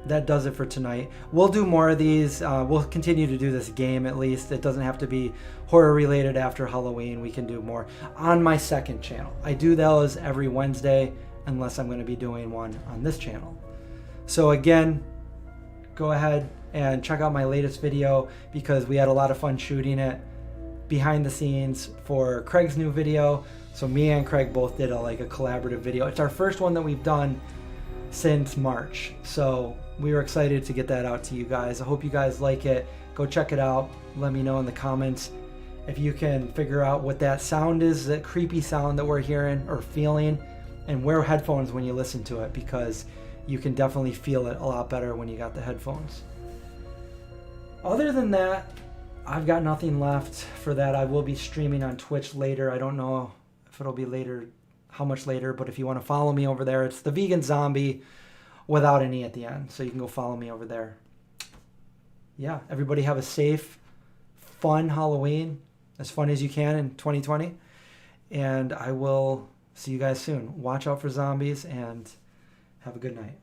that does it for tonight. We'll do more of these. We'll continue to do this game at least. It doesn't have to be horror related after Halloween. We can do more on my second channel. I do those every Wednesday unless I'm going to be doing one on this channel. So again, go ahead and check out my latest video because we had a lot of fun shooting it behind the scenes for Craig's new video. So me and Craig both did a collaborative video. It's our first one that we've done since March. So we were excited to get that out to you guys. I hope you guys like it. Go check it out. Let me know in the comments if you can figure out what that sound is, that creepy sound that we're hearing or feeling, and wear headphones when you listen to it because you can definitely feel it a lot better when you got the headphones. Other than that, I've got nothing left for that. I will be streaming on Twitch later. I don't know if it'll be later, how much later, but if you want to follow me over there, it's the Vegan Zombie without an E at the end. So you can go follow me over there. Yeah, everybody have a safe, fun Halloween, as fun as you can in 2020. And I will see you guys soon. Watch out for zombies and have a good night.